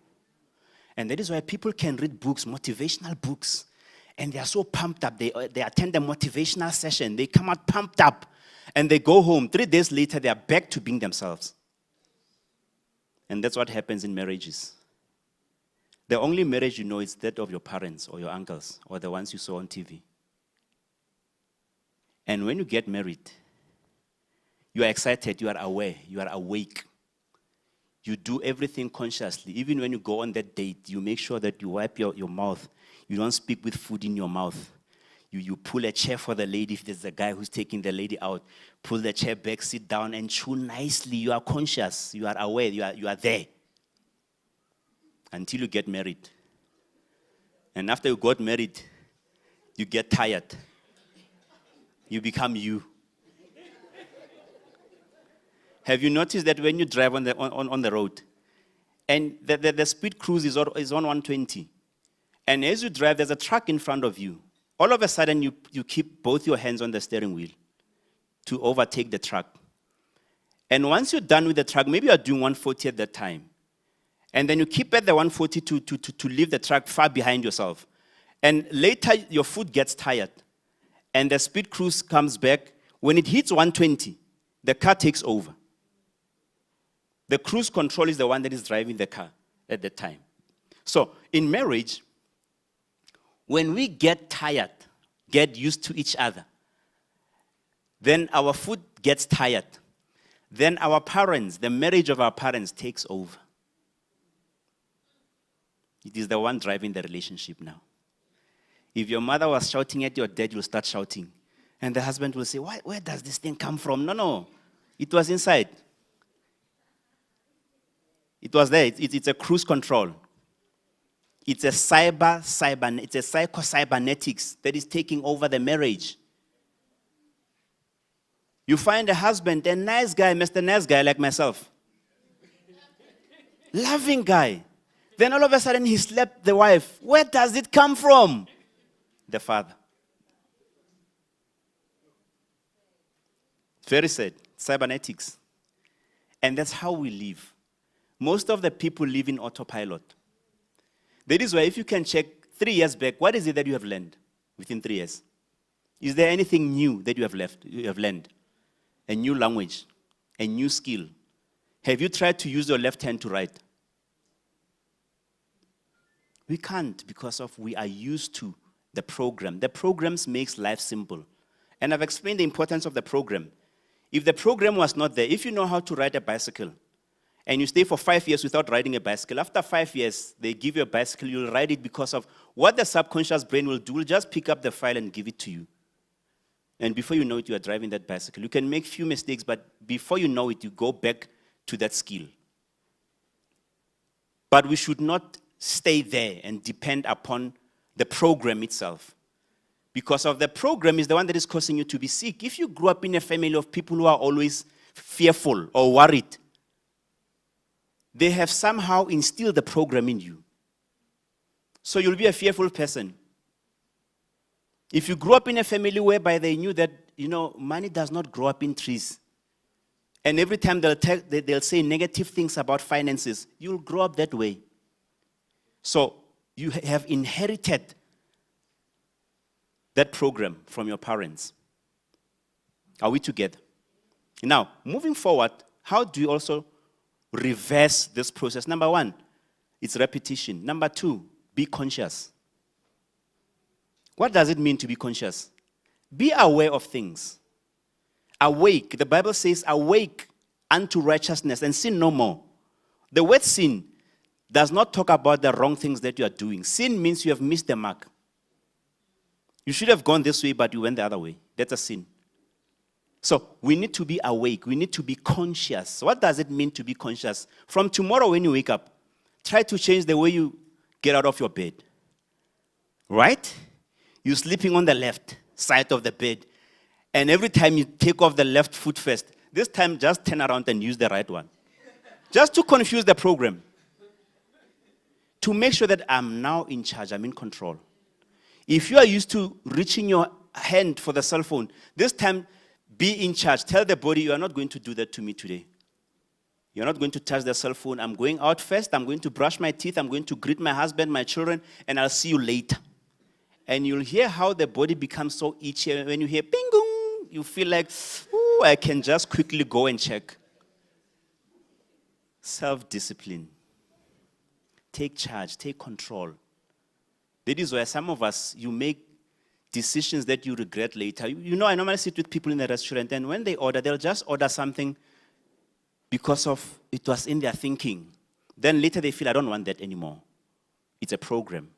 And that is why people can read books, motivational books, and they are so pumped up. They attend a motivational session. They come out pumped up, and they go home. 3 days later, they are back to being themselves. And that's what happens in marriages. The only marriage you know is that of your parents or your uncles or the ones you saw on TV. And when you get married, you are excited, you are aware, you are awake. You do everything consciously. Even when you go on that date, you make sure that you wipe your mouth. You don't speak with food in your mouth. You pull a chair for the lady if there's a guy who's taking the lady out. Pull the chair back, sit down, and chew nicely. You are conscious. You are aware. You are there. Until you get married. And after you got married, you get tired. You become you. Have you noticed that when you drive on the road, and the speed cruise is on 120, and as you drive, there's a truck in front of you. All of a sudden, you keep both your hands on the steering wheel to overtake the truck. And once you're done with the truck, maybe you're doing 140 at that time, and then you keep at the 140 to leave the truck far behind yourself. And later, your foot gets tired, and the speed cruise comes back. When it hits 120, the car takes over. The cruise control is the one that is driving the car at that time. So in marriage, when we get tired, get used to each other, then our foot gets tired. Then our parents, the marriage of our parents takes over. It is the one driving the relationship now. If your mother was shouting at your dad, you'll start shouting. And the husband will say, where does this thing come from? No, it was inside. It was there. It's a cruise control. It's a psycho-cybernetics that is taking over the marriage. You find a husband, a nice guy, Mr. Nice Guy like myself. Loving guy. Then all of a sudden he slapped the wife. Where does it come from? The father. Very sad. Cybernetics. And that's how we live. Most of the people live in autopilot. That is why if you can check 3 years back, what is it that you have learned within 3 years? Is there anything new that you have learned? A new language, a new skill. Have you tried to use your left hand to write? We can't because of we are used to the program. The programs makes life simple. And I've explained the importance of the program. If the program was not there, if you know how to ride a bicycle, and you stay for 5 years without riding a bicycle, after 5 years, they give you a bicycle, you'll ride it because of what the subconscious brain will do, will just pick up the file and give it to you. And before you know it, you are driving that bicycle. You can make few mistakes, but before you know it, you go back to that skill. But we should not stay there and depend upon the program itself. Because of the program is the one that is causing you to be sick. If you grew up in a family of people who are always fearful or worried, they have somehow instilled the program in you. So you'll be a fearful person. If you grew up in a family whereby they knew that, money does not grow up in trees, and every time they'll say negative things about finances, you'll grow up that way. So you have inherited that program from your parents. Are we together? Now, moving forward, how do you also reverse this process? Number one, it's repetition. Number two, be conscious. What does it mean to be conscious? Be aware of things. Awake. The Bible says, awake unto righteousness and sin no more. The word sin does not talk about the wrong things that you are doing. Sin means you have missed the mark. You should have gone this way, but you went the other way. That's a sin. So we need to be awake. We need to be conscious. What does it mean to be conscious? From tomorrow when you wake up, try to change the way you get out of your bed. Right? You're sleeping on the left side of the bed. And every time you take off the left foot first, this time just turn around and use the right one. Just to confuse the program. To make sure that I'm now in charge, I'm in control. If you are used to reaching your hand for the cell phone, this time be in charge. Tell the body, you are not going to do that to me today. You're not going to touch the cell phone. I'm going out first. I'm going to brush my teeth. I'm going to greet my husband, my children, and I'll see you later. And you'll hear how the body becomes so itchy. When you hear ping gong, you feel like, oh, I can just quickly go and check. Self-discipline. Take charge. Take control. That is why some of us, you make decisions that you regret later. I normally sit with people in the restaurant, and when they order, they'll just order something because of it was in their thinking. Then later they feel, I don't want that anymore. It's a program.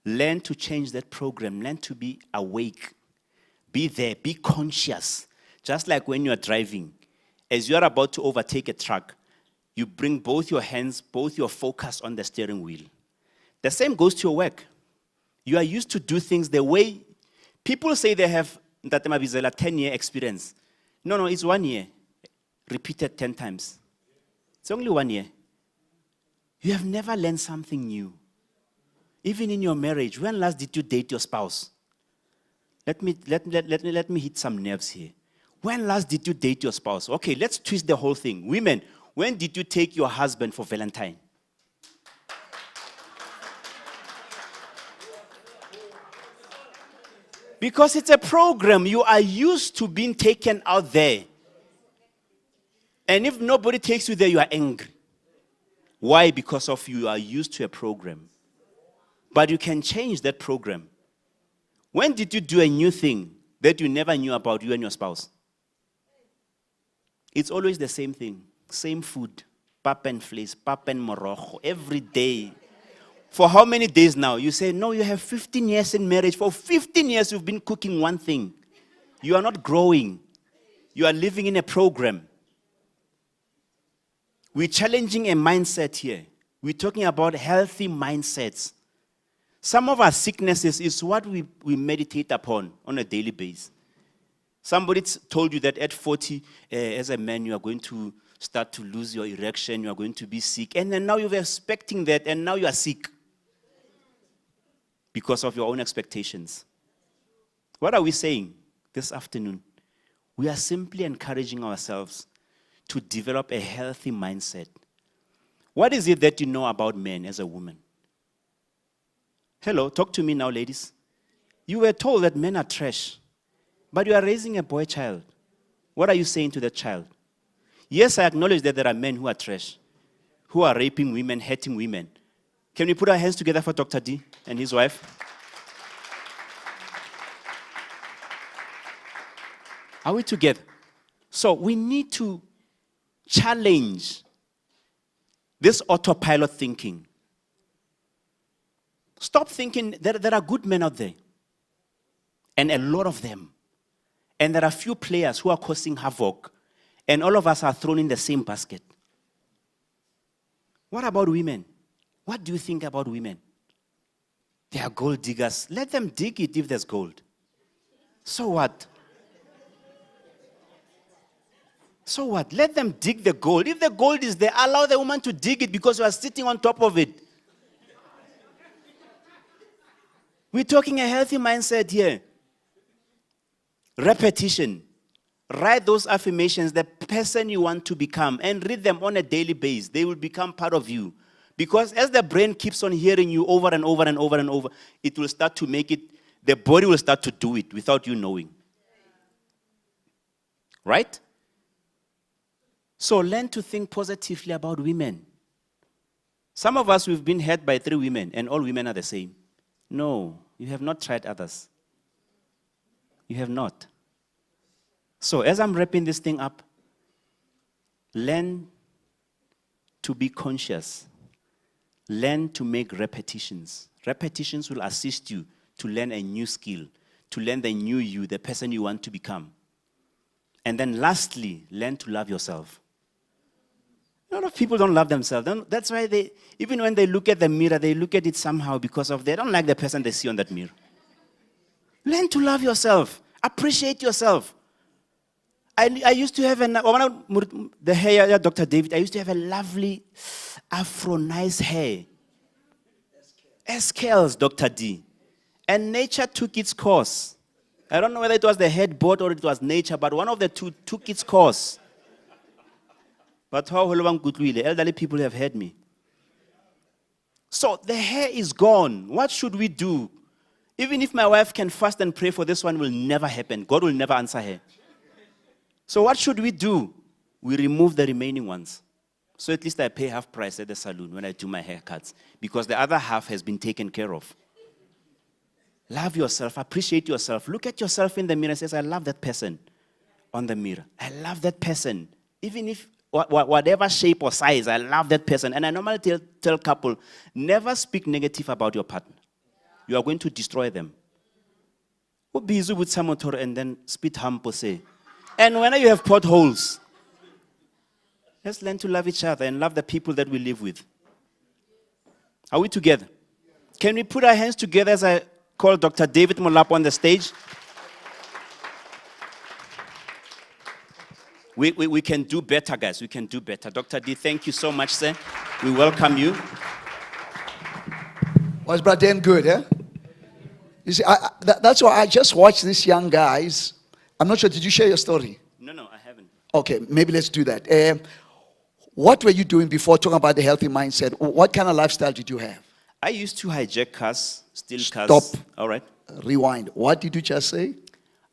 Learn to change that program. Learn to be awake. Be there. Be conscious. Just like when you are driving. As you are about to overtake a truck, you bring both your hands, both your focus on the steering wheel. The same goes to your work. You are used to do things the way people say they have 10-year experience. No, it's 1 year. Repeated 10 times. It's only 1 year. You have never learned something new. Even in your marriage, when last did you date your spouse? Let me hit some nerves here. When last did you date your spouse? Okay, let's twist the whole thing. Women, when did you take your husband for Valentine? Because it's a program. You are used to being taken out there. And if nobody takes you there, you are angry. Why? Because of you are used to a program. But you can change that program. When did you do a new thing that you never knew about you and your spouse? It's always the same thing. Same food. Pap and fleece, pap and morojo, every day. For how many days now? You say, no, you have 15 years in marriage. For 15 years, you've been cooking one thing. You are not growing. You are living in a program. We're challenging a mindset here. We're talking about healthy mindsets. Some of our sicknesses is what we meditate upon on a daily basis. Somebody told you that at 40, as a man, you are going to start to lose your erection, you are going to be sick. And then now you're expecting that, and now you are sick. Because of your own expectations. What are we saying this afternoon? We are simply encouraging ourselves to develop a healthy mindset. What is it that you know about men as a woman? Hello, talk to me now, ladies. You were told that men are trash, but you are raising a boy child. What are you saying to that child? Yes, I acknowledge that there are men who are trash, who are raping women, hurting women. Can we put our hands together for Dr. D and his wife? Are we together? So we need to challenge this autopilot thinking. Stop thinking that there are good men out there, and a lot of them. And there are few players who are causing havoc, and all of us are thrown in the same basket. What about women? What do you think about women? They are gold diggers. Let them dig it if there's gold. So what? So what? Let them dig the gold. If the gold is there, allow the woman to dig it because you are sitting on top of it. We're talking a healthy mindset here. Repetition. Write those affirmations, the person you want to become, and read them on a daily basis. They will become part of you. Because as the brain keeps on hearing you over and over and over and over, it will start to make it, the body will start to do it without you knowing. Right? So learn to think positively about women. Some of us, we've been hurt by 3 women, and all women are the same. No, you have not tried others. You have not. So as I'm wrapping this thing up, learn to be conscious. Learn to make repetitions. Repetitions will assist you to learn a new skill, to learn the new you, the person you want to become. And then lastly, learn to love yourself. A lot of people don't love themselves. That's why they, even when they look at the mirror, they look at it somehow because of they don't like the person they see on that mirror. Learn to love yourself. Appreciate yourself. I used to have the hair, Dr. David, I used to have a lovely afro, nice hair. Scales, Dr. D. And nature took its course. I don't know whether it was the headboard or it was nature, but one of the two took its course. But how elderly people have heard me. So the hair is gone. What should we do? Even if my wife can fast and pray for this one, will never happen. God will never answer her. So what should we do? We remove the remaining ones. So at least I pay half price at the salon when I do my haircuts, because the other half has been taken care of. Love yourself, appreciate yourself. Look at yourself in the mirror and say, I love that person on the mirror. I love that person. Even if, whatever shape or size, I love that person. And I normally tell couple, never speak negative about your partner. You are going to destroy them. Go busy with someone and then spit hump say. And whenever you have potholes, let's learn to love each other and love the people that we live with. Are we together? Can we put our hands together as I call Dr. David Molapo on the stage? We can do better, guys. We can do better. Dr. D, thank you so much, sir. We welcome you. Was Brother Dan good, eh? You see, that's why I just watched these young guys. I'm not sure, did you share your story? No, I haven't. Okay, maybe let's do that. What were you doing before talking about the healthy mindset? What kind of lifestyle did you have? I used to hijack cars, steal cars. Stop. All right. Rewind. What did you just say?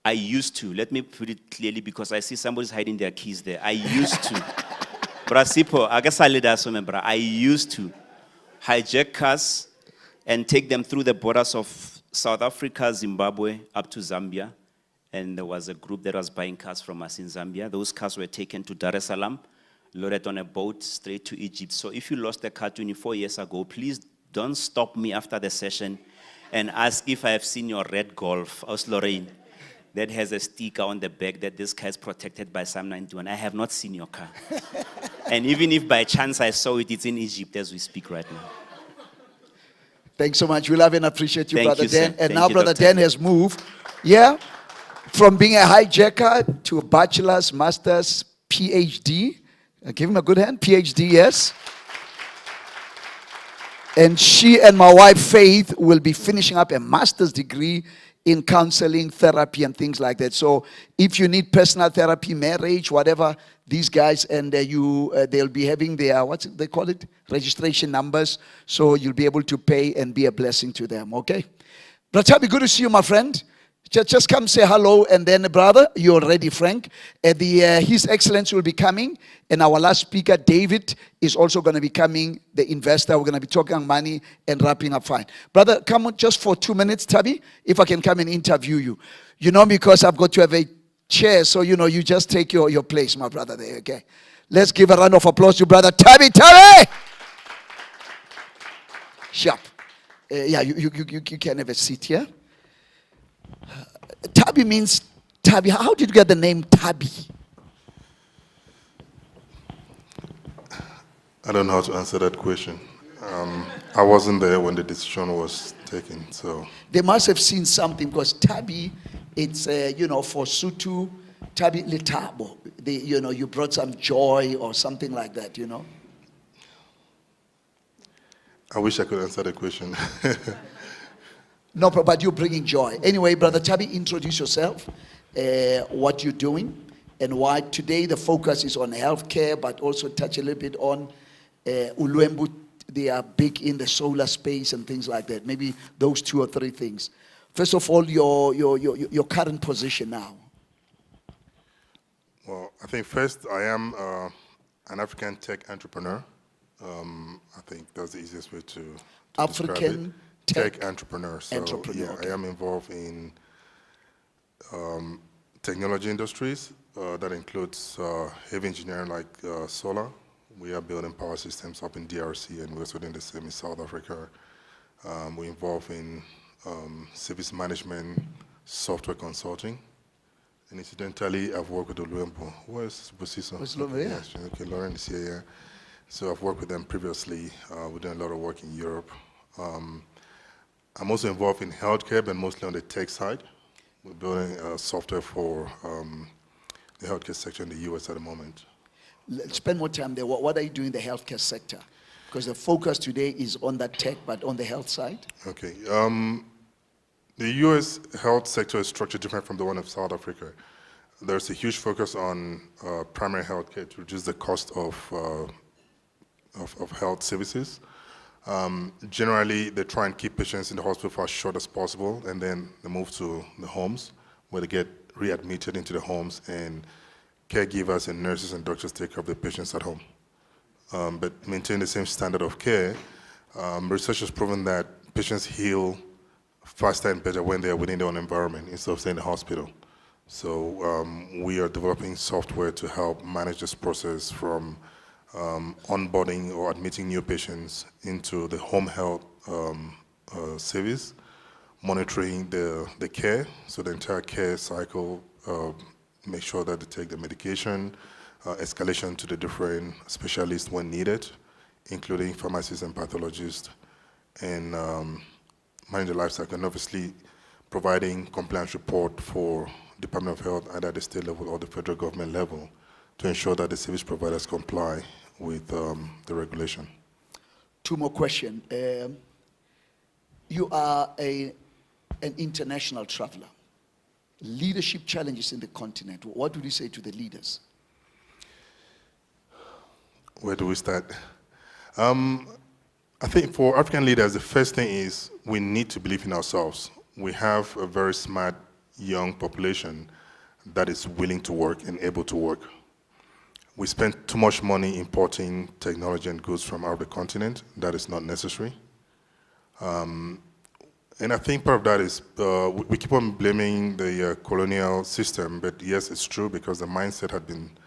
I used to. Let me put it clearly because I see somebody's hiding their keys there. I used to. Brasipo, I used to hijack cars and take them through the borders of South Africa, Zimbabwe, up to Zambia. And there was a group that was buying cars from us in Zambia. Those cars were taken to Dar es Salaam, loaded on a boat straight to Egypt. So if you lost a car 24 years ago, please don't stop me after the session and ask if I have seen your red Golf, Aus Lorraine, that has a sticker on the back that this car is protected by Psalm 91. I have not seen your car. And even if by chance I saw it, it's in Egypt as we speak right now. Thanks so much. We love and appreciate you, Thank Brother you, Dan. sir. And Thank now you, Brother Dr. Dan has moved, from being a hijacker to a bachelor's, master's, PhD. Give him a good hand. PhD, yes. And she and my wife, Faith, will be finishing up a master's degree in counseling, therapy, and things like that. So if you need personal therapy, marriage, whatever, these guys, and they'll be having their, what's it, they call it? Registration numbers. So you'll be able to pay and be a blessing to them, okay? Brother Tabi, good to see you, my friend. Just come say hello, and then, brother, you're ready, Frank. His Excellency will be coming, and our last speaker, David, is also going to be coming, the investor. We're going to be talking money and wrapping up fine. Brother, come on just for 2 minutes, Tabi, if I can come and interview you. You know, because I've got to have a chair, so, you know, you just take your place, my brother, there, okay? Let's give a round of applause to Brother Tabi. Tabi! Sharp. Yeah, you can have a seat here. Tabi means Tabi. How did you get the name Tabi? I don't know how to answer that question. I wasn't there when the decision was taken, so. They must have seen something, because Tabi, it's, you know, for Sutu, Tabi Litabo. You know, you brought some joy or something like that, you know? I wish I could answer the question. No problem, but you're bringing joy. Anyway, Brother Tabi, introduce yourself, what you're doing, and why today the focus is on healthcare, but also touch a little bit on Ulwembu. They are big in the solar space and things like that. Maybe those 2 or 3 things. First of all, your current position now. Well, I think first I am an African tech entrepreneur. I think that's the easiest way to African tech entrepreneur. So entrepreneur, yeah, okay. I am involved in technology industries. That includes heavy engineering like solar. We are building power systems up in DRC, and we're also doing the same in South Africa. We're involved in service management, software consulting. And incidentally, I've worked with Ulwembu. Where's Busiso? Where's Lauren? Yes, okay, Lauren is here, yeah. So I've worked with them previously. We're doing a lot of work in Europe. I'm also involved in healthcare, but mostly on the tech side. We're building software for the healthcare sector in the US at the moment. Let's spend more time there. What are you doing in the healthcare sector? Because the focus today is on that tech, but on the health side. Okay. The US health sector is structured different from the one of South Africa. There's a huge focus on primary healthcare to reduce the cost of health services. Generally, they try and keep patients in the hospital for as short as possible, and then they move to the homes, where they get readmitted into the homes, and caregivers and nurses and doctors take care of the patients at home. But maintain the same standard of care. Research has proven that patients heal faster and better when they are within their own environment instead of staying in the hospital. So we are developing software to help manage this process from onboarding or admitting new patients into the home health service, monitoring the care, so the entire care cycle, make sure that they take the medication, escalation to the different specialists when needed, including pharmacists and pathologists, and manage the life cycle, and obviously providing compliance report for Department of Health either at the state level or the federal government level to ensure that the service providers comply with the regulation. 2 more questions. You are an international traveler. Leadership challenges in the continent. What would you say to the leaders? Where do we start? I think for African leaders, the first thing is we need to believe in ourselves. We have a very smart young population that is willing to work and able to work. We spend too much money importing technology and goods from out of the continent. That is not necessary. And I think part of that is we keep on blaming the colonial system, but yes, it's true because the mindset had been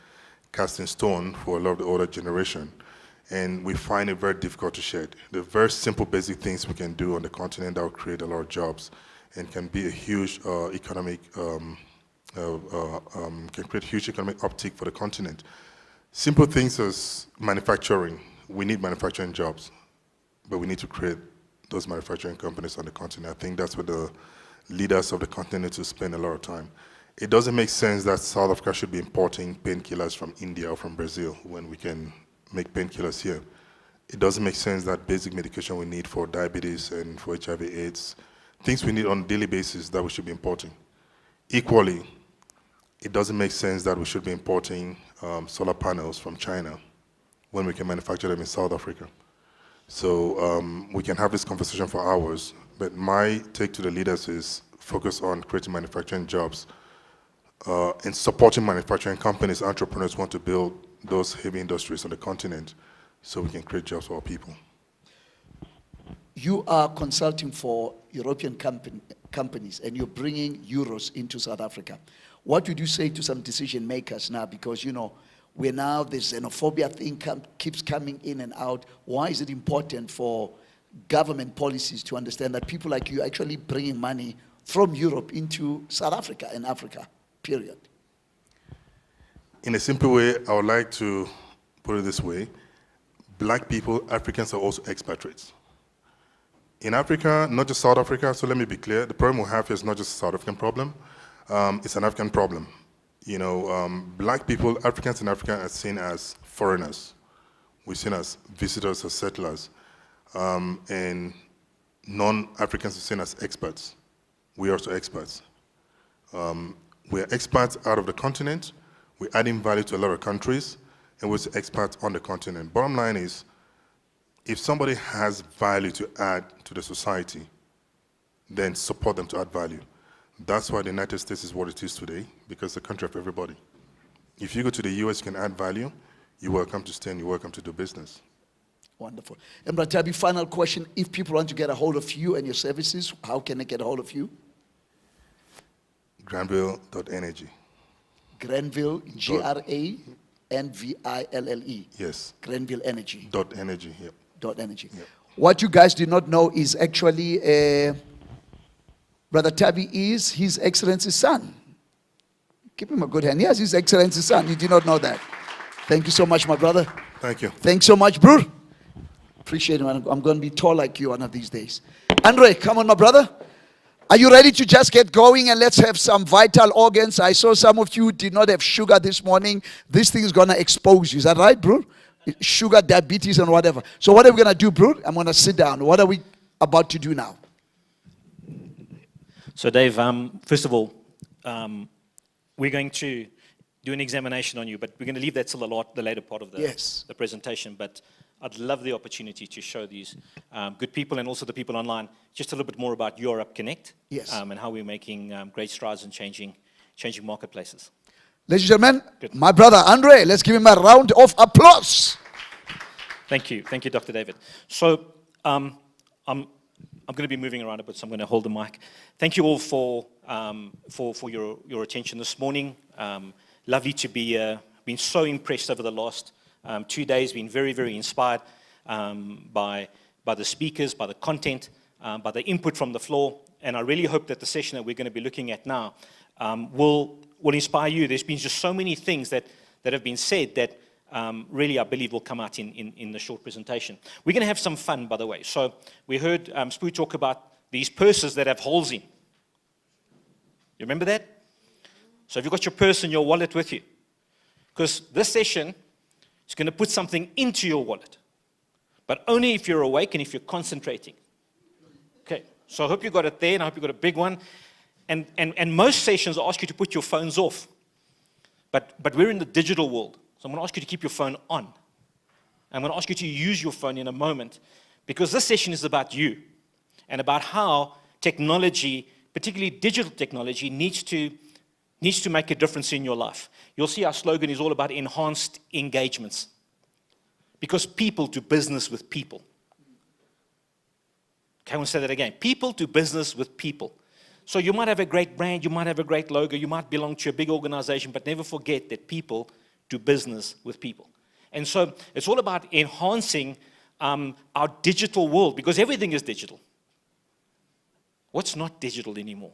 cast in stone for a lot of the older generation. And we find it very difficult to shed. The very simple basic things we can do on the continent that will create a lot of jobs and can be a huge economic, can create huge economic uptick for the continent. Simple things as manufacturing. We need manufacturing jobs, but we need to create those manufacturing companies on the continent. I think that's where the leaders of the continent need to spend a lot of time. It doesn't make sense that South Africa should be importing painkillers from India or from Brazil when we can make painkillers here. it doesn't make sense that basic medication we need for diabetes and for HIV/AIDS, things we need on a daily basis, that we should be importing. Equally, it doesn't make sense that we should be importing solar panels from China when we can manufacture them in South Africa. So we can have this conversation for hours, but my take to the leaders is focus on creating manufacturing jobs and supporting manufacturing companies. Entrepreneurs want to build those heavy industries on the continent so we can create jobs for our people. You are consulting for European companies and you're bringing euros into South Africa. What would you say to some decision makers now? Because, you know, we're now, the xenophobia thing keeps coming in and out. Why is it important for government policies to understand that people like you are actually bringing money from Europe into South Africa and Africa, period? In a simple way, I would like to put it this way. Black people, Africans, are also expatriates. In Africa, not just South Africa, so let me be clear, the problem we have here is not just a South African problem, it's an African problem. You know, black people, Africans in Africa are seen as foreigners. We're seen as visitors or settlers. And non-Africans are seen as expats. We are also expats. We are expats out of the continent. We're adding value to a lot of countries, and we're expats on the continent. Bottom line is, if somebody has value to add to the society, then support them to add value. That's why the United States is what it is today, because it's a country of everybody. If you go to the US, you can add value, you're welcome to stay and you're welcome to do business. Wonderful. And Bratabi, final question. If people want to get a hold of you and your services, how can they get a hold of you? Granville.energy. Granville, Granville. Yes. Granville Energy. .energy, yeah. .energy. Yep. What you guys do not know is actually Brother Tabi is His Excellency's son. Give him a good hand. Yes, His Excellency's son. You did not know that. Thank you so much, my brother. Thank you. Thanks so much, bro. Appreciate it, man. I'm going to be tall like you one of these days. Andre, come on, my brother. Are you ready to just get going and let's have some vital organs? I saw some of you did not have sugar this morning. This thing is going to expose you. Is that right, bro? Sugar, diabetes, and whatever. So what are we going to do, bro? I'm going to sit down. What are we about to do now? So, Dave, first of all, we're going to do an examination on you, but we're going to leave that till the later part of the presentation. But I'd love the opportunity to show these good people and also the people online just a little bit more about Europe Connect, and how we're making great strides in changing marketplaces. Ladies and gentlemen, my brother Andre, let's give him a round of applause. Thank you, Dr. David. So I'm going to be moving around a bit, so I'm going to hold the mic. Thank you all for your attention this morning. Lovely to be here. Been so impressed over the last 2 days. Been very, very inspired by the speakers, by the content, by the input from the floor. And I really hope that the session that we're going to be looking at now will inspire you. There's been just so many things that have been said that really I believe will come out in the short presentation. We're going to have some fun, by the way. So we heard Spoo talk about these purses that have holes in. You remember that? So have you got your purse and your wallet with you? Because this session is going to put something into your wallet, but only if you're awake and if you're concentrating. Okay, so I hope you got it there, and I hope you got a big one. And most sessions ask you to put your phones off, but we're in the digital world, so I'm going to ask you to keep your phone on. I'm going to ask you to use your phone in a moment, because this session is about you and about how technology, particularly digital technology, needs to make a difference in your life. You'll see our slogan is all about enhanced engagements, because people do business with people. Okay, I want to say that again. People do business with people. So you might have a great brand, you might have a great logo, you might belong to a big organization, but never forget that people do business with people. And so it's all about enhancing our digital world, because everything is digital. What's not digital anymore?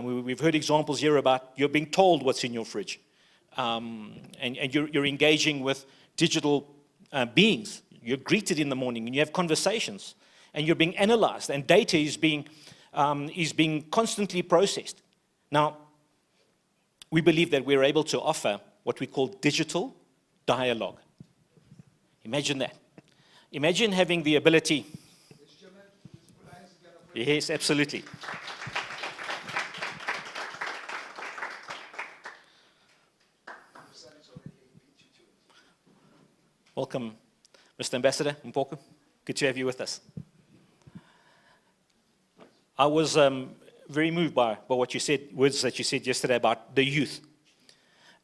We've heard examples here about you're being told what's in your fridge. And you're engaging with digital beings. You're greeted in the morning and you have conversations. And you're being analyzed, and data is being constantly processed. Now, we believe that we're able to offer what we call digital dialogue. Imagine that. Imagine having the ability. Yes, absolutely. Welcome, Mr. Ambassador Mpoku. Good to have you with us. I was very moved by what you said, words that you said yesterday about the youth,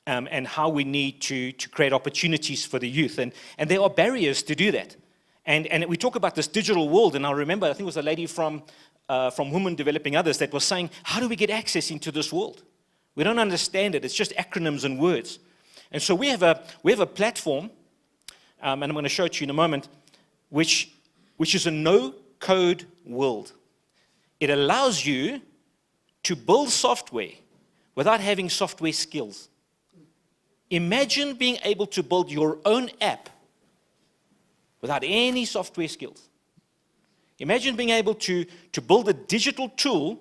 and how we need to create opportunities for the youth. And there are barriers to do that. And we talk about this digital world, and I remember, I think it was a lady from Women Developing Others that was saying, how do we get access into this world? We don't understand it. It's just acronyms and words. And so we have a platform, and I'm going to show it to you in a moment, which is a no-code world. It allows you to build software without having software skills. Imagine being able to build your own app without any software skills. Imagine being able to build a digital tool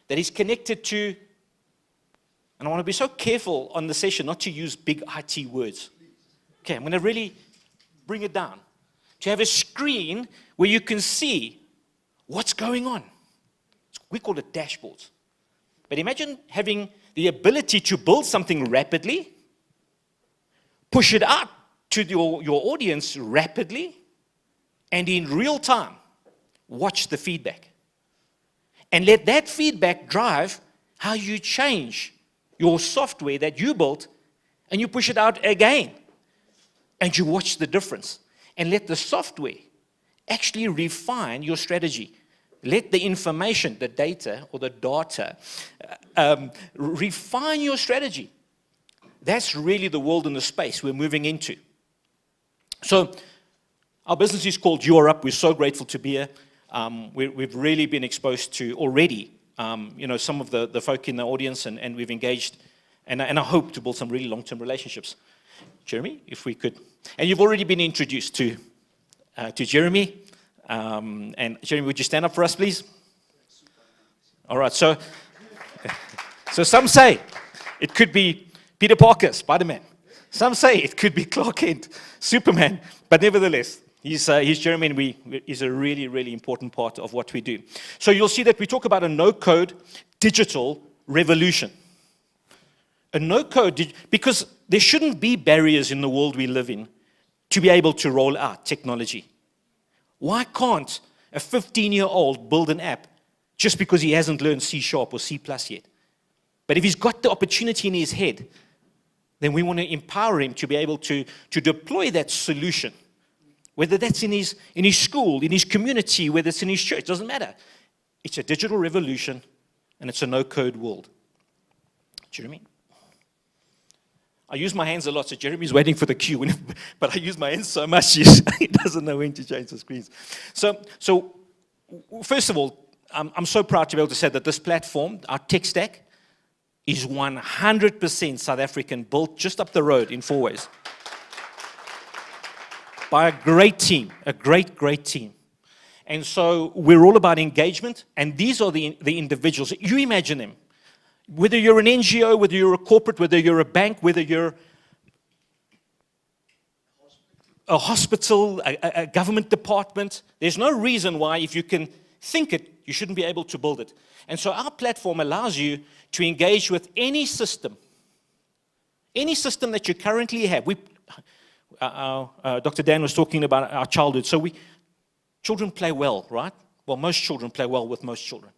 that is connected to, and I want to be so careful on the session not to use big IT words. Okay, I'm going to really bring it down. To have a screen where you can see what's going on. We call it dashboards. But imagine having the ability to build something rapidly, push it out to your audience rapidly, and in real time, watch the feedback. And let that feedback drive how you change your software that you built, and you push it out again. And you watch the difference. And let the software actually refine your strategy. Let the information, the data or the data, refine your strategy. That's really the world and the space we're moving into. So our business is called You Are Up. We're so grateful to be here. We've really been exposed to already, some of the folk in the audience, and we've engaged, and I hope to build some really long-term relationships. Jeremy, if we could. And you've already been introduced to Jeremy. And Jeremy, would you stand up for us, please? All right, so some say it could be Peter Parker, Spider-Man. Some say it could be Clark Kent, Superman. But nevertheless, he's Jeremy, and he's a really, really important part of what we do. So you'll see that we talk about a no-code digital revolution. A no-code, because there shouldn't be barriers in the world we live in to be able to roll out technology. Why can't a 15-year-old build an app just because he hasn't learned C# or C+ yet? But if he's got the opportunity in his head, then we want to empower him to be able to deploy that solution. Whether that's in his school, in his community, whether it's in his church, doesn't matter. It's a digital revolution, and it's a no-code world. Jeremy? I use my hands a lot, so Jeremy's waiting for the cue, but I use my hands so much, he doesn't know when to change the screens. So first of all, I'm so proud to be able to say that this platform, our tech stack, is 100% South African, built just up the road in Fourways. By a great team, a great, great team. And so we're all about engagement, and these are the individuals. You imagine them. Whether you're an NGO, whether you're a corporate, whether you're a bank, whether you're a hospital, a government department, there's no reason why, if you can think it, you shouldn't be able to build it. And so our platform allows you to engage with any system that you currently have. Dr. Dan was talking about our childhood. So children play well, right? Well, most children play well with most children.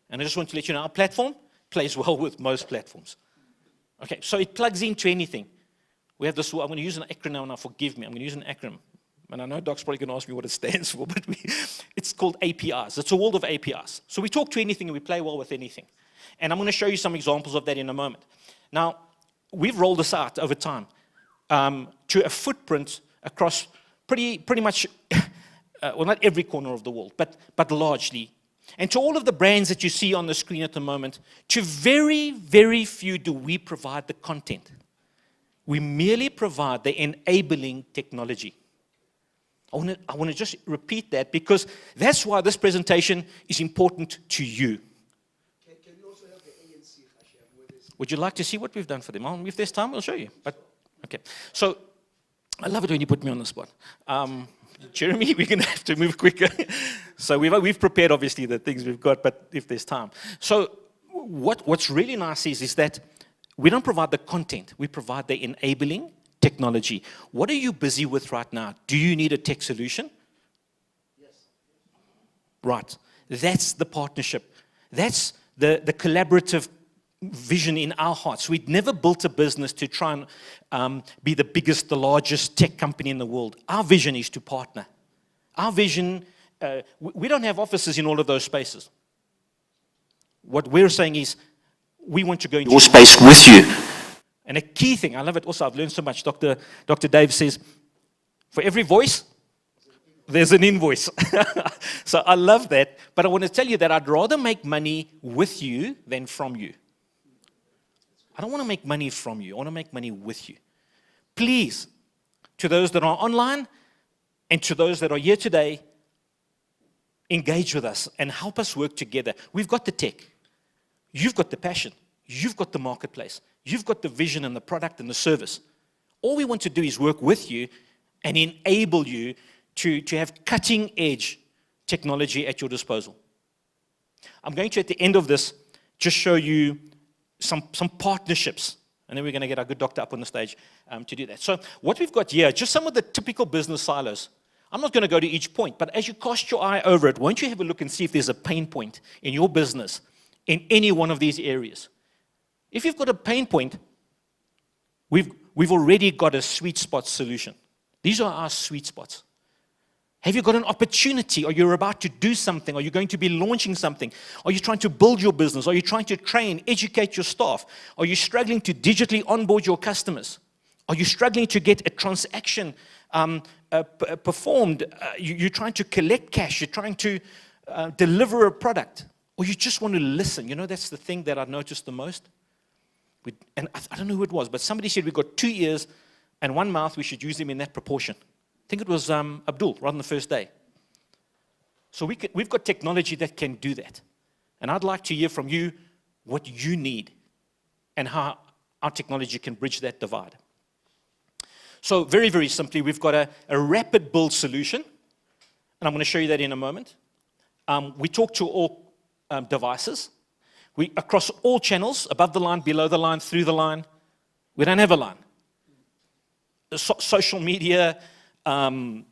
And I just want to let you know, our platform plays well with most platforms. Okay, so it plugs into anything. We have this, I'm going to use an acronym now, forgive me, I'm going to use an acronym. And I know Doc's probably going to ask me what it stands for, but it's called APIs. It's a world of APIs. So we talk to anything and we play well with anything. And I'm going to show you some examples of that in a moment. Now, we've rolled this out over time to a footprint across pretty much, well, not every corner of the world, but largely. And to all of the brands that you see on the screen at the moment, to very, very few do we provide the content. We merely provide the enabling technology. I want to just repeat that, because that's why this presentation is important to you. Can you also have the ANC, Hashem, with this? Would you like to see what we've done for them? If there's time, we'll show you. But okay. So I love it when you put me on the spot. Jeremy, we're going to have to move quicker. So we've prepared, obviously, the things we've got, but if there's time. So what's really nice is that we don't provide the content. We provide the enabling technology. What are you busy with right now? Do you need a tech solution? Yes. Right. That's the partnership. That's the collaborative vision in our hearts. We'd never built a business to try and be the biggest, the largest tech company in the world. Our vision is to partner. Our vision, we don't have offices in all of those spaces. What we're saying is, we want to go into your space with you. And a key thing, I love it also, I've learned so much. Dr. Dave says, for every voice, there's an invoice. So I love that. But I want to tell you that I'd rather make money with you than from you. I don't want to make money from you. I want to make money with you. Please, to those that are online and to those that are here today, engage with us and help us work together. We've got the tech. You've got the passion. You've got the marketplace. You've got the vision and the product and the service. All we want to do is work with you and enable you to have cutting-edge technology at your disposal. I'm going to, at the end of this, just show you some partnerships, and then we're going to get our good doctor up on the stage to do that. So what we've got here, just some of the typical business silos. I'm not going to go to each point, but as you cast your eye over it, won't you have a look and see if there's a pain point in your business in any one of these areas? If you've got a pain point, we've already got a sweet spot solution. These are our sweet spots. Have you got an opportunity? Are you about to do something? Are you going to be launching something? Are you trying to build your business? Are you trying to train, educate your staff? Are you struggling to digitally onboard your customers? Are you struggling to get a transaction performed? You're trying to collect cash. You're trying to deliver a product. Or you just want to listen. You know, that's the thing that I noticed the most. And I don't know who it was, but somebody said we've got 2 ears and 1 mouth. We should use them in that proportion. I think it was Abdul, right on the first day. So we've got technology that can do that. And I'd like to hear from you what you need and how our technology can bridge that divide. So very, very simply, we've got a rapid build solution. And I'm going to show you that in a moment. We talk to all devices. Across all channels, above the line, below the line, through the line. We don't have a line. Social media, I'll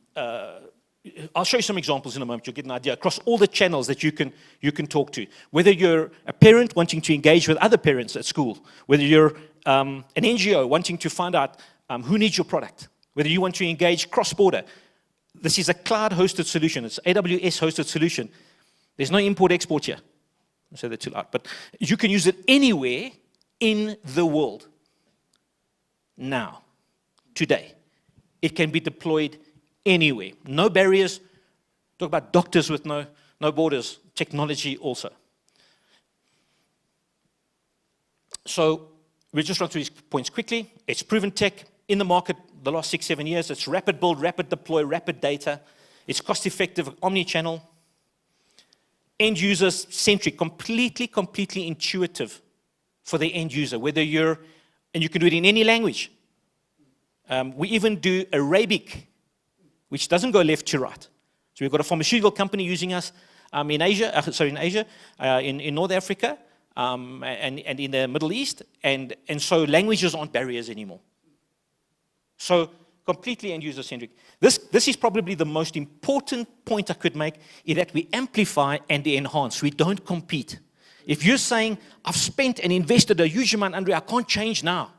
show you some examples in a moment. You'll get an idea across all the channels that you can talk to. Whether you're a parent wanting to engage with other parents at school, whether you're an NGO wanting to find out who needs your product, whether you want to engage cross-border. This is a cloud-hosted solution. It's AWS-hosted solution. There's no import-export here. I say that too loud, but you can use it anywhere in the world. Now, today. It can be deployed anywhere. No barriers. Talk about doctors with no borders. Technology also. So we'll just run through these points quickly. It's proven tech in the market the last 6-7 years. It's rapid build, rapid deploy, rapid data. It's cost-effective, omni-channel. End user centric, completely intuitive for the end user. Whether and you can do it in any language. We even do Arabic, which doesn't go left to right. So we've got a pharmaceutical company using us in Asia, in North Africa, and in the Middle East, and so languages aren't barriers anymore. So completely end-user-centric. This is probably the most important point I could make, is that we amplify and enhance. We don't compete. If you're saying, I've spent and invested a huge amount, Andre, I can't change now.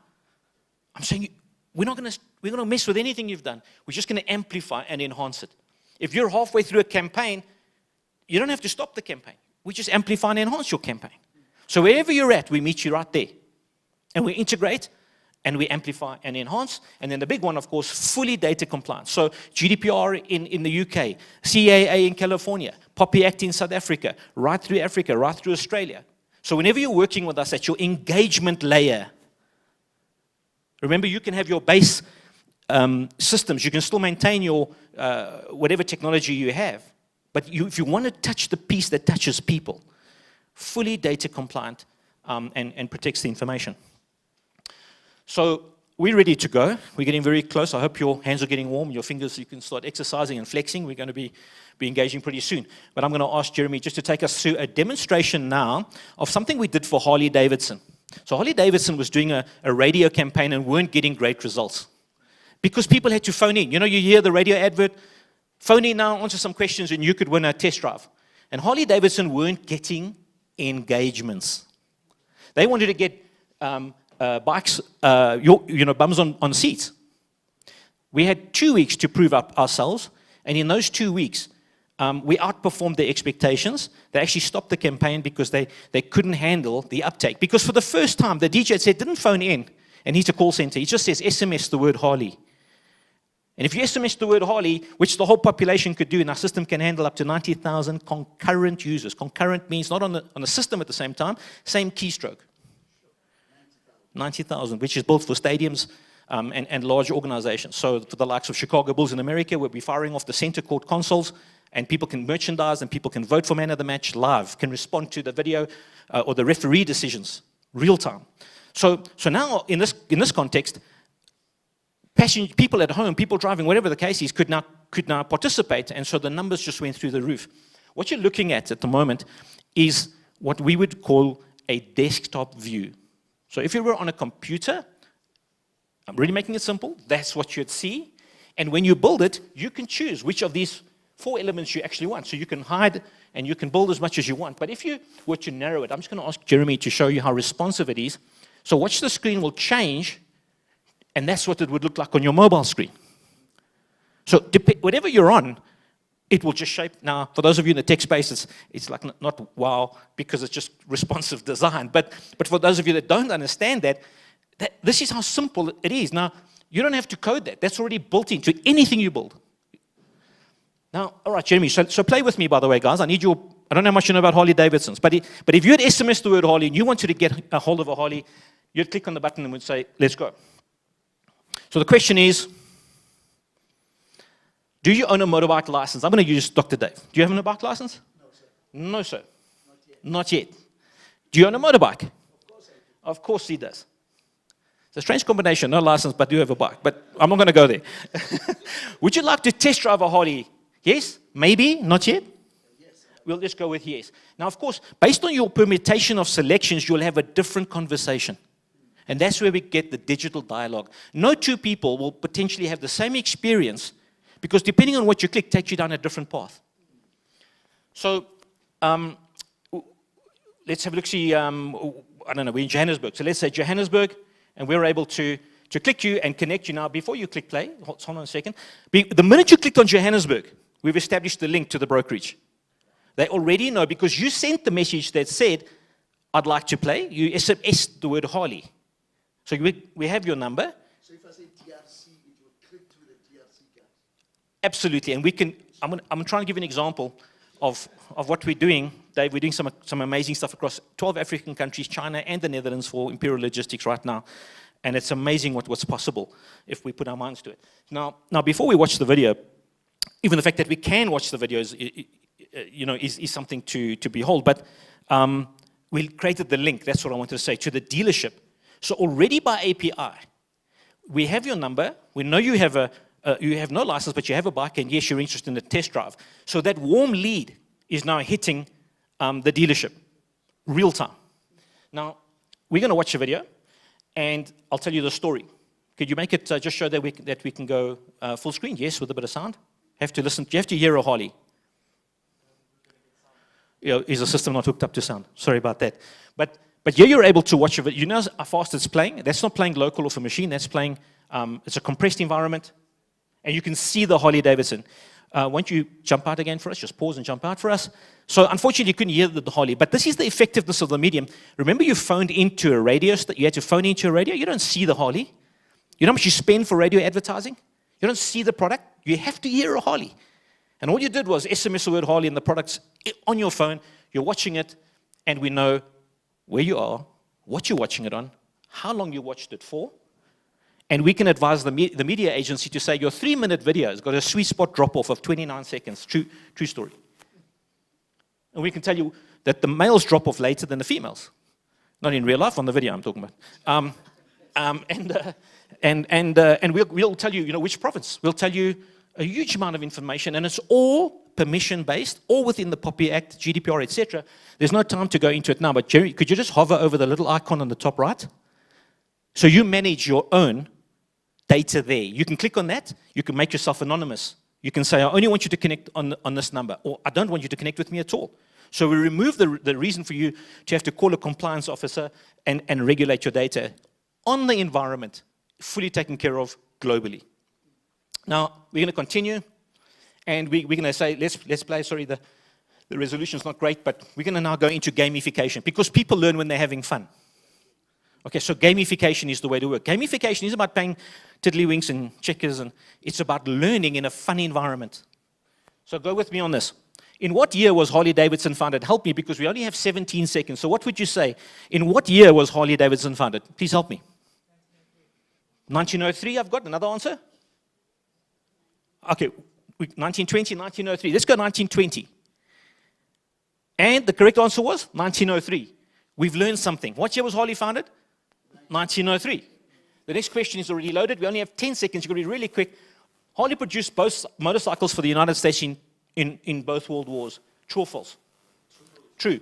I'm saying, we're not going to mess with anything you've done. We're just going to amplify and enhance it. If you're halfway through a campaign, you don't have to stop the campaign. We just amplify and enhance your campaign. So wherever you're at, we meet you right there. And we integrate, and we amplify and enhance. And then the big one, of course, fully data compliant. So GDPR in the UK, CAA in California, POPI Act in South Africa, right through Australia. So whenever you're working with us at your engagement layer, remember, you can have your base systems. You can still maintain your whatever technology you have. But if you want to touch the piece that touches people, fully data compliant and protects the information. So we're ready to go. We're getting very close. I hope your hands are getting warm, your fingers, you can start exercising and flexing. We're going to be engaging pretty soon. But I'm going to ask Jeremy just to take us through a demonstration now of something we did for Harley Davidson. So Harley Davidson was doing a radio campaign and weren't getting great results because people had to phone in. You know, you hear the radio advert, phone in now, answer some questions, and you could win a test drive. And Harley Davidson weren't getting engagements. They wanted to get bikes, bums on seats. We had 2 weeks to prove up ourselves, and in those 2 weeks, we outperformed their expectations. They actually stopped the campaign because they couldn't handle the uptake. Because for the first time, the DJ said, didn't phone in, and he's a call center. He just says, SMS the word Harley. And if you SMS the word Harley, which the whole population could do, and our system can handle up to 90,000 concurrent users. Concurrent means not on the system at the same time, same keystroke. 90,000, which is built for stadiums and large organizations. So for the likes of Chicago Bulls in America, we'll be firing off the center court consoles, and people can merchandise, and people can vote for man of the match live, can respond to the video or the referee decisions real time. So now in this context, people at home, people driving, whatever the case is, could now participate, and so the numbers just went through the roof. What you're looking at the moment is what we would call a desktop view. So if you were on a computer, I'm really making it simple, that's what you'd see. And when you build it, you can choose which of these 4 elements you actually want. So you can hide and you can build as much as you want. But if you were to narrow it, I'm just going to ask Jeremy to show you how responsive it is. So watch, the screen will change, and that's what it would look like on your mobile screen. So whatever you're on, it will just shape. Now, for those of you in the tech space, it's like not wow, because it's just responsive design. But for those of you that don't understand that this is how simple it is. Now, you don't have to code that. That's already built into anything you build. Now, all right, Jeremy, so play with me, by the way, guys. I don't know how much you know about Harley Davidsons, but if you had SMS the word Harley and you wanted to get a hold of a Harley, you'd click on the button and would say, let's go. So the question is, do you own a motorbike license? I'm going to use Dr. Dave. Do you have a motorbike license? No, sir. No, sir. Not yet. Do you own a motorbike? Of course I do. Of course he does. It's a strange combination, no license, but do have a bike. But I'm not going to go there. Would you like to test drive a Harley? Yes? Maybe? Not yet? Yes. We'll just go with yes. Now, of course, based on your permutation of selections, you'll have a different conversation. And that's where we get the digital dialogue. No two people will potentially have the same experience, because depending on what you click, takes you down a different path. So let's have a look, see, I don't know, we're in Johannesburg. So let's say Johannesburg, and we're able to click you and connect you now. Before you click play, hold on a second. The minute you clicked on Johannesburg, we've established the link to the brokerage. They already know, because you sent the message that said, I'd like to play. You SMS the word Harley. So we have your number. So if I say DRC, it will click through the DRC guys. Absolutely, and we can. I'm trying to give an example of what we're doing. Dave, we're doing some amazing stuff across 12 African countries, China and the Netherlands for Imperial Logistics right now, and it's amazing what's possible if we put our minds to it. Now, before we watch the video, even the fact that we can watch the videos, is something to behold. But we created the link. That's what I wanted to say, to the dealership. So already by API, we have your number. We know you have no license, but you have a bike, and yes, you're interested in the test drive. So that warm lead is now hitting the dealership, real time. Now, we're going to watch a video, and I'll tell you the story. Could you make it just show that we can go full screen? Yes, with a bit of sound. Have to listen. You have to hear a Harley. Is the system not hooked up to sound? Sorry about that. But here you're able to watch a video. You know how fast it's playing? That's not playing local off a machine. That's playing, it's a compressed environment. And you can see the Harley Davidson. Won't you jump out again for us? Just pause and jump out for us. So unfortunately, you couldn't hear the Harley. But this is the effectiveness of the medium. Remember, you phoned into a radio. You had to phone into a radio. You don't see the Harley. You know how much you spend for radio advertising? You don't see the product. You have to hear a Harley. And all you did was SMS the word Harley, and the product's on your phone. You're watching it, and we know where you are, what you're watching it on, how long you watched it for, and we can advise the media agency to say your 3-minute video has got a sweet spot drop-off of 29 seconds. True story. And we can tell you that the males drop off later than the females. Not in real life, on the video I'm talking about. And we'll tell you, which province. We'll tell you a huge amount of information, and it's all permission-based, all within the POPI Act, GDPR, etc. There's no time to go into it now, but Jerry, could you just hover over the little icon on the top right? So you manage your own data there. You can click on that. You can make yourself anonymous. You can say, I only want you to connect on this number, or I don't want you to connect with me at all. So we remove the reason for you to have to call a compliance officer and regulate your data on the environment, fully taken care of globally. Now, we're going to continue, and we're going to say, let's play, sorry, the resolution's not great, but we're going to now go into gamification, because people learn when they're having fun. Okay, so gamification is the way to work. Gamification is about playing tiddlywinks and checkers, and it's about learning in a fun environment. So go with me on this. In what year was Harley-Davidson founded? Help me, because we only have 17 seconds. So what would you say? In what year was Harley-Davidson founded? Please help me. 1903, I've got another answer. Okay, 1920, 1903. Let's go 1920. And the correct answer was 1903. We've learned something. What year was Harley founded? 1903. The next question is already loaded. We only have 10 seconds. You've got to be really quick. Harley produced both motorcycles for the United States in both world wars. True or false? True.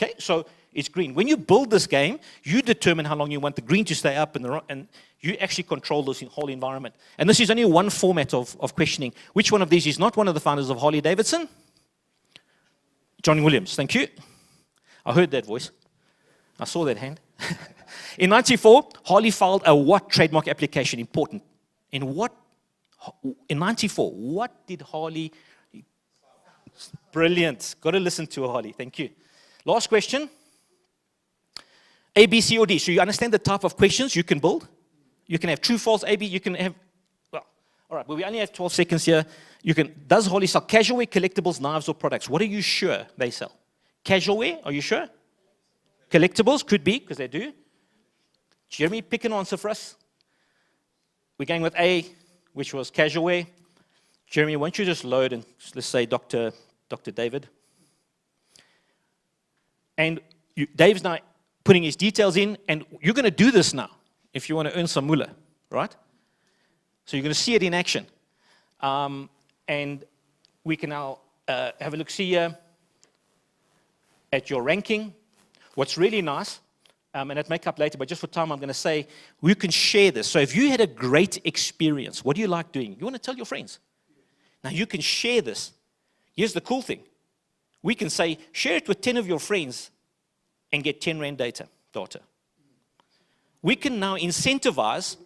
Okay, so it's green. When you build this game, you determine how long you want the green to stay up, and you actually control this whole environment. And this is only one format of questioning. Which one of these is not one of the founders of Harley-Davidson? John Williams, thank you. I heard that voice. I saw that hand. In 1994, Harley filed a what trademark application? Important. In 1994, what did Harley... Brilliant. Got to listen to Harley. Thank you. Last question. A, B, C, or D. So you understand the type of questions you can build? You can have true, false, A, B. You can have... Well, all right, but we only have 12 seconds here. Does Harley sell casual wear, collectibles, knives, or products? What are you sure they sell? Casual wear, are you sure? Collectibles, could be, because they do. Jeremy, pick an answer for us. We're going with A, which was casual wear. Jeremy, why don't you just load and let's say Dr. David. And Dave's now putting his details in, and you're going to do this now if you want to earn some moolah, right? So you're going to see it in action. And we can now have a look-see here at your ranking. What's really nice, and it may come up later, but just for time, I'm going to say we can share this. So if you had a great experience, what do you like doing? You want to tell your friends. Now you can share this. Here's the cool thing. We can say, share it with 10 of your friends and get 10 Rand data. We can now incentivize.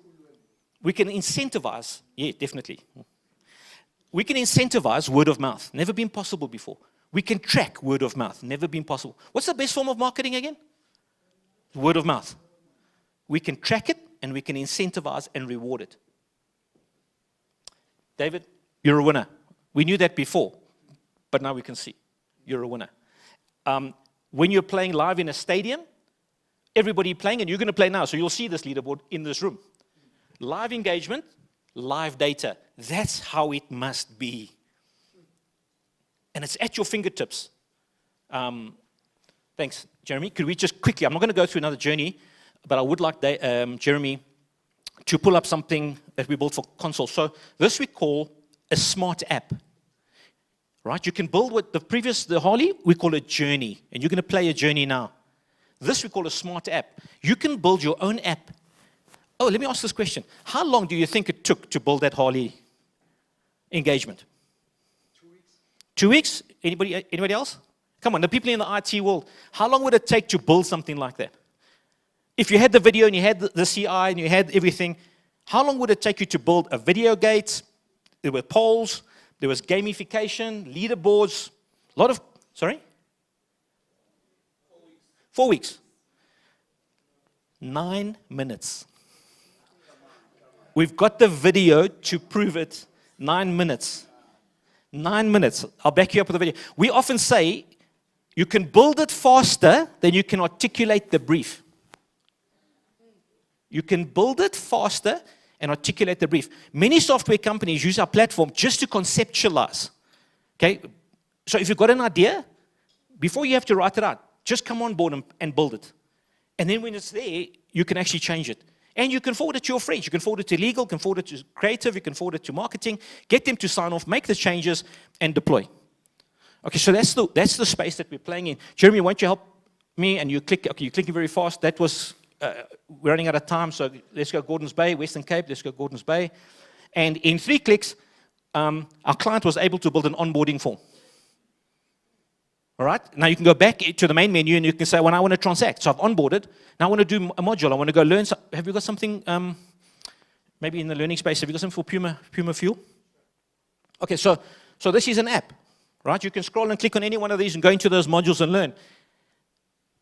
Yeah, definitely. We can incentivize word of mouth. Never been possible before. We can track word of mouth. Never been possible. What's the best form of marketing again? Word of mouth. We can track it, and we can incentivize and reward it. David, you're a winner. We knew that before, but now we can see. You're a winner. When you're playing live in a stadium, everybody playing, and you're going to play now, so you'll see this leaderboard in this room. Live engagement, live data. That's how it must be. And it's at your fingertips. Thanks, Jeremy. Could we just quickly, I'm not going to go through another journey, but I would like Jeremy to pull up something that we built for Console. So this we call a smart app. Right? You can build what the Harley, we call a journey. And you're going to play a journey now. This we call a smart app. You can build your own app. Oh, let me ask this question. How long do you think it took to build that Harley engagement? 2 weeks. 2 weeks? Anybody else? Come on, the people in the IT world. How long would it take to build something like that? If you had the video and you had the CI and you had everything, how long would it take you to build a video gate? There were polls, there was gamification, leaderboards, a lot of, sorry? 4 weeks. 9 minutes. We've got the video to prove it. 9 minutes. 9 minutes. I'll back you up with the video. We often say you can build it faster than you can articulate the brief. You can build it faster and articulate the brief. Many software companies use our platform just to conceptualize. Okay? So if you've got an idea, before you have to write it out, just come on board and build it. And then when it's there, you can actually change it. And you can forward it to your friends. You can forward it to legal, you can forward it to creative, you can forward it to marketing, get them to sign off, make the changes, and deploy. Okay, so that's the space that we're playing in. Jeremy, won't you help me? And you click, okay, you're clicking very fast. That was, we're running out of time, so let's go Gordons Bay, Western Cape, let's go Gordons Bay. And in 3 clicks, our client was able to build an onboarding form. All right, now you can go back to the main menu and you can say, well, I want to transact. So I've onboarded. Now I want to do a module. I want to go learn. Have you got something, maybe in the learning space, have you got something for Puma Fuel? Okay, so this is an app, right? You can scroll and click on any one of these and go into those modules and learn.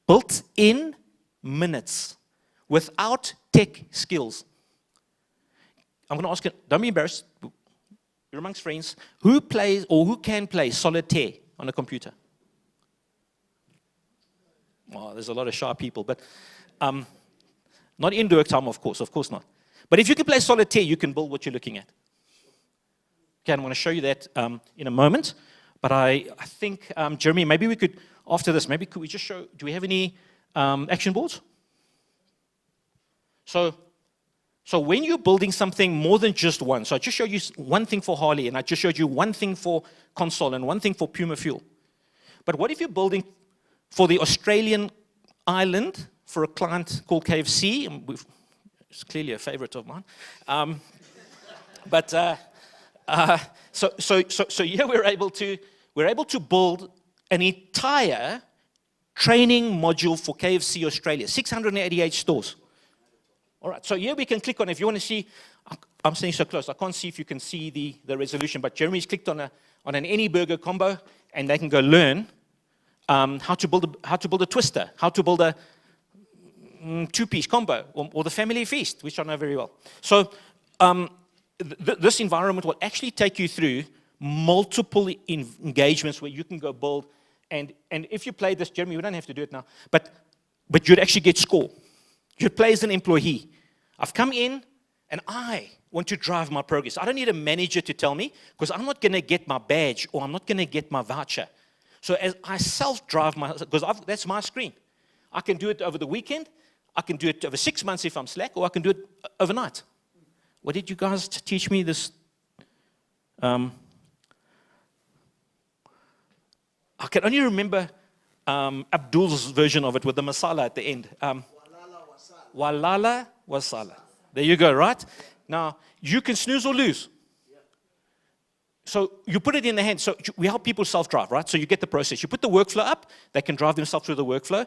Built in minutes without tech skills. I'm going to ask you, don't be embarrassed. You're amongst friends. Who plays or who can play solitaire on a computer? Well, there's a lot of shy people, but not in work time, of course not. But if you can play solitaire, you can build what you're looking at. Okay, I'm going to show you that in a moment. But I think, Jeremy, maybe we could, after this, maybe could we just show, do we have any action boards? So when you're building something more than just one, so I just showed you one thing for Harley, and I just showed you one thing for Consol, and one thing for Puma Fuel. But what if you're building for the Australian island for a client called KFC? And it's clearly a favorite of mine. So here we're able to build an entire training module for KFC Australia, 688 stores. All right, so here we can click on, if you want to see, I'm staying so close, I can't see if you can see the resolution, but Jeremy's clicked on an any burger combo, and they can go learn how to build a twister, how to build a 2-piece combo, or the family feast, which I know very well. So this environment will actually take you through multiple engagements where you can go build, and if you play this, Jeremy, we don't have to do it now, but you'd actually get score. You'd play as an employee. I've come in, and I want to drive my progress. I don't need a manager to tell me, because I'm not going to get my badge, or I'm not going to get my voucher. So as I self-drive because that's my screen. I can do it over the weekend, I can do it over 6 months if I'm slack, or I can do it overnight. What did you guys teach me this? I can only remember Abdul's version of it with the masala at the end. Walala wasala. There you go, right? Now, you can snooze or lose. So you put it in the hand. So we help people self-drive, right? So you get the process. You put the workflow up. They can drive themselves through the workflow.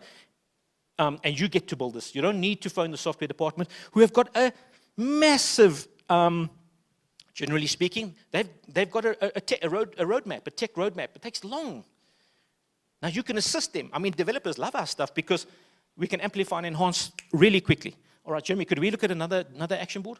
And you get to build this. You don't need to phone the software department, who have got a massive, generally speaking, they've got a roadmap, a tech roadmap. It takes long. Now you can assist them. I mean, developers love our stuff because we can amplify and enhance really quickly. All right, Jeremy, could we look at another action board?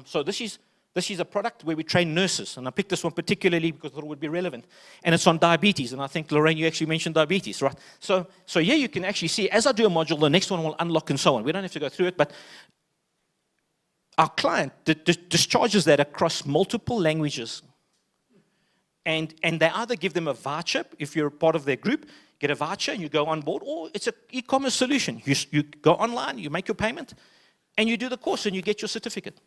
So this is a product where we train nurses, and I picked this one particularly because I thought it would be relevant. And it's on diabetes, and I think, Lorraine, you actually mentioned diabetes, right? So here you can actually see, as I do a module, the next one will unlock and so on. We don't have to go through it, but our client discharges that across multiple languages. And they either give them a voucher, if you're part of their group, get a voucher and you go on board, or it's an e-commerce solution. You go online, you make your payment, and you do the course and you get your certificate.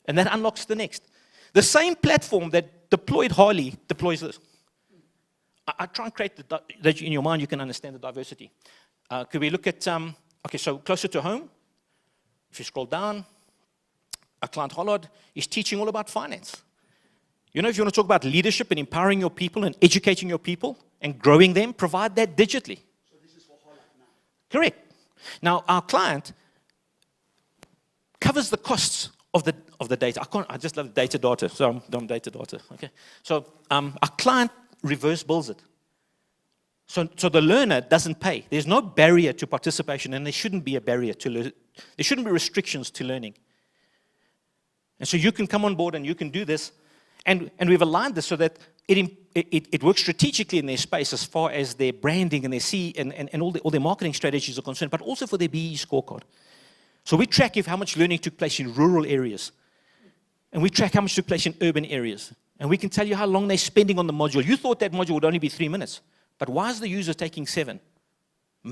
And that unlocks the next. The same platform that deployed Harley deploys this. I try and create that in your mind you can understand the diversity. Could we look at, okay, so closer to home, if you scroll down, our client Hollard is teaching all about finance. You know, if you want to talk about leadership and empowering your people and educating your people and growing them, provide that digitally. So this is for Hollard now? Correct. Now, our client covers the costs of the data. I just love data, so I'm data. Okay. So our client reverse bills it. So the learner doesn't pay. There's no barrier to participation, and there shouldn't be a barrier to learning. There shouldn't be restrictions to learning. And so you can come on board and you can do this, and we've aligned this so that it works strategically in their space as far as their branding and their and all their marketing strategies are concerned, but also for their BE scorecard. So we track how much learning took place in rural areas. And we track how much took place in urban areas. And we can tell you how long they're spending on the module. You thought that module would only be 3 minutes. But why is the user taking 7?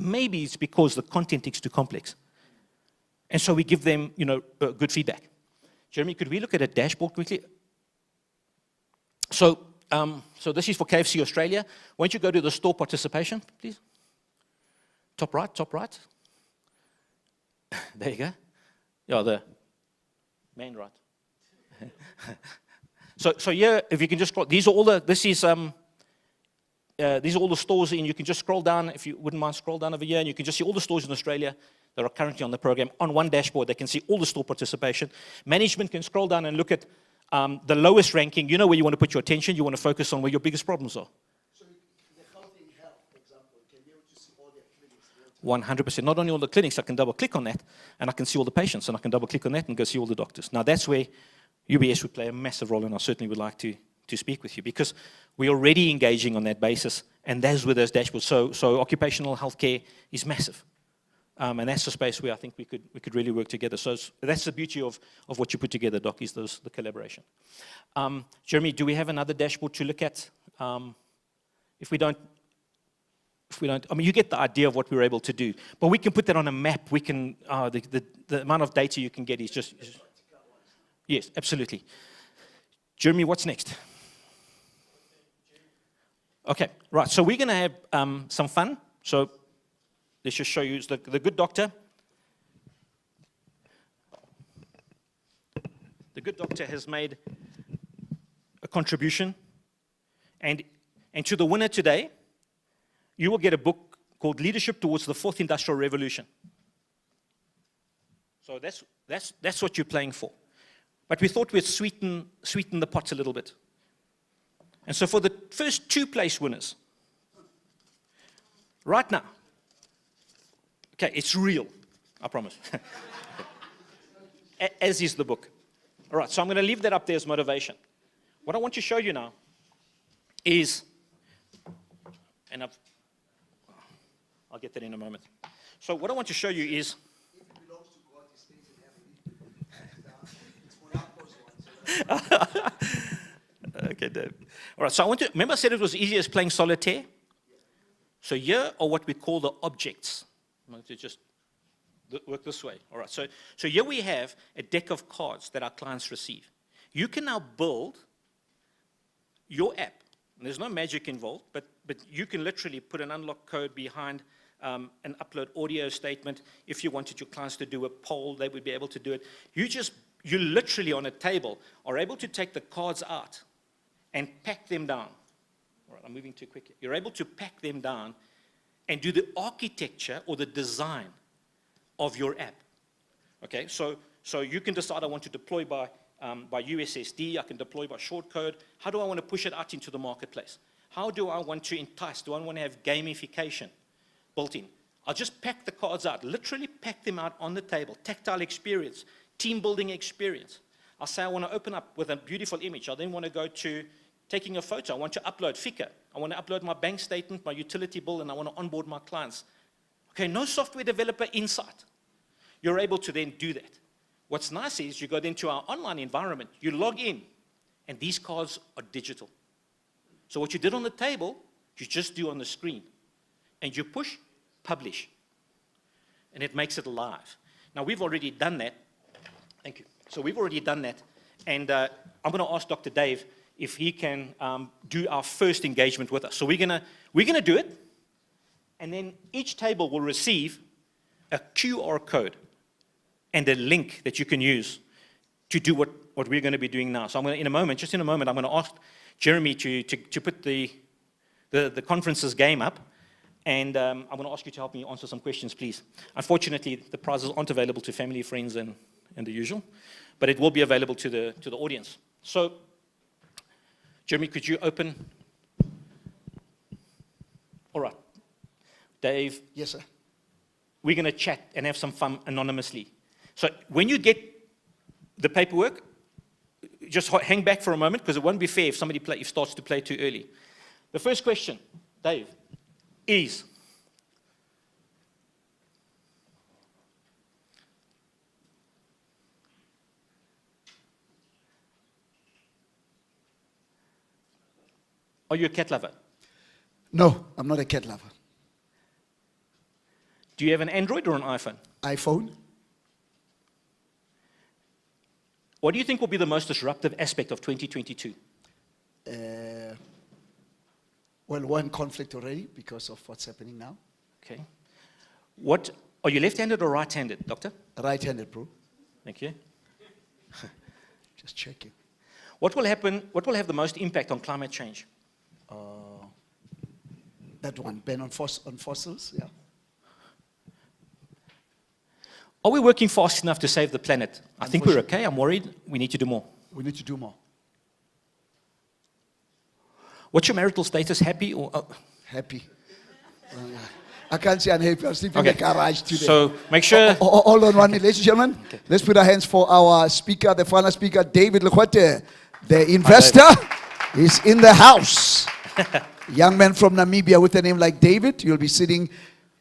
Maybe it's because the content is too complex. And so we give them, good feedback. Jeremy, could we look at a dashboard quickly? So this is for KFC Australia. Why don't you go to the store participation, please? Top right, top right. There you go. Yeah, the main right. So here, if you can just scroll, these are all the stores, and you can just scroll down, if you wouldn't mind, scroll down over here, and you can just see all the stores in Australia that are currently on the program. On one dashboard, they can see all the store participation. Management can scroll down and look at the lowest ranking. You know where you want to put your attention. You want to focus on where your biggest problems are. So the Healthy Health, for example, can be able to see all their clinics? 100%. Not only all the clinics, I can double click on that, and I can see all the patients, and I can double click on that and go see all the doctors. Now that's where UBS would play a massive role, and I certainly would like to speak with you, because we're already engaging on that basis, and that's with those dashboards. So occupational healthcare is massive. And that's the space where I think we could really work together. So that's the beauty of what you put together, Doc, is the collaboration. Jeremy, do we have another dashboard to look at? If we don't, I mean, you get the idea of what we're able to do. But we can put that on a map. We can, the amount of data you can get is just, yes, absolutely. Jeremy, what's next? Okay, right, so we're going to have some fun. So let's just show you the good doctor. The good doctor has made a contribution. And to the winner today, you will get a book called Leadership Towards the Fourth Industrial Revolution. So that's what you're playing for. But we thought we'd sweeten the pot a little bit. And so for the first 2 place winners, right now, okay, it's real, I promise. As is the book. All right, so I'm going to leave that up there as motivation. What I want to show you now is, and I'll get that in a moment. So what I want to show you is, okay, Dave. All right, so remember I said it was easy as playing solitaire? So here are what we call the objects. I'm going to just work this way. All right, so here we have a deck of cards that our clients receive. You can now build your app. And there's no magic involved, but you can literally put an unlock code behind an upload audio statement. If you wanted your clients to do a poll, they would be able to do it. You literally on a table are able to take the cards out and pack them down. All right, I'm moving too quickly. You're able to pack them down and do the architecture or the design of your app. Okay, so you can decide I want to deploy by USSD, I can deploy by shortcode. How do I want to push it out into the marketplace? How do I want to entice? Do I want to have gamification built in? I'll just pack the cards out, literally pack them out on the table, tactile experience, team building experience. I'll say I want to open up with a beautiful image. I then want to go to taking a photo. I want to upload Fika. I want to upload my bank statement, my utility bill, and I want to onboard my clients. Okay, no software developer insight. You're able to then do that. What's nice is you go into our online environment, you log in, and these cards are digital. So what you did on the table, you just do on the screen. And you push, publish. And it makes it live. Now, we've already done that. Thank you. So we've already done that. And I'm going to ask Dr. Dave if he can do our first engagement with us. So we're gonna do it. And then each table will receive a QR code and a link that you can use to do what we're going to be doing now. So I'm going to, in a moment, I'm going to ask Jeremy to put the conference's game up, and I'm going to ask you to help me answer some questions, please. Unfortunately, the prizes aren't available to family, friends, and the usual, but it will be available to the audience. So, Jeremy, could you open? All right. Dave. Yes, sir. We're going to chat and have some fun anonymously. So when you get the paperwork, just hang back for a moment, because it won't be fair if somebody starts to play too early. The first question, Dave, is, are you a cat lover? No, I'm not a cat lover. Do you have an Android or an iPhone? iPhone. What do you think will be the most disruptive aspect of 2022? Well, one conflict already because of what's happening now. Okay. What, are you left-handed or right-handed, doctor? Right-handed, bro. Thank you. Just checking. What will happen, what will have the most impact on climate change? That one, ban on fossils, yeah. Are we working fast enough to save the planet? I think we're okay. I'm worried. We need to do more. We need to do more. What's your marital status? Happy or happy? I can't say unhappy. I'm sleeping in the garage today. So make sure. Hold on 1 minute, ladies and gentlemen. Okay. Let's put our hands for our speaker, the final speaker, David Lekwete, the investor, is in the house. Young man from Namibia with a name like David. You'll be sitting.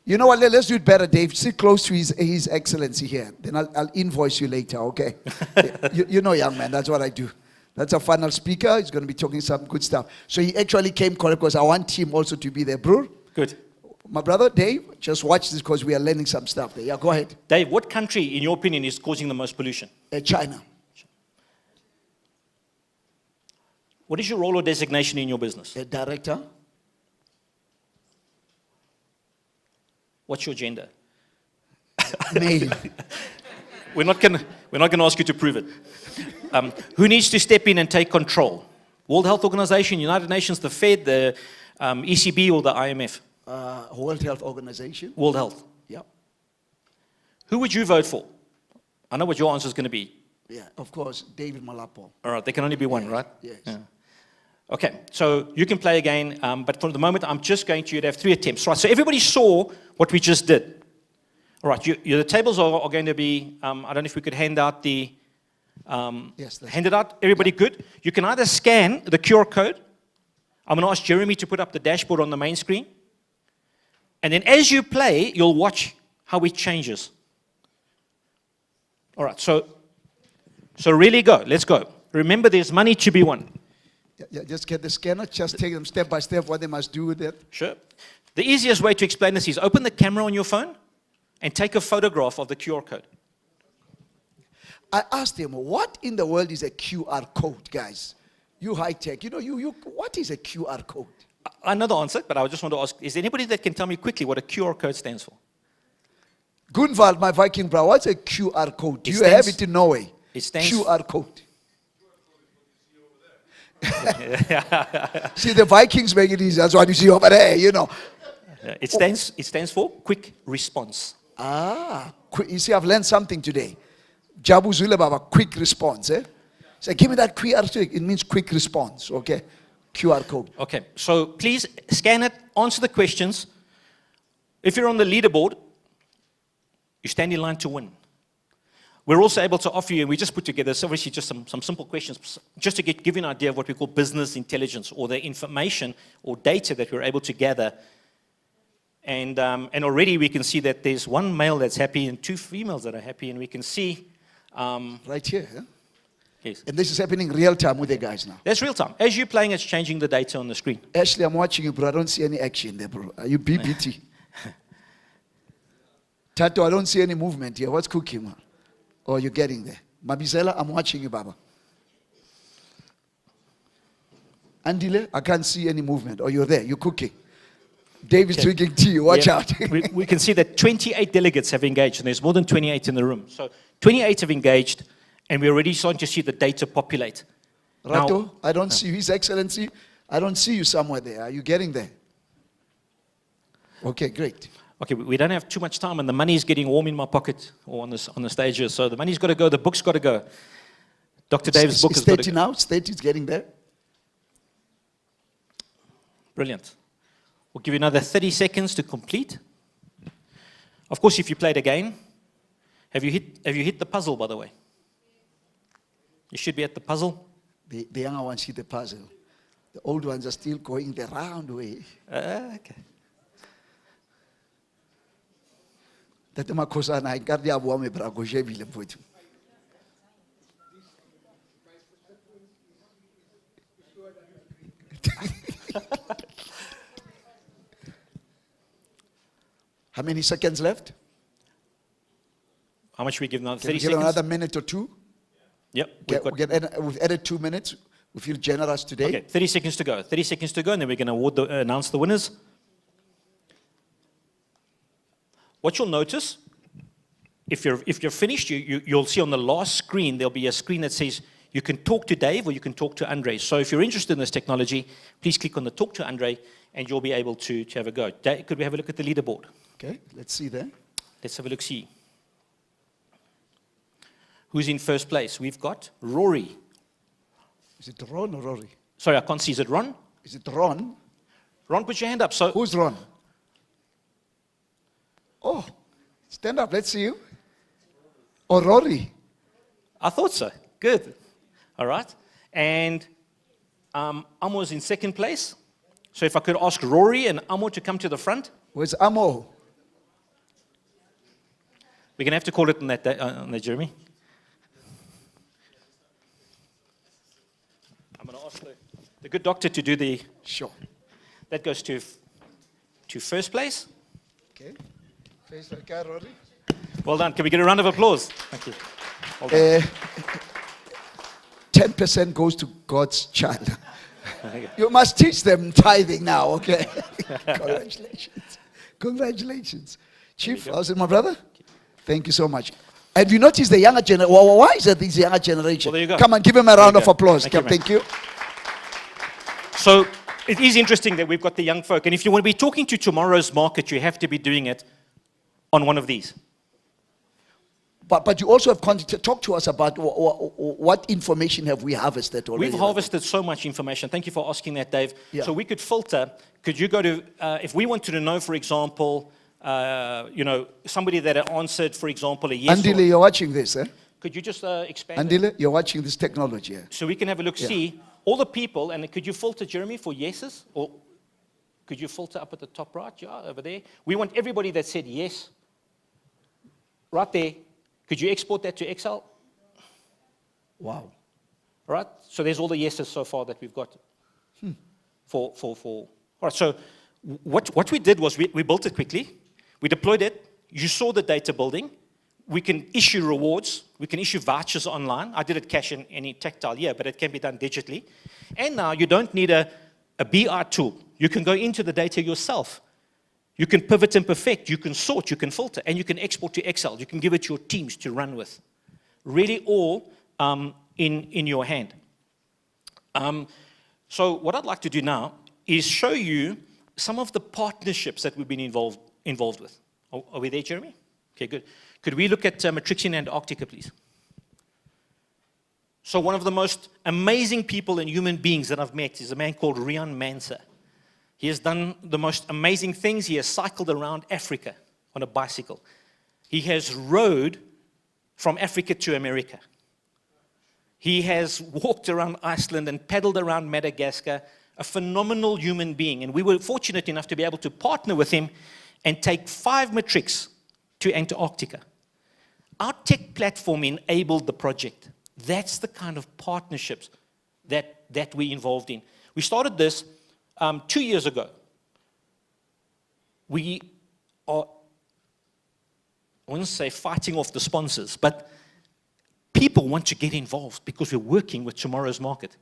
You know what? Let's do it better, Dave. Sit close to His Excellency here. Then I'll invoice you later. Okay? you know, young man. That's what I do. That's our final speaker. He's going to be talking some good stuff. So he actually came correct because I want him also to be there, bro. Good. My brother, Dave, just watch this because we are learning some stuff there. Yeah, go ahead. Dave, what country, in your opinion, is causing the most pollution? China. What is your role or designation in your business? Director. What's your gender? Male. We're not going to ask you to prove it. Who needs to step in and take control? World Health Organization, United Nations, the Fed, the ECB, or the IMF? World Health Organization. World Health. Yeah. Who would you vote for? I know what your answer is going to be. Yeah, of course, David Malapo. All right, there can only be one, right? Yes. Yeah. Okay, so you can play again, but for the moment, I'm just going to have 3 attempts. Right, so everybody saw what we just did. All right, the tables are going to be, I don't know if we could hand out the, yes, hand it out. Everybody good? You can either scan the QR code. I'm going to ask Jeremy to put up the dashboard on the main screen. And then as you play, you'll watch how it changes. All right, so really go. Let's go. Remember, there's money to be won. Yeah, just get the scanner. Just take them step by step what they must do with it. Sure. The easiest way to explain this is open the camera on your phone and take a photograph of the QR code. I asked him, what in the world is a QR code, guys? You high tech. You know, what is a QR code? I know the answer, but I just want to ask, is there anybody that can tell me quickly what a QR code stands for? Gunvald, my Viking brother, what's a QR code? Do you have it in Norway? It stands QR code. See, the Vikings make it easy. That's what you see over there, you know. It stands for quick response. You see, I've learned something today. Jabu Zule Baba, quick response. So give me that QR code. It means quick response, okay? QR code. Okay, so please scan it, answer the questions. If you're on the leaderboard, you stand in line to win. We're also able to offer you, and we just put together, so obviously just some simple questions, just to give you an idea of what we call business intelligence, or the information or data that we're able to gather. And already we can see that there's 1 male that's happy and 2 females that are happy, and we can see... right here, yeah? Yes. And this is happening real time with the guys now. That's real time. As you're playing, it's changing the data on the screen. Ashley, I'm watching you, bro. I don't see any action there, bro. Are you BBT? Tato, I don't see any movement here. What's cooking, man? Oh, you're getting there. Mabizela, I'm watching you, Baba. Andile, I can't see any movement. Oh, you're there. You're cooking. David's drinking tea. Watch out. we can see that 28 delegates have engaged, and there's more than 28 in the room. So 28 have engaged, and we're already starting to see the data populate. Rato, now, I don't see you. His Excellency, I don't see you somewhere there. Are you getting there? Okay, great. Okay, we don't have too much time, and the money is getting warm in my pocket or on the stage here. So the money's got to go, the book's got to go. Dr. David's book has got to go. Now, state is getting there. Brilliant. We'll give you another 30 seconds to complete. Of course, if you played again, have you hit the puzzle, by the way? You should be at the puzzle. The younger ones hit the puzzle. The old ones are still going the round way. Okay. That makhosana I got the abuame brago jebile mfowethu. How many seconds left? How much we give now? Can 30 we give seconds? another minute or two? Yep. We've added 2 minutes. We feel generous today. Okay, 30 seconds to go. 30 seconds to go, and then we're going to announce the winners. What you'll notice, if you're finished, you'll see on the last screen, there'll be a screen that says you can talk to Dave or you can talk to Andre. So if you're interested in this technology, please click on the talk to Andre, and you'll be able to have a go. Dave, could we have a look at the leaderboard? Okay, let's see there. Let's have a look-see. Who's in first place? We've got Rory. Is it Ron or Rory? Sorry, I can't see. Is it Ron? Is it Ron? Ron, put your hand up. So who's Ron? Oh, stand up. Let's see you. Or Rory? I thought so. Good. All right. And Amo's in second place. So if I could ask Rory and Amo to come to the front. Where's Amo? We're going to have to call it on that, Jeremy. I'm going to ask the good doctor to do the... Sure. That goes to first place. Okay. First, okay, Rory. Well done. Can we get a round of applause? Thank you. Well done. 10% goes to God's child. You must teach them tithing now, okay? Congratulations. Congratulations. Chief, how's it, my brother? Thank you so much. Have you noticed the younger generation? Well, why is it this younger generation? Well, there you go. Come on, give him a round of applause. Thank you. So it is interesting that we've got the young folk. And if you want to be talking to tomorrow's market, you have to be doing it on one of these. But you also have content. Talk to us about what information have we harvested already? We've harvested so much information. Thank you for asking that, Dave. Yeah. So we could filter. Could you go to, if we wanted to know, for example, somebody that answered, for example, a yes. Andile, you're watching this, eh? Could you just expand? Andile, you're watching this technology. Eh? So we can have a look, see all the people, and could you filter, Jeremy, for yeses? Or could you filter up at the top right? Yeah, over there. We want everybody that said yes. Right there. Could you export that to Excel? Wow. All right. So there's all the yeses so far that we've got. All right. So what we did was we built it quickly. We deployed it. You saw the data building. We can issue rewards. We can issue vouchers online. I did it cash in any tactile, but it can be done digitally. And now you don't need a BI tool. You can go into the data yourself. You can pivot and perfect, you can sort, you can filter, and you can export to Excel. You can give it to your teams to run with. Really all in your hand. So what I'd like to do now is show you some of the partnerships that we've been involved with. Are we there, Jeremy? Okay, good. Could we look at Matrixia and Antarctica, please? So one of the most amazing people and human beings that I've met is a man called Rian Mansa. He has done the most amazing things. He has cycled around Africa on a bicycle. He has rode from Africa to America. He has walked around Iceland and paddled around Madagascar, a phenomenal human being. And we were fortunate enough to be able to partner with him and take 5 Matrix to Antarctica. Our tech platform enabled the project. That's the kind of partnerships that we're involved in. We started this 2 years ago. We are, I wouldn't say fighting off the sponsors, but people want to get involved because we're working with tomorrow's market.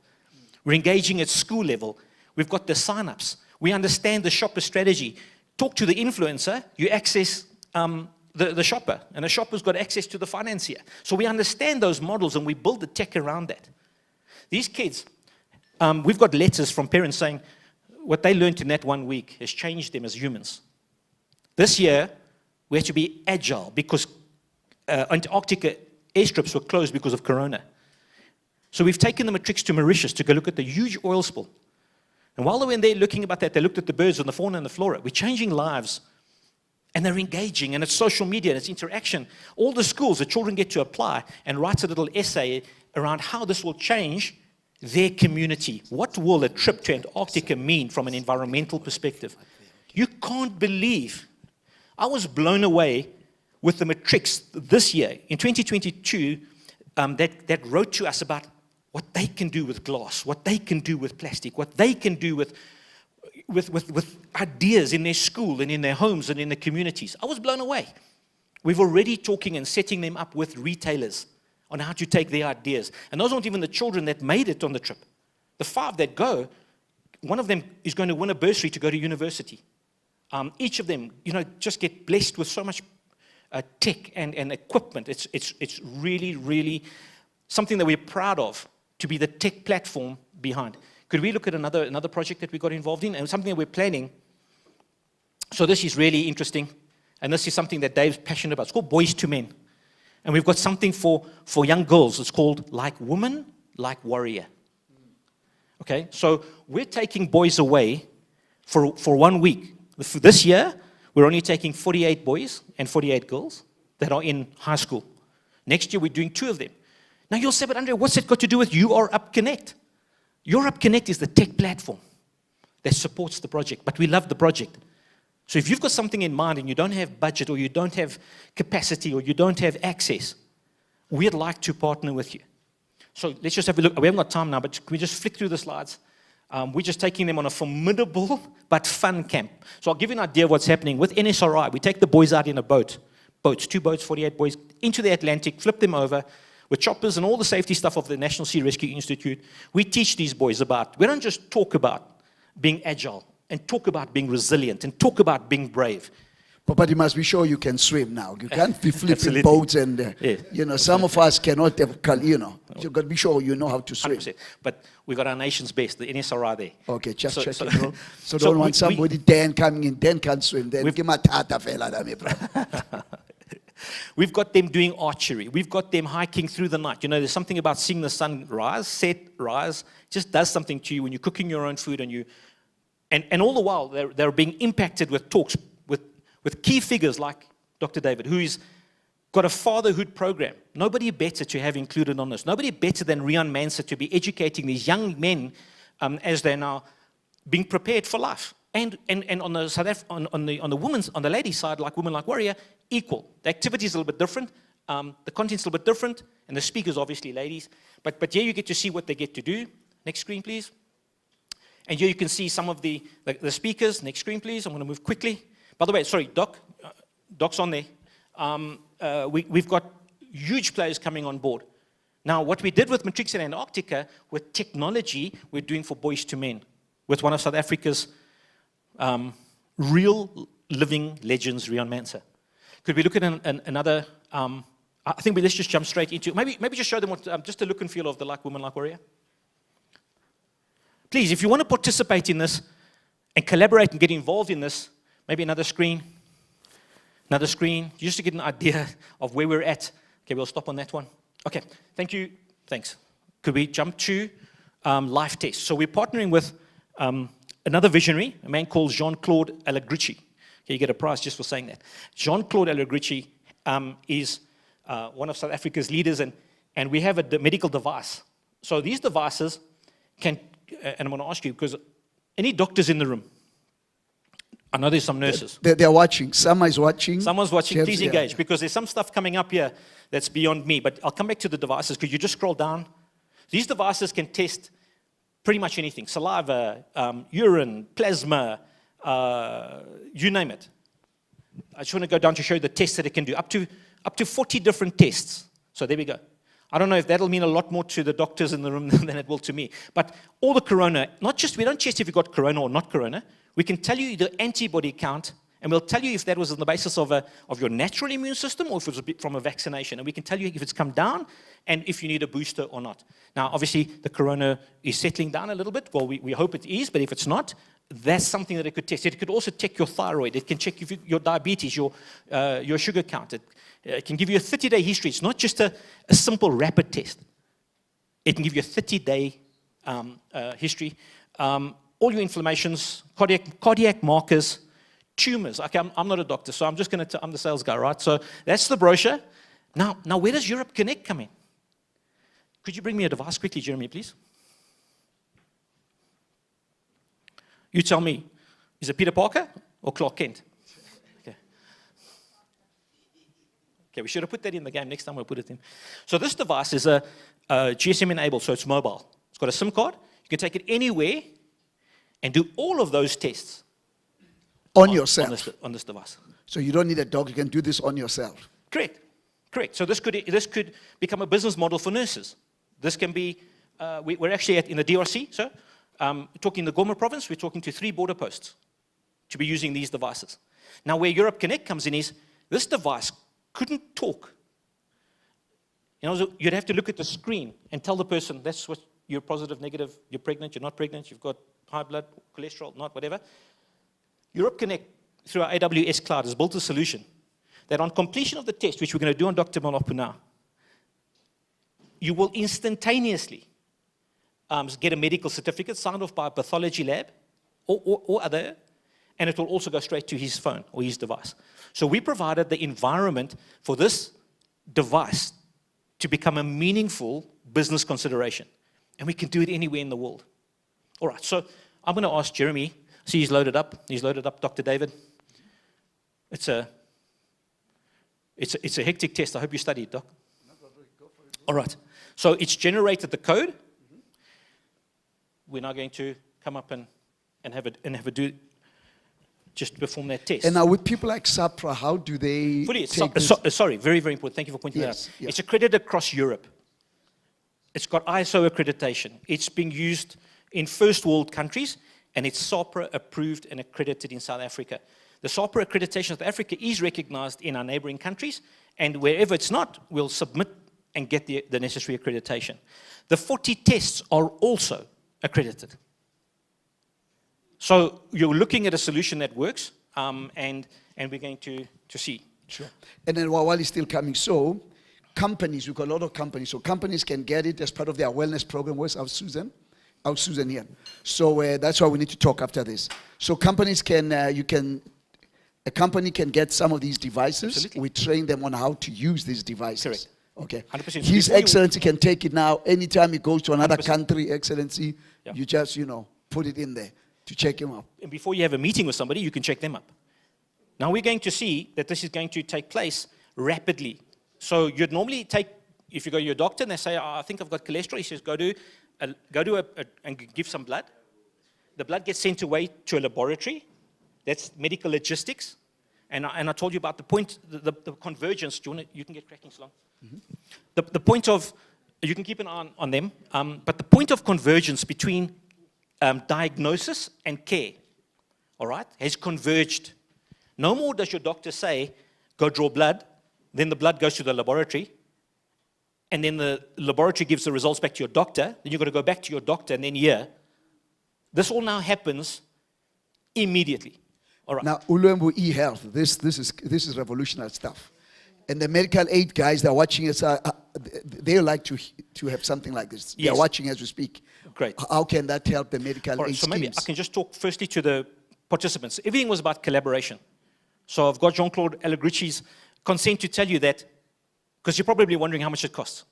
We're engaging at school level. We've got the sign-ups. We understand the shopper strategy. Talk to the influencer, you access the shopper, and the shopper's got access to the financier. So we understand those models and we build the tech around that. These kids, we've got letters from parents saying, what they learned in that 1 week has changed them as humans. This year, we had to be agile because Antarctica airstrips were closed because of Corona. So we've taken the Matrix to Mauritius to go look at the huge oil spill. And while they were in there looking about that, they looked at the birds and the fauna and the flora. We're changing lives. And they're engaging, and it's social media, and it's interaction. All the schools, the children get to apply and write a little essay around how this will change their community. What will a trip to Antarctica mean from an environmental perspective? You can't believe. I was blown away with the Matrix this year, in 2022, that wrote to us about what they can do with glass, what they can do with plastic, what they can do with with ideas in their school and in their homes and in their communities. I was blown away. We've already talking and setting them up with retailers on how to take their ideas. And those aren't even the children that made it on the trip. The 5 that go, one of them is going to win a bursary to go to university. Each of them, just get blessed with so much tech and equipment. It's really, really something that we're proud of, to be the tech platform behind. Could we look at another project that we got involved in, and something that we're planning? So this is really interesting, and this is something that Dave's passionate about. It's called Boys to Men. And we've got something for young girls. It's called Like Woman, Like Warrior. Okay, so we're taking boys away for 1 week. This year, we're only taking 48 boys and 48 girls that are in high school. Next year, we're doing 2 of them. Now you'll say, but Andre, what's it got to do with YourUp Connect? YourUp Connect is the tech platform that supports the project, but we love the project. So if you've got something in mind and you don't have budget, or you don't have capacity, or you don't have access, we'd like to partner with you. So let's just have a look. We haven't got time now, but can we just flick through the slides? We're just taking them on a formidable but fun camp. So I'll give you an idea of what's happening. With NSRI, we take the boys out in a boats, 2 boats, 48 boys, into the Atlantic, flip them over, with choppers and all the safety stuff of the National Sea Rescue Institute. We teach these boys we don't just talk about being agile, and talk about being resilient, and talk about being brave. But you must be sure you can swim now. You can't be flipping Absolutely. boats and, Yeah. some of us cannot have, you've got to be sure you know how to swim. 100%. But we've got our nation's best, the NSRI there. Okay, just check so- it, bro. So don't want somebody then coming in, then can't swim, then give my tata fella, bro. We've got them doing archery. We've got them hiking through the night. There's something about seeing the sun rise, set, rise. It just does something to you when you're cooking your own food, and all the while they're being impacted with talks with key figures like Dr. David, who's got a fatherhood program. Nobody better to have included on this. Nobody better than Rian Mansa to be educating these young men as they're now being prepared for life. And on the ladies' side, Like Woman, Like Warrior, equal. The activity is a little bit different. The content's a little bit different, and the speakers obviously ladies. But here you get to see what they get to do. Next screen, please. And here you can see some of the speakers. Next screen, please. I'm going to move quickly. By the way, sorry, Doc's on there. We've got huge players coming on board. Now, what we did with Matrixa and Antarctica, with technology, we're doing for Boys to Men, with one of South Africa's real living legends, Rian Mansa. Could we look at another? I think let's just jump straight into maybe just show them just the look and feel of the Like Woman, Like Warrior. Please, if you want to participate in this and collaborate and get involved in this, maybe another screen, just to get an idea of where we're at. Okay, we'll stop on that one. Okay, thank you. Thanks. Could we jump to life test? So we're partnering with another visionary, a man called Jean-Claude Allegrici. Okay, you get a prize just for saying that. Jean-Claude Allegrici is one of South Africa's leaders, and we have a medical device. So these devices can, and I'm going to ask you, because any doctors in the room? I know there's some nurses. They're watching. Someone's watching. Someone's watching. Please Yeah. engage, because there's some stuff coming up here that's beyond me. But I'll come back to the devices. Could you just scroll down? These devices can test pretty much anything. Saliva, urine, plasma, you name it. I just want to go down to show you the tests that it can do. Up to 40 different tests. So there we go. I don't know if that'll mean a lot more to the doctors in the room than it will to me. But all the corona, we don't test if you've got corona or not corona. We can tell you the antibody count, and we'll tell you if that was on the basis of your natural immune system or if it was from a vaccination. And we can tell you if it's come down and if you need a booster or not. Now, obviously, the corona is settling down a little bit. Well, we hope it is, but if it's not, that's something that it could test. It could also check your thyroid. It can check your diabetes, your sugar count. It can give you a 30-day history. It's not just a simple rapid test. It can give you a 30-day history. All your inflammations, cardiac markers, tumors. Okay, I'm not a doctor, so I'm just going to, I'm the sales guy, right? So that's the brochure. Now where does YourUp Connect come in? Could you bring me a device quickly, Jeremy, please? You tell me, is it Peter Parker or Clark Kent? Okay, we should have put that in the game. Next time we'll put it in. So this device is a GSM enabled, so it's mobile. It's got a SIM card. You can take it anywhere and do all of those tests On yourself. on this device. So you don't need a doctor, you can do this on yourself. Correct, correct. So this could become a business model for nurses. This can be, we're actually in the DRC, sir, talking the Goma province, we're talking to 3 border posts to be using these devices. Now where Europe Connect comes in is, this device couldn't talk. You know, so you'd have to look at the screen and tell the person, that's what you're positive, negative, you're pregnant, you're not pregnant, you've got high blood, cholesterol, not whatever. Europe Connect, through our AWS cloud, has built a solution that on completion of the test, which we're going to do on Dr. Malapu now, you will instantaneously get a medical certificate signed off by a pathology lab or other, and it will also go straight to his phone or his device. So we provided the environment for this device to become a meaningful business consideration. And we can do it anywhere in the world. All right, so I'm going to ask Jeremy. See, he's loaded up. He's loaded up Dr. David. It's a hectic test. I hope you studied, Doc. All right. So it's generated the code. We're now going to come up and have a do, just perform that test. And now with people like SAPRA, how do they take this? Sorry, very, very important. Thank you for pointing that out. Yes. It's accredited across Europe. It's got ISO accreditation. It's being used in first world countries, and it's SAPRA approved and accredited in South Africa. The SAPRA accreditation of Africa is recognized in our neighboring countries, and wherever it's not, we'll submit and get the necessary accreditation. The 40 tests are also accredited. So you're looking at a solution that works, and we're going to see. Sure. And then while it's still coming, so companies, we've got a lot of companies, so companies can get it as part of their wellness program. Where's our Susan? Our Susan here. So that's why we need to talk after this. So companies can, a company can get some of these devices. Absolutely. We train them on how to use these devices. Correct. Okay. 100%. His Before you- Excellency can take it now. Anytime he goes to another 100%. country, Excellency, Yeah. you just, put it in there to check him up. And before you have a meeting with somebody, you can check them up. Now we're going to see that this is going to take place rapidly. So you'd normally take, if you go to your doctor and they say, I think I've got cholesterol, he says, go to and give some blood. The blood gets sent away to a laboratory. That's medical logistics. And I told you about the point, the convergence. You can get cracking, Sloan. The point of, you can keep an eye on them, but the point of convergence between diagnosis and care, all right, has converged. No more does your doctor say, go draw blood, then the blood goes to the laboratory, and then the laboratory gives the results back to your doctor, then you've got to go back to your doctor, and then here. This all now happens immediately. All right. Now, Ulwembu e-health, this is revolutionary stuff. And the medical aid guys that are watching us, they like to have something like this. Yes. They're watching as we speak. Great. How can that help the medical All right, aid so maybe schemes? I can just talk firstly to the participants. Everything was about collaboration. So I've got Jean-Claude Allegrucci's consent to tell you that, because you're probably wondering how much it costs.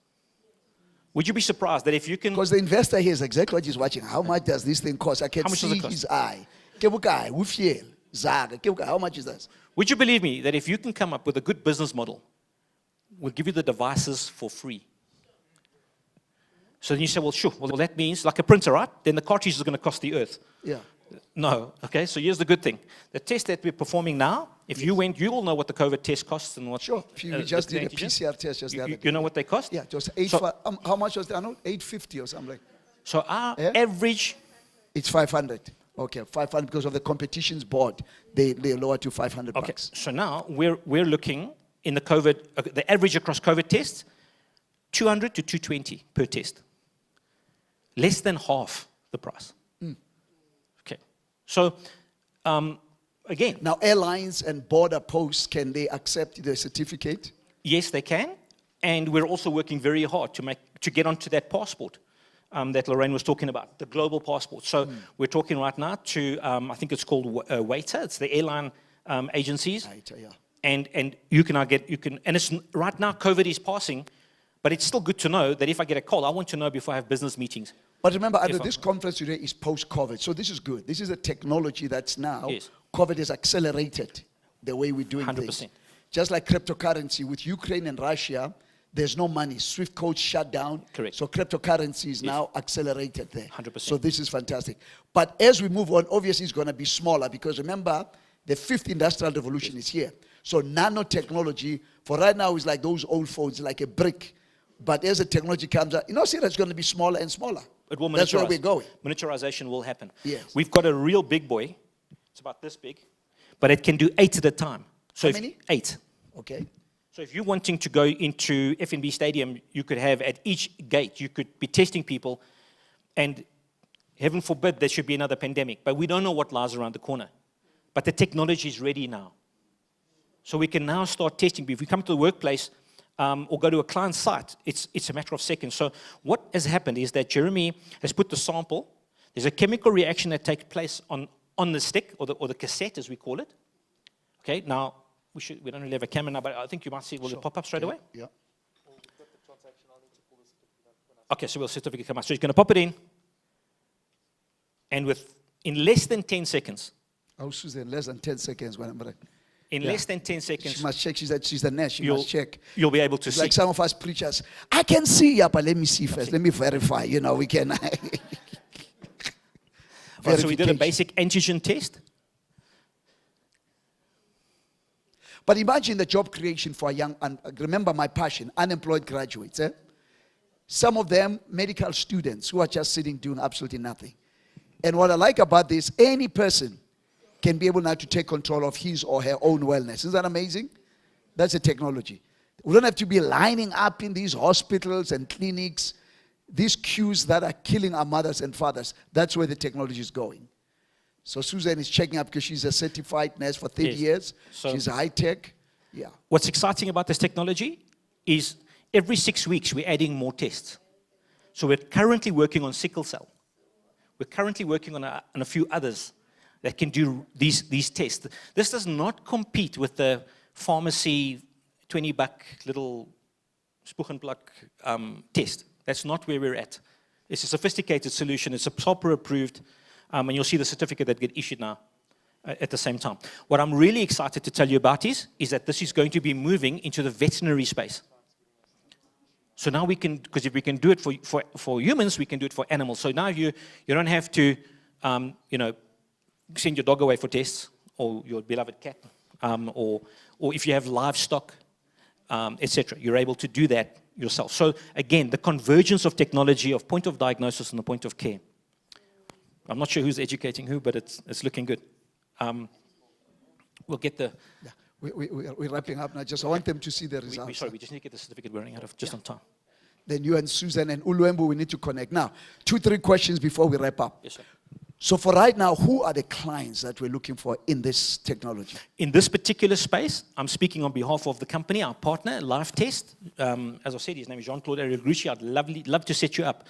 Would you be surprised that if you can... Because the investor here is exactly what he's watching. How much does this thing cost? I can How much does see it cost? his eye. How much is that? Would you believe me that if you can come up with a good business model, we'll give you the devices for free? So then you say, well, sure. Well, that means like a printer, right? Then the cartridge is going to cost the earth. Yeah. No. Okay, so here's the good thing. The test that we're performing now, if you went, you all know what the COVID test costs and what... Sure. We just the did a antigen. PCR test just the other day. You know what they cost? Yeah, just So- how much was that? 850 or something. So our Yeah? average... It's 500. Okay, 500 because of the competitions board. They lower to 500 Okay, bucks. so now we're looking in the COVID, the average across COVID tests, 200 to 220 per test. Less than half the price. Okay, so again. Now, airlines and border posts, can they accept the certificate? Yes, they can, and we're also working very hard to get onto that passport that Lorraine was talking about, the global passport. So we're talking right now to, I think it's called WAITA, it's the airline agencies. WAITA, yeah. And you can now and it's right now COVID is passing, but it's still good to know that if I get a call, I want to know before I have business meetings. But remember, this conference today is post-COVID, so this is good. This is a technology that's now, Yes. COVID has accelerated the way we're doing 100%. things. Just like cryptocurrency with Ukraine and Russia, there's no money. Swift code shut down. Correct. So cryptocurrency is now accelerated there. 100%. So this is fantastic. But as we move on, obviously it's going to be smaller because remember, the fifth industrial revolution is here. So nanotechnology, for right now, is like those old phones, like a brick. But as the technology comes out, it's going to be smaller and smaller. It will That's where miniaturize. we're going. Miniaturization will happen. Yes. We've got a real big boy. It's about this big, but it can do 8 at a time. So How many? 8. Okay. So if you're wanting to go into FNB Stadium, you could have at each gate, you could be testing people, and heaven forbid there should be another pandemic. But we don't know what lies around the corner. But the technology is ready now. So we can now start testing. If we come to the workplace or go to a client site, it's a matter of seconds. So what has happened is that Jeremy has put the sample. There's a chemical reaction that takes place on the stick, or the cassette, as we call it. Okay, now, we don't really have a camera now, but I think you might see it. Will it pop up straight away? Yeah. Okay, so we'll certificate come out. So he's going to pop it in, and in less than 10 seconds. Oh, Susan, less than 10 seconds. In less than 10 seconds. She must check. She's the nurse. She must check. You'll be able to It's see. like some of us preachers. I can see, yeah, but let me see first. Let me verify. We can. Right, so we did a basic antigen test. But imagine the job creation for a young, remember my passion, unemployed graduates. Some of them, medical students who are just sitting doing absolutely nothing. And what I like about this, any person can be able now to take control of his or her own wellness. Isn't that amazing? That's the technology. We don't have to be lining up in these hospitals and clinics, these queues that are killing our mothers and fathers. That's where the technology is going. So Susan is checking up because she's a certified nurse for 30 years. So she's high tech. Yeah. What's exciting about this technology is every 6 weeks we're adding more tests. So we're currently working on sickle cell. We're currently working on a few others that can do these tests. This does not compete with the pharmacy 20-buck little Spugenplak test. That's not where we're at. It's a sophisticated solution. It's a proper approved, and you'll see the certificate that get issued now at the same time. What I'm really excited to tell you about is that this is going to be moving into the veterinary space. So now we can, because if we can do it for humans, we can do it for animals. So now you don't have to, send your dog away for tests, or your beloved cat, or if you have livestock, etc. You're able to do that yourself. So again, the convergence of technology, of point of diagnosis and the point of care. I'm not sure who's educating who, but it's looking good. We'll get the... Yeah. We're wrapping up now. I want them to see the results. Sorry, we just need to get the certificate we're running out of just on time. Then you and Susan and Uluembu, we need to connect. Now, 2-3 questions before we wrap up. Yes, sir. So for right now, who are the clients that we're looking for in this technology? In this particular space, I'm speaking on behalf of the company, our partner, LifeTest. As I said, his name is Jean-Claude Ariel-Grucci. I'd love to set you up.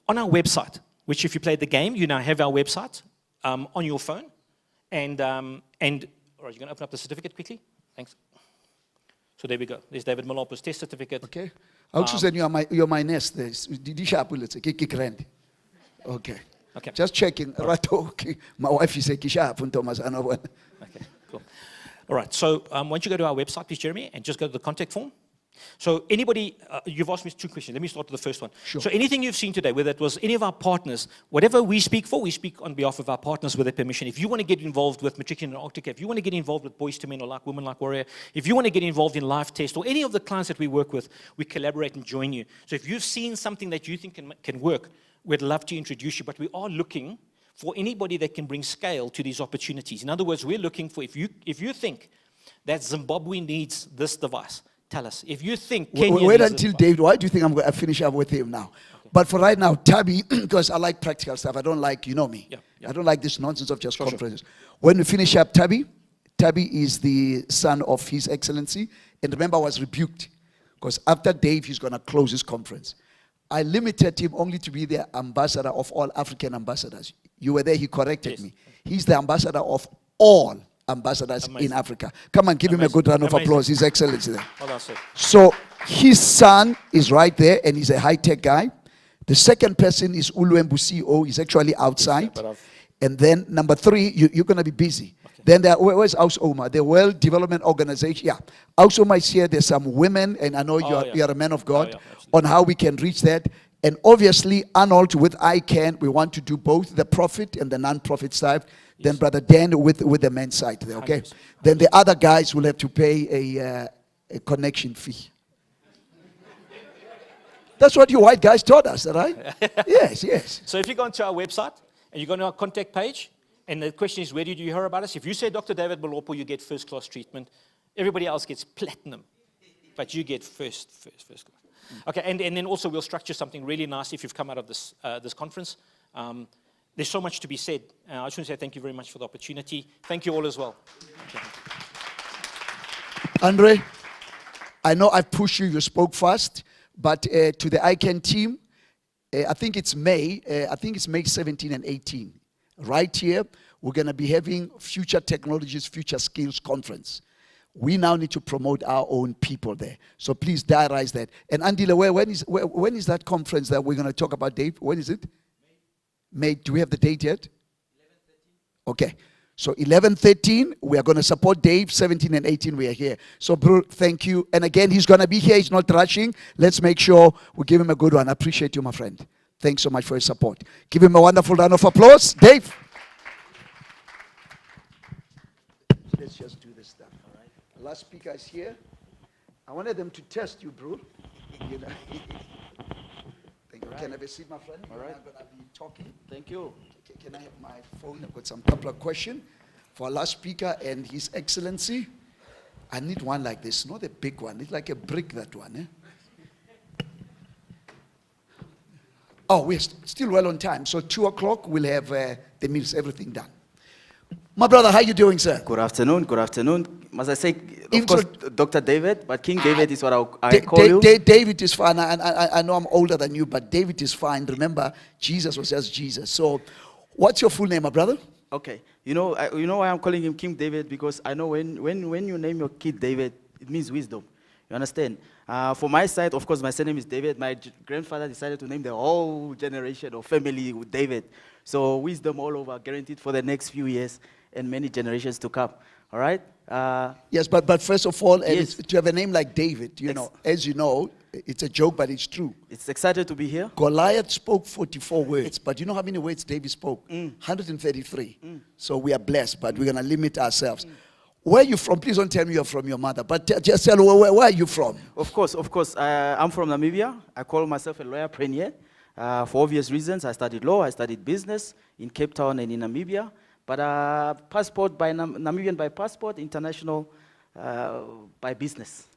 On our website, which if you played the game, you now have our website on your phone. And all right, you're going to open up the certificate quickly? Thanks. So there we go. There's David Malapo's test certificate. Okay. I'll Susan, you're my nest. Okay. Okay. Just checking. My wife is a Okay, cool. All right, so once you go to our website, please, Jeremy, and just go to the contact form. So anybody, you've asked me 2 questions. Let me start with the first one. Sure. So anything you've seen today, whether it was any of our partners, whatever we speak for, we speak on behalf of our partners with their permission. If you want to get involved with Matriculum and Octocare, if you want to get involved with Boys to Men or Like Women Like Warrior, if you want to get involved in LifeTest or any of the clients that we work with, we collaborate and join you. So if you've seen something that you think can work, we'd love to introduce you, but we are looking for anybody that can bring scale to these opportunities. In other words, we're looking for, if you think that Zimbabwe needs this device, tell us. If you think Kenya wait needs until this David. Why do you think I'm going to finish up with him now? Okay. But for right now, Tabby, because I like practical stuff. I don't like, you know me. I don't like this nonsense of just conferences. Sure. When we finish up, Tabby is the son of His Excellency. And remember, I was rebuked. Because after Dave, he's going to close his conference. I limited him only to be the ambassador of all African ambassadors. You were there, he corrected me. He's the ambassador of all ambassadors in Africa. Come on, give him a good round of applause. His Excellency there. So his son is right there, and he's a high-tech guy. The second person is Uluembu CEO. He's actually outside. And then number 3, you're going to be busy. Then where's Aus Oma? The World Development Organization. Yeah, Aus Oma is here. There's some women, and I know you're a man of God, on how we can reach that. And obviously, Arnold with ICANN, we want to do both the profit and the non-profit side. Then Brother Dan with the men's side there, okay? 100%. Then the other guys will have to pay a connection fee. That's what you white guys taught us, right? Yes, yes. So if you go onto our website and you go to our contact page, and the question is, where did you hear about us? If you say Dr. David Malopo, you get first-class treatment. Everybody else gets platinum, but you get first class. Okay, and then also we'll structure something really nice if you've come out of this this conference. There's so much to be said. I just want to say thank you very much for the opportunity. Thank you all as well. Andre, I know I've pushed you spoke fast, but to the ICANN team, I think it's May 17 and 18. Right here, we're going to be having Future Technologies, Future Skills Conference. We now need to promote our own people there. So please diarize that. And Andile, when is that conference that we're going to talk about, Dave? When is it? May. Do we have the date yet? 11/13. Okay. So 11/13, we are going to support Dave. 17 and 18, we are here. So, bro, thank you. And again, he's going to be here. He's not rushing. Let's make sure we give him a good one. I appreciate you, my friend. Thanks so much for your support. Give him a wonderful round of applause. Dave. Let's just do this stuff, all right? Last speaker is here. I wanted them to test you, bro. You know. Thank you. Right. Can I have a seat, my friend? All right. I'm going to be talking. Thank you. Can I have my phone? I've got some couple of questions for our last speaker and His Excellency. I need one like this, not a big one. It's like a brick, that one. Eh? Oh, we're still well on time. So 2 o'clock, we'll have the meals, everything done. My brother, how you doing, sir? Good afternoon, good afternoon. Must I say, of course, Dr. David, but King David is what I call you. David is fine. I know I'm older than you, but David is fine. Remember, Jesus was just Jesus. So what's your full name, my brother? Okay. You know why I'm calling him King David? Because I know when you name your kid David, it means wisdom. You understand? For my side, of course, my surname is David. My grandfather decided to name the whole generation or family with David. So wisdom all over, guaranteed for the next few years and many generations to come. All right? Yes, but first of all, yes. To have a name like David, you know, as you know, it's a joke, but it's true. It's excited to be here. Goliath spoke 44 words, but you know how many words David spoke? 133. So we are blessed, but we're going to limit ourselves. Where are you from? Please don't tell me you're from your mother, but just tell me, where are you from? Of course. I'm from Namibia. I call myself a lawyer premier. For obvious reasons, I studied law, I studied business in Cape Town and in Namibia. But passport by Namibian by passport, international by business.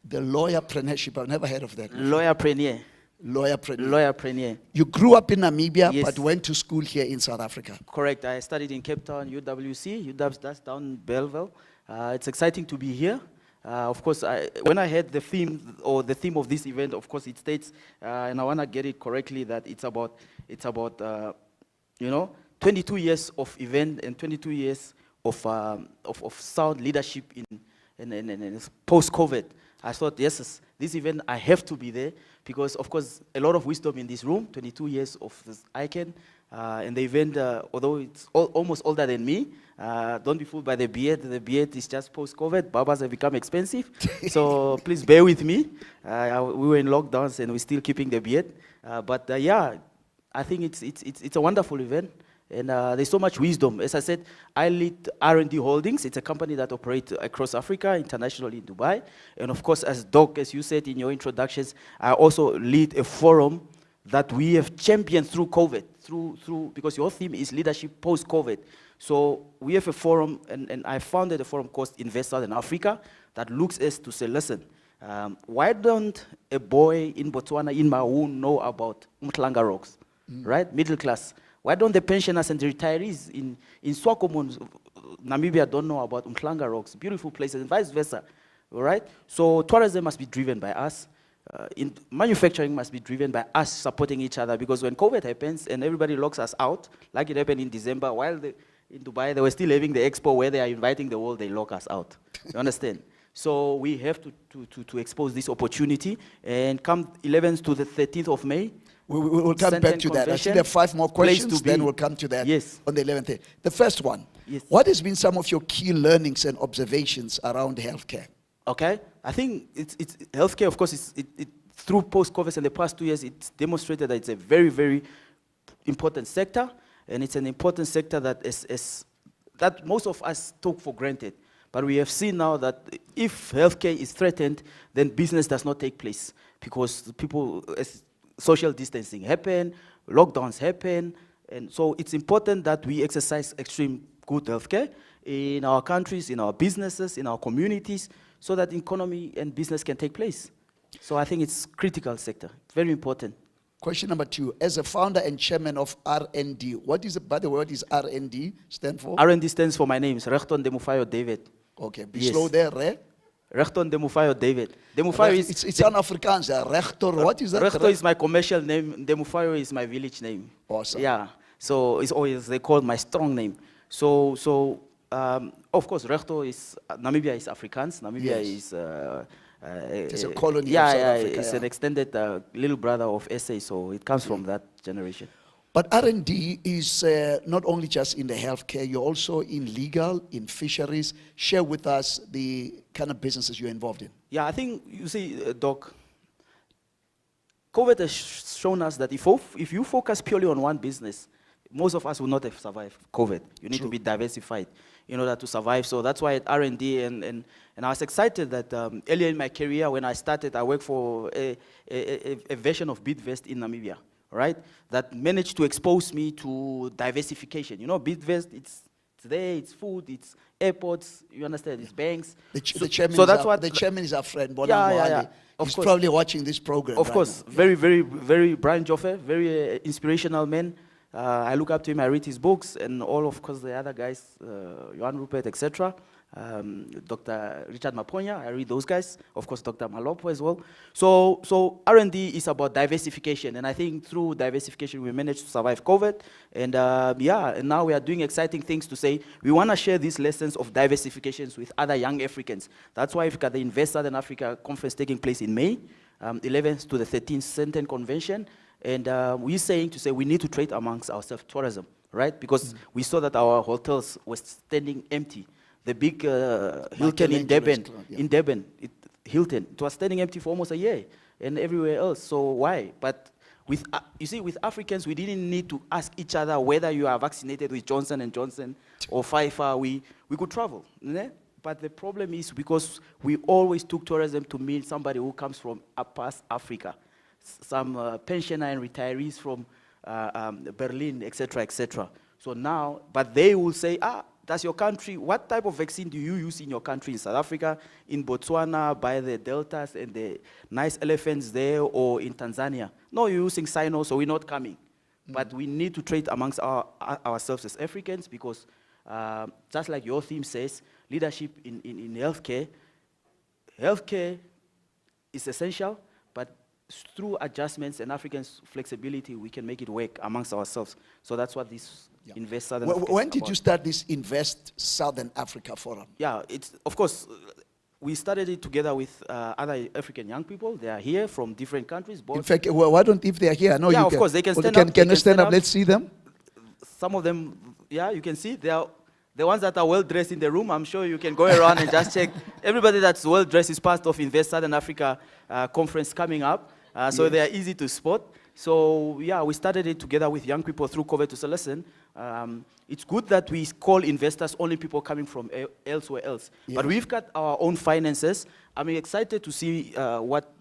The lawyerpreneurship, I've never heard of that. Lawyerpreneur. Lawyerpreneur. You grew up in Namibia, yes, but went to school here in South Africa. Correct. I studied in Cape Town, UWC. that's down in Bellville. It's exciting to be here. Of course, when I heard the theme of this event, of course, it states, and I want to get it correctly, that it's about 22 years of event and 22 years of sound leadership in post-COVID. I thought, yes, this event, I have to be there because, of course, a lot of wisdom in this room, 22 years of this ICANN. And the event, although it's almost older than me, don't be fooled by the beard. The beard is just post-COVID. Barbers have become expensive. So please bear with me. We were in lockdowns and we're still keeping the beard. Yeah, I think it's a wonderful event. And there's so much wisdom. As I said, I lead R&D Holdings. It's a company that operates across Africa, internationally in Dubai. And of course, as Doc, as you said in your introductions, I also lead a forum that we have championed through COVID, because your theme is leadership post-COVID. So we have a forum, and I founded a forum called Invest Southern Africa that looks as to say, listen, why don't a boy in Botswana, in Maun, know about Umhlanga Rocks, right? Middle class. Why don't the pensioners and the retirees in Swakopmund, Namibia, don't know about Umhlanga Rocks, beautiful places, and vice versa, all right? So tourism must be driven by us. Manufacturing must be driven by us supporting each other, because when COVID happens and everybody locks us out, like it happened in December, while in Dubai they were still having the expo where they are inviting the world, they lock us out. You understand? So we have to expose this opportunity, and come 11th to the 13th of May, We'll come back to that. I think there are 5 more questions, then we'll come to that on the 11th day. The first one, what has been some of your key learnings and observations around healthcare? Okay, I think it's healthcare, of course, through post-COVID in the past 2 years, it's demonstrated that it's a very, very important sector, and it's an important sector that that most of us took for granted. But we have seen now that if healthcare is threatened, then business does not take place, because social distancing happen, lockdowns happen, and so it's important that we exercise extreme good healthcare in our countries, in our businesses, in our communities, so that economy and business can take place. So I think it's critical sector. It's very important. Question number 2. As a founder and chairman of R&D, by the way, what is R&D stand for? R&D stands for my name. It's Regton Demufayo David. Okay, be slow there, Re. Regton Demufayo David. Demufayo is... It's an Afrikaans, Regtor. What is that? Regtor is my commercial name. Demufayo is my village name. Awesome. Yeah. So it's always, they call my strong name. So of course, Regtor is, Namibia is Afrikaans. Namibia is... it's a colony of South Africa. It's an extended little brother of SA, so it comes from that generation. But R&D is not only just in the healthcare, you're also in legal, in fisheries. Share with us the kind of businesses you're involved in. Yeah, I think, you see, Doc, COVID has shown us that if you focus purely on one business, most of us will not have survived COVID. You need to be diversified in order to survive. So that's why at R&D, and I was excited that earlier in my career, when I started, I worked for a version of Bidvest in Namibia, right? That managed to expose me to diversification. You know, Bidvest, it's there, it's food, it's airports, you understand, it's banks. The chairman is our friend, Bona He's probably watching this program. Of course, very, very, very, Brian Joffe, very inspirational man. I look up to him, I read his books, and all, of course, the other guys, Johan Rupert, etc. Dr. Richard Maponya, I read those guys. Of course, Dr. Malopo as well. So R&D is about diversification, and I think through diversification, we managed to survive COVID. And and now we are doing exciting things to say, we want to share these lessons of diversifications with other young Africans. That's why we've got the Invest Southern Africa conference taking place in May, 11th to the 13th Centen Convention. And we're saying we need to trade amongst ourselves tourism, right? Because we saw that our hotels were standing empty. The big Hilton in Durban, Hilton, it was standing empty for almost a year, and everywhere else. So why? But with you see, with Africans, we didn't need to ask each other whether you are vaccinated with Johnson & Johnson or Pfizer. We could travel, but the problem is because we always took tourism to mean somebody who comes from past Africa. Some pensioner and retirees from Berlin, etc., etc. So now, but they will say, that's your country. What type of vaccine do you use in your country? In South Africa, in Botswana, by the deltas and the nice elephants there, or in Tanzania? No, you're using Sino, so we're not coming. But we need to trade amongst ourselves as Africans, because just like your theme says, leadership in healthcare, healthcare is essential, but through adjustments and Africans' flexibility, we can make it work amongst ourselves. So that's what this Invest Southern Africa When did you start this Invest Southern Africa Forum? Yeah, it's, of course, we started it together with other African young people. They are here from different countries. In fact, why don't, if they are here, I know yeah, you of course, they can stand up. Can you stand up? Let's see them. Some of them, yeah, you can see. They are the ones that are well-dressed in the room. I'm sure you can go around and just check. Everybody that's well-dressed is part of Invest Southern Africa conference coming up. So they are easy to spot. So yeah, we started it together with young people through COVID to say, listen, it's good that we call investors only people coming from elsewhere else. But we've got our own finances. I'm excited to see what,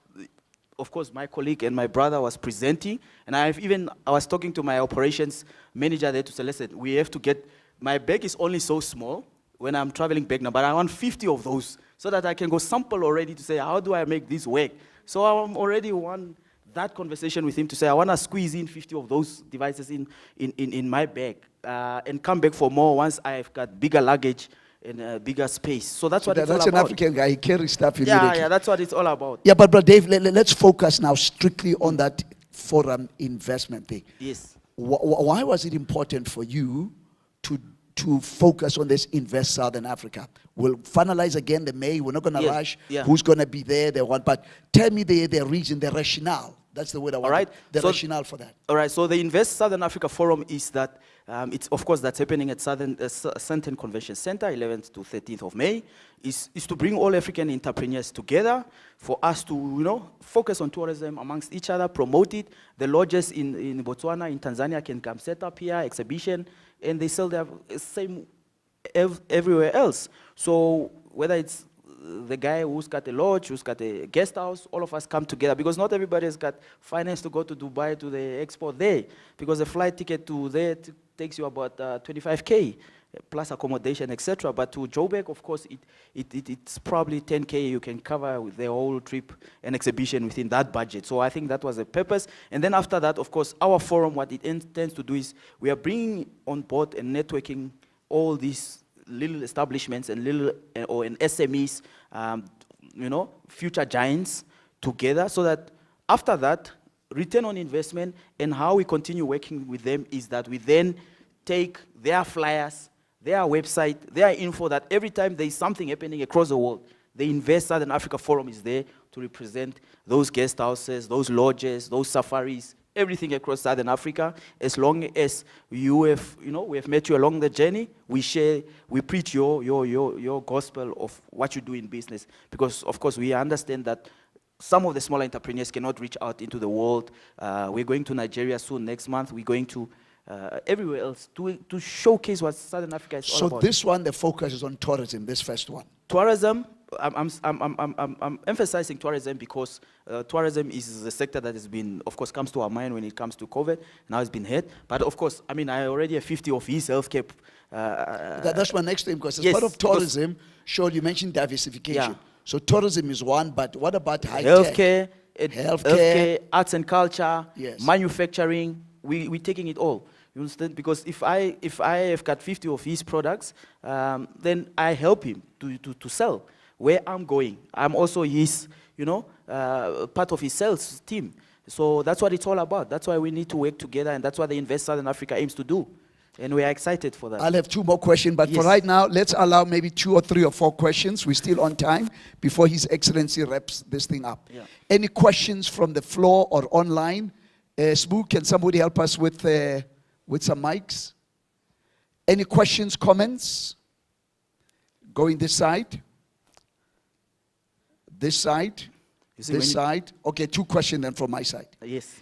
of course, my colleague and my brother was presenting. And I was talking to my operations manager there to say, listen, we have to get, my bag is only so small when I'm traveling back now, but I want 50 of those so that I can go sample already to say, how do I make this work? So I'm already that conversation with him to say, I want to squeeze in 50 of those devices in my bag and come back for more once I've got bigger luggage and bigger space. So that's what it's all about. That's an African guy, he carries stuff immediately. Yeah, that's what it's all about. Yeah, but Dave, let's focus now strictly on that forum investment thing. Yes. Why was it important for you to focus on this Invest Southern Africa? We'll finalize again the May. We're not going to rush. Who's going to be there? But tell me the reason, the rationale That's the word I All want. right. The So- rationale for that. All right, so the Invest Southern Africa Forum is that, it's of course that's happening at Sandton Convention Center, 11th to 13th of May, is to bring all African entrepreneurs together for us to, focus on tourism amongst each other, promote it. The lodges in Botswana, in Tanzania can come set up here, exhibition, and they sell their same everywhere else. So whether it's the guy who's got a lodge, who's got a guest house, all of us come together because not everybody has got finance to go to Dubai to the expo there, because the flight ticket to there takes you about 25K plus accommodation, etc. But to Joburg, of course, it's probably 10K. You can cover with the whole trip and exhibition within that budget. So I think that was the purpose. And then after that, of course, our forum, what it intends to do is we are bringing on board and networking all these little establishments and and SMEs, future giants together, so that after that, return on investment and how we continue working with them is that we then take their flyers, their website, their info, that every time there is something happening across the world, the Invest Southern Africa Forum is there to represent those guest houses, those lodges, those safaris, everything across Southern Africa. As long as you have, we have met you along the journey, we preach your gospel of what you do in business. Because of course we understand that some of the smaller entrepreneurs cannot reach out into the world. We're going to Nigeria soon, next month. We're going to everywhere else to showcase what Southern Africa is all about. So this one, the focus is on tourism, this first one. Tourism, I'm emphasizing tourism because tourism is the sector that has been, of course, comes to our mind when it comes to COVID. Now it's been hit. But of course, I already have 50 of his healthcare. That's my next thing, because as yes, part of tourism, sure, you mentioned diversification. Yeah. So tourism is one, but what about high healthcare, tech? Healthcare, arts and culture, Yes. manufacturing. We're taking it all. You understand? Because if I have got 50 of his products, then I help him to sell. Where I'm going, I'm also his, part of his sales team. So that's what it's all about. That's why we need to work together, and that's what the Invest Southern Africa aims to do. And we are excited for that. I'll have two more questions, but for Yes. right now, let's allow maybe 2 or 3 or 4 questions. We're still on time before His Excellency wraps this thing up. Yeah. Any questions from the floor or online? Smoo, can somebody help us with some mics? Any questions, comments? Going this side. This side. You see, This when you- side. Okay, 2 questions then from my side. Yes.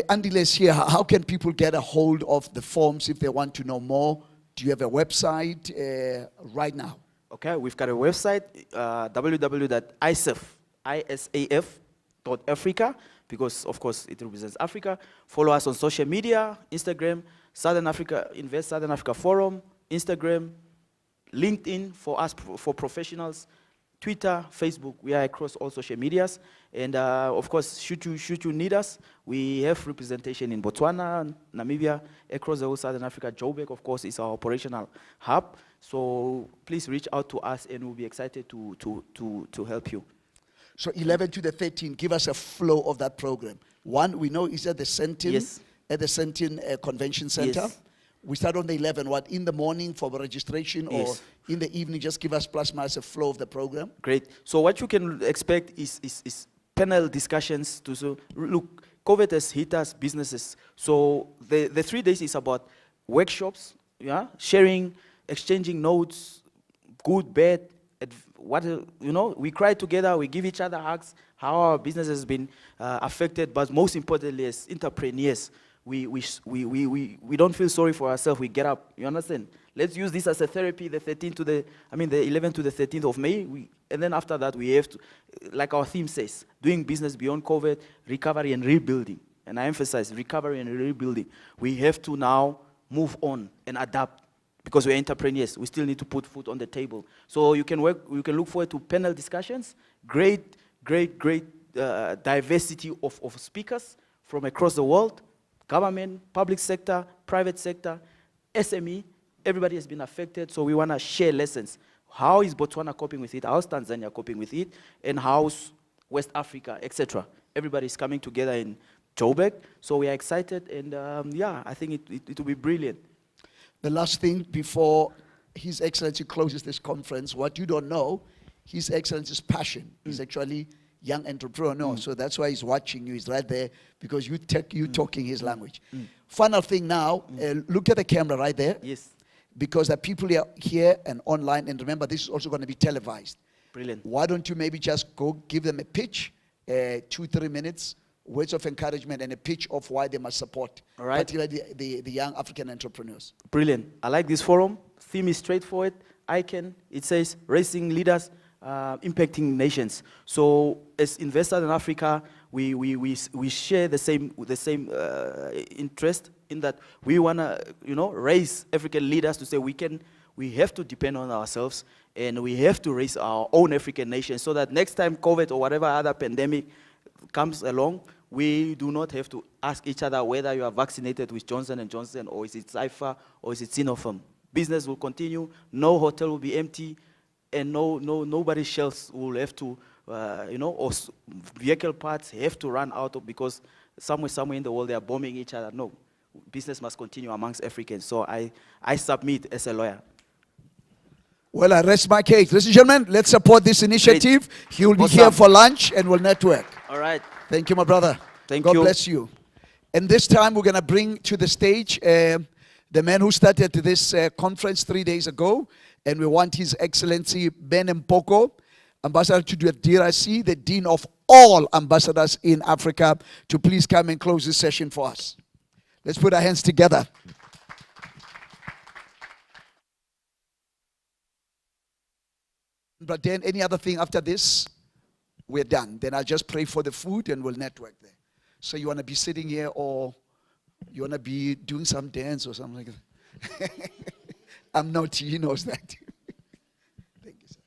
Andile's here. How can people get a hold of the forms if they want to know more? Do you have a website right now? Okay, we've got a website, www.isaf.africa, because of course it represents Africa. Follow us on social media, Instagram, Southern Africa, Invest Southern Africa Forum, Instagram, LinkedIn for us, for professionals, Twitter, Facebook. We are across all social medias. And of course, should you need us, we have representation in Botswana, Namibia, across the whole Southern Africa. Joburg, of course, is our operational hub. So please reach out to us, and we'll be excited to help you. So 11 to the 13, give us a flow of that program. One, we know is at the Sandton, Yes. at the Sandton Convention Center. Yes. We start on the 11, what, in the morning for registration, or Yes. in the evening? Just give us plus minus a flow of the program. Great. So what you can expect is panel discussions to look, COVID has hit us, businesses. So the 3 days is about workshops, yeah, sharing, exchanging notes, good, bad, we cry together, we give each other hugs, how our business has been affected, but most importantly, as entrepreneurs, we don't feel sorry for ourselves, we get up, you understand? Let's use this as a therapy, the 11th to the 13th of May, and then after that we have to, like our theme says, doing business beyond COVID, recovery and rebuilding. And I emphasize recovery and rebuilding. We have to now move on and adapt, because we're entrepreneurs. We still need to put food on the table. So you can look forward to panel discussions, great diversity of speakers from across the world, government, public sector, private sector, SME. Everybody has been affected, so we want to share lessons. How is Botswana coping with it? How's Tanzania coping with it? And how's West Africa, etc. Everybody is coming together in Joburg, so we are excited, and I think it will be brilliant. The last thing before His Excellency closes this conference, what you don't know, His Excellency's passion is actually young entrepreneur. So that's why he's watching you. He's right there because you talking his language. Final thing now, look at the camera right there. Yes. Because the people here and online, and remember, this is also going to be televised. Brilliant. Why don't you maybe just go give them a pitch, 2-3 minutes, words of encouragement, and a pitch of why they must support, All right. particularly the young African entrepreneurs. Brilliant. I like this forum. Theme is straightforward. It says raising leaders, impacting nations. So as investors in Africa, we share the same interest in that we want to raise African leaders to say we have to depend on ourselves and we have to raise our own African nation so that next time COVID or whatever other pandemic comes along, we do not have to ask each other whether you are vaccinated with Johnson & Johnson or is it Pfizer or is it Sinopharm. Business will continue, no hotel will be empty, and nobody else will have to, or vehicle parts have to run out of because somewhere in the world they are bombing each other. No, business must continue amongst Africans. So I submit as a lawyer. Well, I rest my case. Ladies and gentlemen, let's support this initiative. Great. He will be What's here up? for lunch and we'll network. All right. Thank you, my brother. Thank God you. bless you. And this time we're going to bring to the stage the man who started this conference 3 days ago. And we want His Excellency Ben Mpoko, Ambassador to the DRC, the Dean of all ambassadors in Africa, to please come and close this session for us. Let's put our hands together. But then any other thing after this, we're done. Then I'll just pray for the food and we'll network there. So you want to be sitting here or you want to be doing some dance or something like that? I'm naughty, he knows that. Thank you, sir.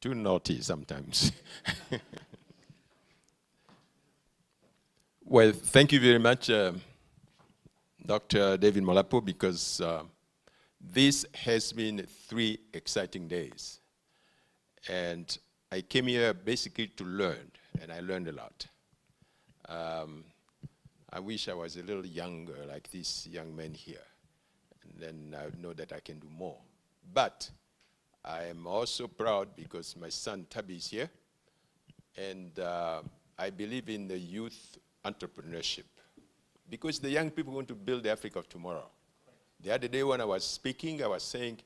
Too naughty sometimes. Well, thank you very much, Dr. David Molapo, because this has been 3 exciting days. And I came here basically to learn, and I learned a lot. I wish I was a little younger like this young man here. And then I would know that I can do more. But I am also proud because my son Tabi is here. And I believe in the youth entrepreneurship. Because the young people want to build the Africa of tomorrow. The other day when I was speaking, I was saying,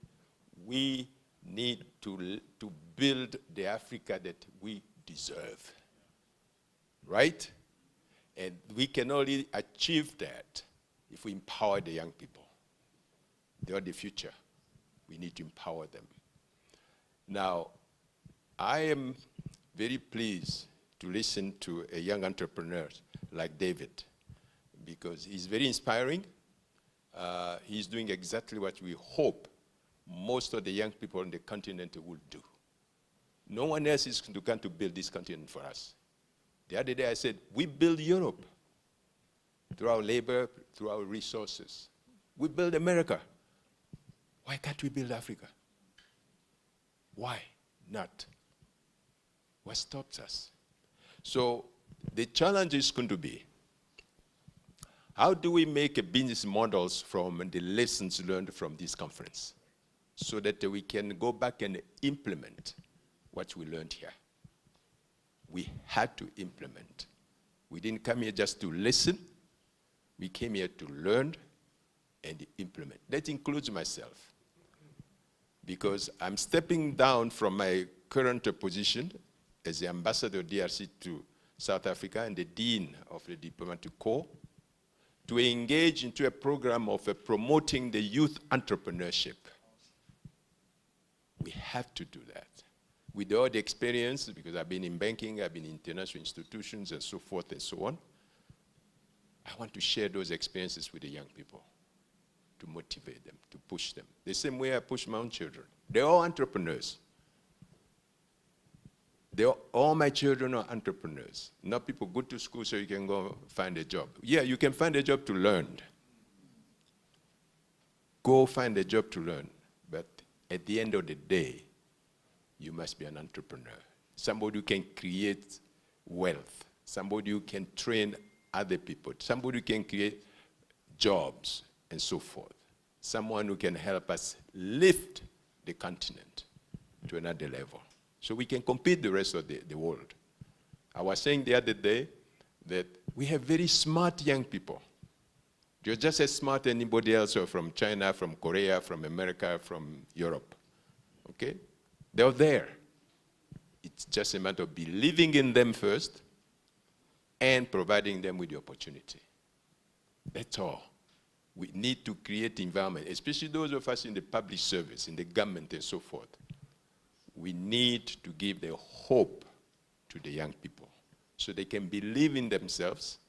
we need to build the Africa that we deserve. Right? And we can only achieve that if we empower the young people. They are the future. We need to empower them. Now, I am very pleased to listen to a young entrepreneur like David because he's very inspiring. He's doing exactly what we hope most of the young people on the continent will do. No one else is going to come to build this continent for us. The other day I said, we build Europe through our labor, through our resources. We build America. Why can't we build Africa? Why not? What stops us? So the challenge is going to be, how do we make business models from the lessons learned from this conference so that we can go back and implement what we learned here? We had to implement. We didn't come here just to listen. We came here to learn and implement. That includes myself. Because I'm stepping down from my current position as the ambassador of DRC to South Africa and the dean of the diplomatic corps to engage into a program of promoting the youth entrepreneurship. We have to do that. With all the experience, because I've been in banking, I've been in international institutions and so forth and so on, I want to share those experiences with the young people to motivate them, to push them. The same way I push my own children. They're all entrepreneurs. All my children are entrepreneurs. Not people go to school so you can go find a job. Yeah, you can find a job to learn. Go find a job to learn. But at the end of the day, you must be an entrepreneur. Somebody who can create wealth. Somebody who can train other people. Somebody who can create jobs and so forth. Someone who can help us lift the continent to another level. So we can compete the rest of the world. I was saying the other day that we have very smart young people. You're just as smart as anybody else, or from China, from Korea, from America, from Europe. Okay? They're there. It's just a matter of believing in them first and providing them with the opportunity. That's all. We need to create environment, especially those of us in the public service, in the government and so forth. We need to give the hope to the young people so they can believe in themselves,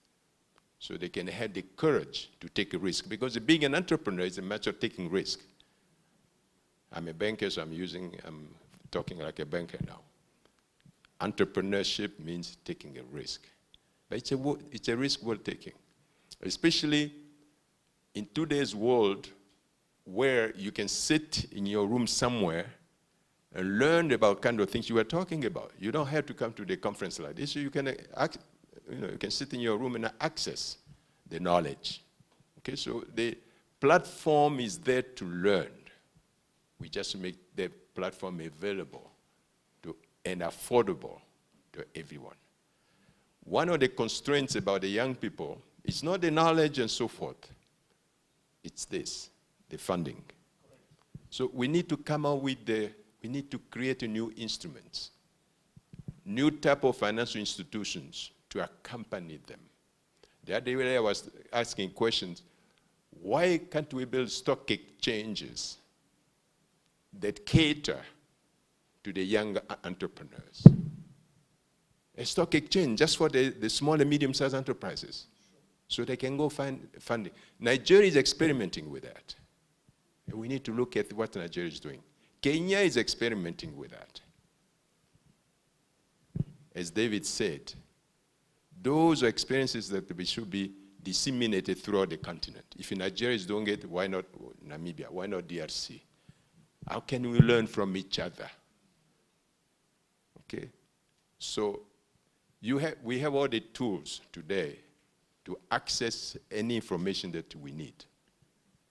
so they can have the courage to take a risk. Because being an entrepreneur is a matter of taking risk. I'm a banker, so I'm talking like a banker now. Entrepreneurship means taking a risk. But it's a risk worth taking, especially in today's world where you can sit in your room somewhere and learn about kind of things you were talking about. You don't have to come to the conference like this. You can, you can sit in your room and access the knowledge. Okay, so the platform is there to learn. We just make the platform available and affordable to everyone. One of the constraints about the young people is not the knowledge and so forth. It's this, the funding. So we need to come out with we need to create a new instruments, new type of financial institutions to accompany them. The other day I was asking questions, why can't we build stock exchanges that cater to the young entrepreneurs? A stock exchange just for the small and medium-sized enterprises, so they can go find funding. Nigeria is experimenting with that. And we need to look at what Nigeria is doing. Kenya is experimenting with that. As David said, those are experiences that we should be disseminated throughout the continent. If Nigeria is doing it, why not Namibia? Why not DRC? How can we learn from each other? Okay, so we have all the tools today to access any information that we need.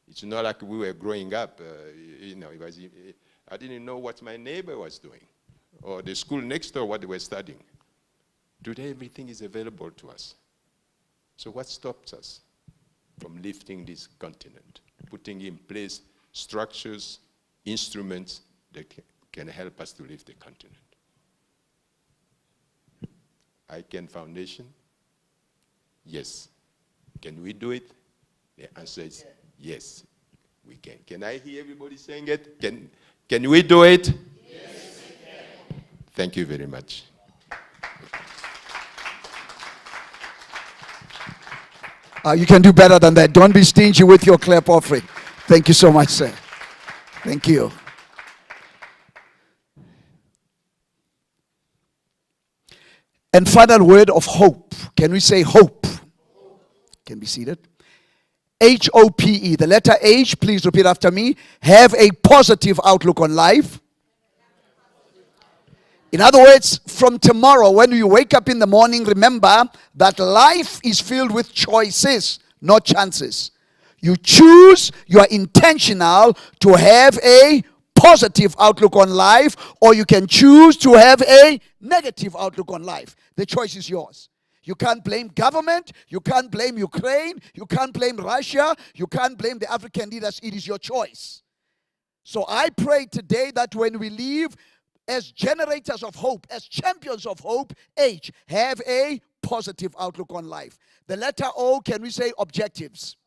It's not like we were growing up, I didn't know what my neighbor was doing, or the school next door, what they were studying. Today, everything is available to us. So what stops us from lifting this continent, putting in place structures, instruments that can help us to lift the continent? ICANN Foundation, yes. Can we do it? The answer is yes, we can. Can I hear everybody saying it? Can we do it? Yes, we can. Thank you very much. You can do better than that. Don't be stingy with your clap offering. Thank you so much, sir. Thank you. And final word of hope. Can we say hope? Can be seated. H-O-P-E. The letter H, please repeat after me. Have a positive outlook on life. In other words, from tomorrow, when you wake up in the morning, remember that life is filled with choices, not chances. You choose, you are intentional to have a positive outlook on life, or you can choose to have a negative outlook on life. The choice is yours. You can't blame government, you can't blame Ukraine, you can't blame Russia, you can't blame the African leaders. It is your choice. So I pray today that when we leave as generators of hope, as champions of hope, H, have a positive outlook on life. The letter O, can we say objectives?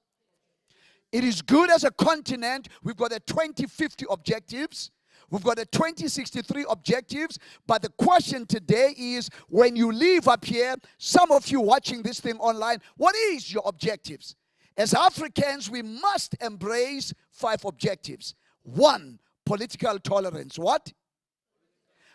It is good as a continent. We've got the 2050 objectives. We've got the 2063 objectives. But the question today is, when you leave up here, some of you watching this thing online, what is your objectives? As Africans, we must embrace 5 objectives. 1, political tolerance. What?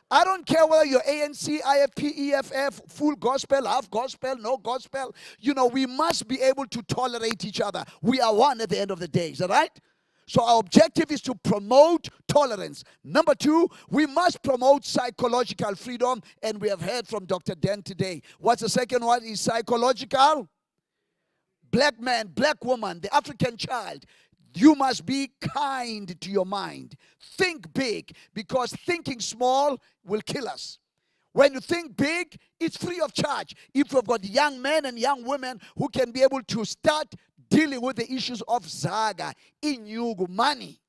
I don't care whether you're ANC, IFP, EFF, full gospel, half gospel, no gospel. You know, we must be able to tolerate each other. We are one at the end of the day. Is that right? So our objective is to promote tolerance. Number 2, we must promote psychological freedom. And we have heard from Dr. Den today. What's the second one? Is psychological? Black man, black woman, the African child. You must be kind to your mind. Think big, because thinking small will kill us. When you think big, it's free of charge. If you've got young men and young women who can be able to start dealing with the issues of Zaga, Inyugu, money.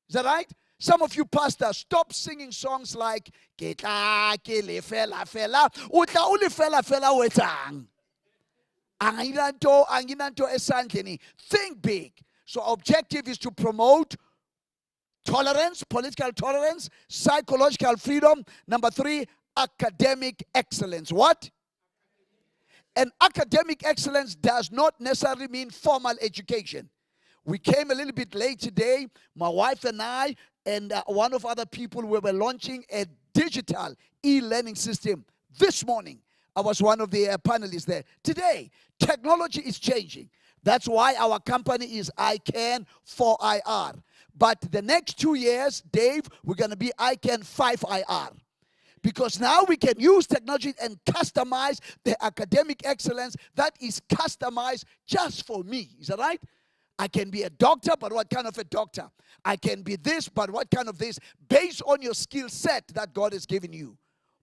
Is that right? Some of you pastors, stop singing songs like Ketla Kele Fela Fela. Utla uli fela fela wetang. Anginanto esandleni. Think big. So objective is to promote tolerance, political tolerance, psychological freedom. Number 3, academic excellence. What? And academic excellence does not necessarily mean formal education. We came a little bit late today. My wife and I and one of other people, we were launching a digital e-learning system this morning. I was one of the panelists there. Today, technology is changing. That's why our company is ICANN 4IR. But the next 2 years, Dave, we're going to be ICANN 5IR. Because now we can use technology and customize the academic excellence that is customized just for me. Is that right? I can be a doctor, but what kind of a doctor? I can be this, but what kind of this? Based on your skill set that God has given you.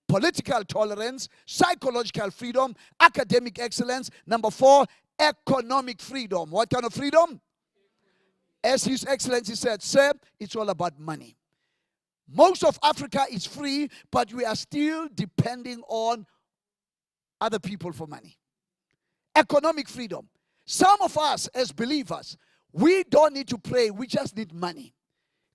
Political tolerance, psychological freedom, academic excellence. Number 4, economic freedom. What kind of freedom? As His Excellency said, sir, it's all about money. Most of Africa is free, but we are still depending on other people for money. Economic freedom. Some of us as believers, we don't need to pray, we just need money.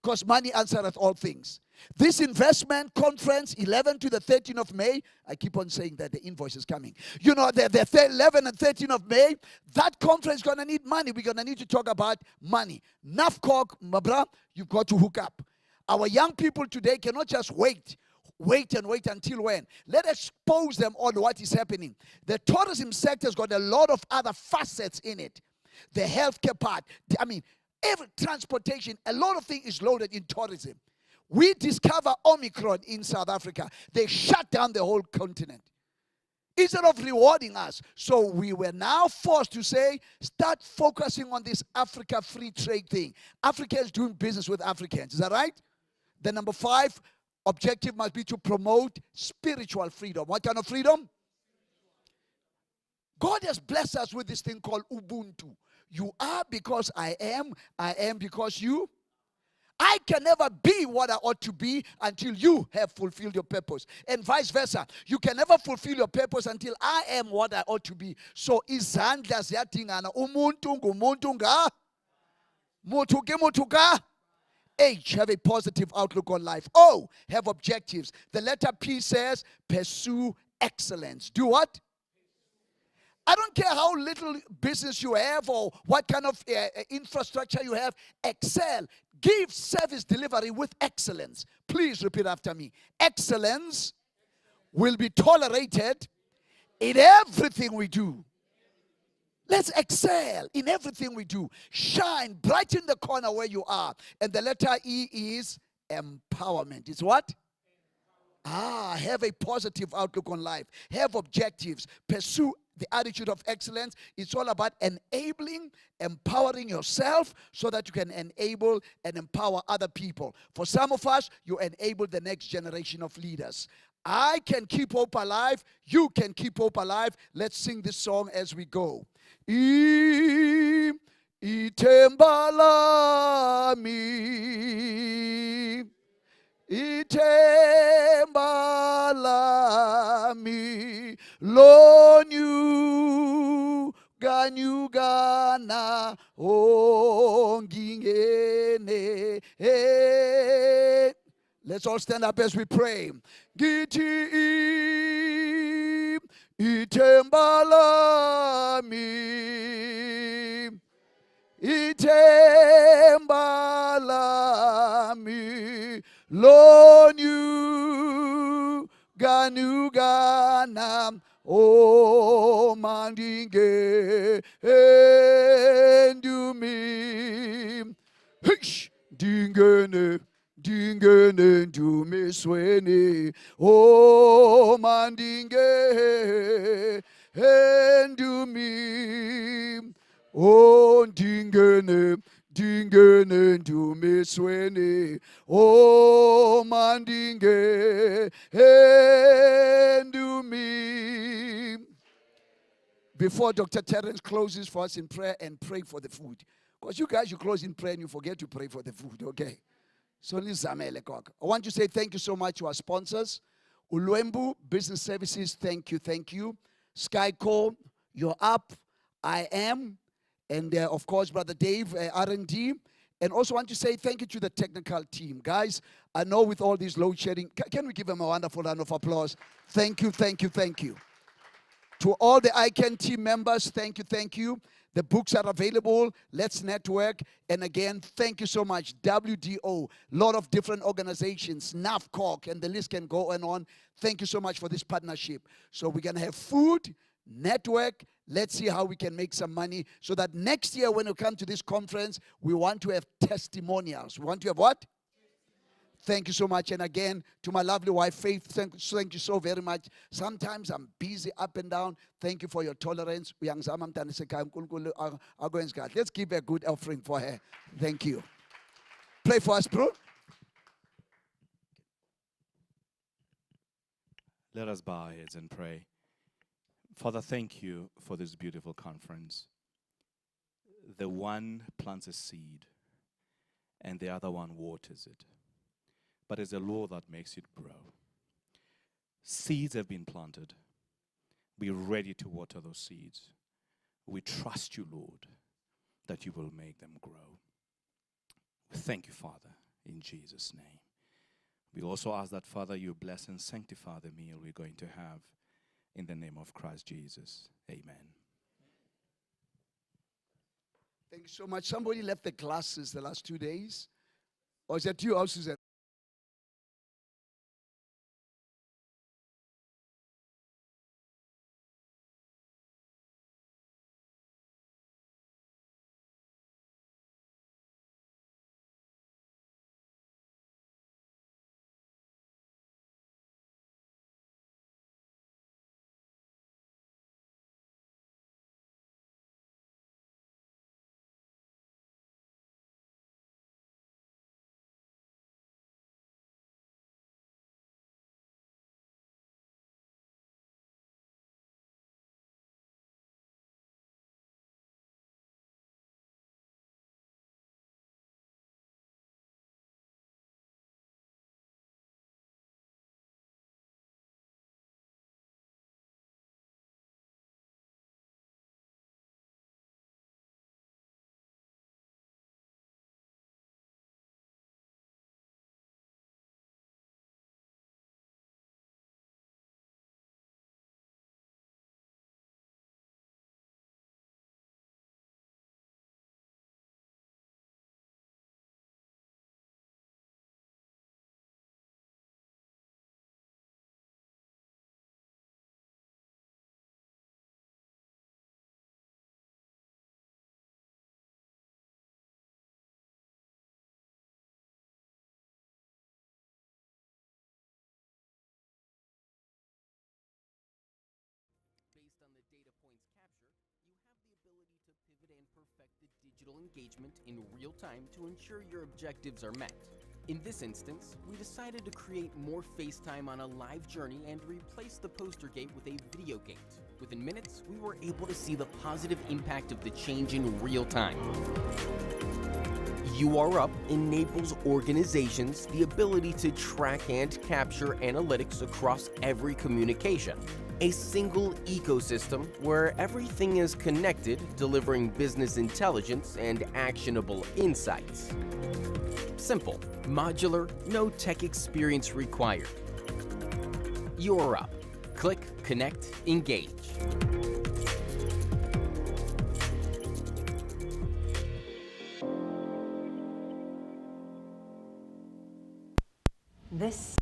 Because money answereth all things. This investment conference, 11 to the 13th of May, I keep on saying that the invoice is coming. You know, the 11 and 13th of May, that conference is going to need money. We're going to need to talk about money. NAFCOG, Mabra, you've got to hook up. Our young people today cannot just wait until when? Let us expose them on what is happening. The tourism sector has got a lot of other facets in it. The healthcare part, every transportation, a lot of things is loaded in tourism. We discover Omicron in South Africa. They shut down the whole continent instead of rewarding us. So we were now forced to say, start focusing on this Africa free trade thing. Africans doing business with Africans. Is that right? The number 5 objective must be to promote spiritual freedom. What kind of freedom? God has blessed us with this thing called Ubuntu. You are because I am because you. I can never be what I ought to be until you have fulfilled your purpose. And vice versa. You can never fulfill your purpose until I am what I ought to be. So izandla ziyathingana. Umuntu ngumuntu nga. Mutu ke mutu ka. H, have a positive outlook on life. O, have objectives. The letter P says, pursue excellence. Do what? I don't care how little business you have or what kind of infrastructure you have. Excel. Give service delivery with excellence. Please repeat after me. Excellence will be tolerated in everything we do. Let's excel in everything we do. Shine, brighten the corner where you are. And the letter E is empowerment. It's what? Have a positive outlook on life. Have objectives. Pursue the attitude of excellence. It's all about enabling, empowering yourself so that you can enable and empower other people. For some of us, you enable the next generation of leaders. I can keep hope alive. You can keep hope alive. Let's sing this song as we go. Ithemba lami, ithemba lami, lonyugana ongingene. Let's all stand up as we pray. Githi ithemba lami, ithemba lami, lonyugana omandinge endumi. Hish dingene. Dingene ndumisweni o mandinge endumi o dingene ndumisweni o mandinge before Dr. Terence closes for us in prayer and pray for the food. Because you guys, you close in prayer and you forget to pray for the food, okay? So I want to say thank you so much to our sponsors. Ulwembu Business Services, thank you, thank you. Skyco, you're up. I am. And of course, Brother Dave, R&D. And also want to say thank you to the technical team. Guys, I know with all this load shedding, can we give them a wonderful round of applause? Thank you, thank you, thank you. To all the ICANN team members, thank you, thank you. The books are available. Let's network. And again, thank you so much. WDO, lot of different organizations, NAFCOC, and the list can go on. Thank you so much for this partnership. So we're going to have food, network. Let's see how we can make some money so that next year when we come to this conference, we want to have testimonials. We want to have what? Thank you so much. And again, to my lovely wife, Faith, thank you so very much. Sometimes I'm busy up and down. Thank you for your tolerance. Let's give a good offering for her. Thank you. Play for us, bro. Let us bow our heads and pray. Father, thank you for this beautiful conference. The one plants a seed and the other one waters it. But it's the Lord that makes it grow. Seeds have been planted. We're ready to water those seeds. We trust you, Lord, that you will make them grow. Thank you, Father, in Jesus' name. We also ask that, Father, you bless and sanctify the meal we're going to have in the name of Christ Jesus. Amen. Thank you so much. Somebody left the glasses the last 2 days. Or is that you, or Susan? Based on the data points captured, you have the ability to pivot and perfect the digital engagement in real time to ensure your objectives are met. In this instance, we decided to create more FaceTime on a live journey and replace the poster gate with a video gate. Within minutes, we were able to see the positive impact of the change in real time. URUp enables organizations the ability to track and capture analytics across every communication. A single ecosystem where everything is connected, delivering business intelligence and actionable insights. Simple, modular, no tech experience required. URUp. Click, connect, engage. This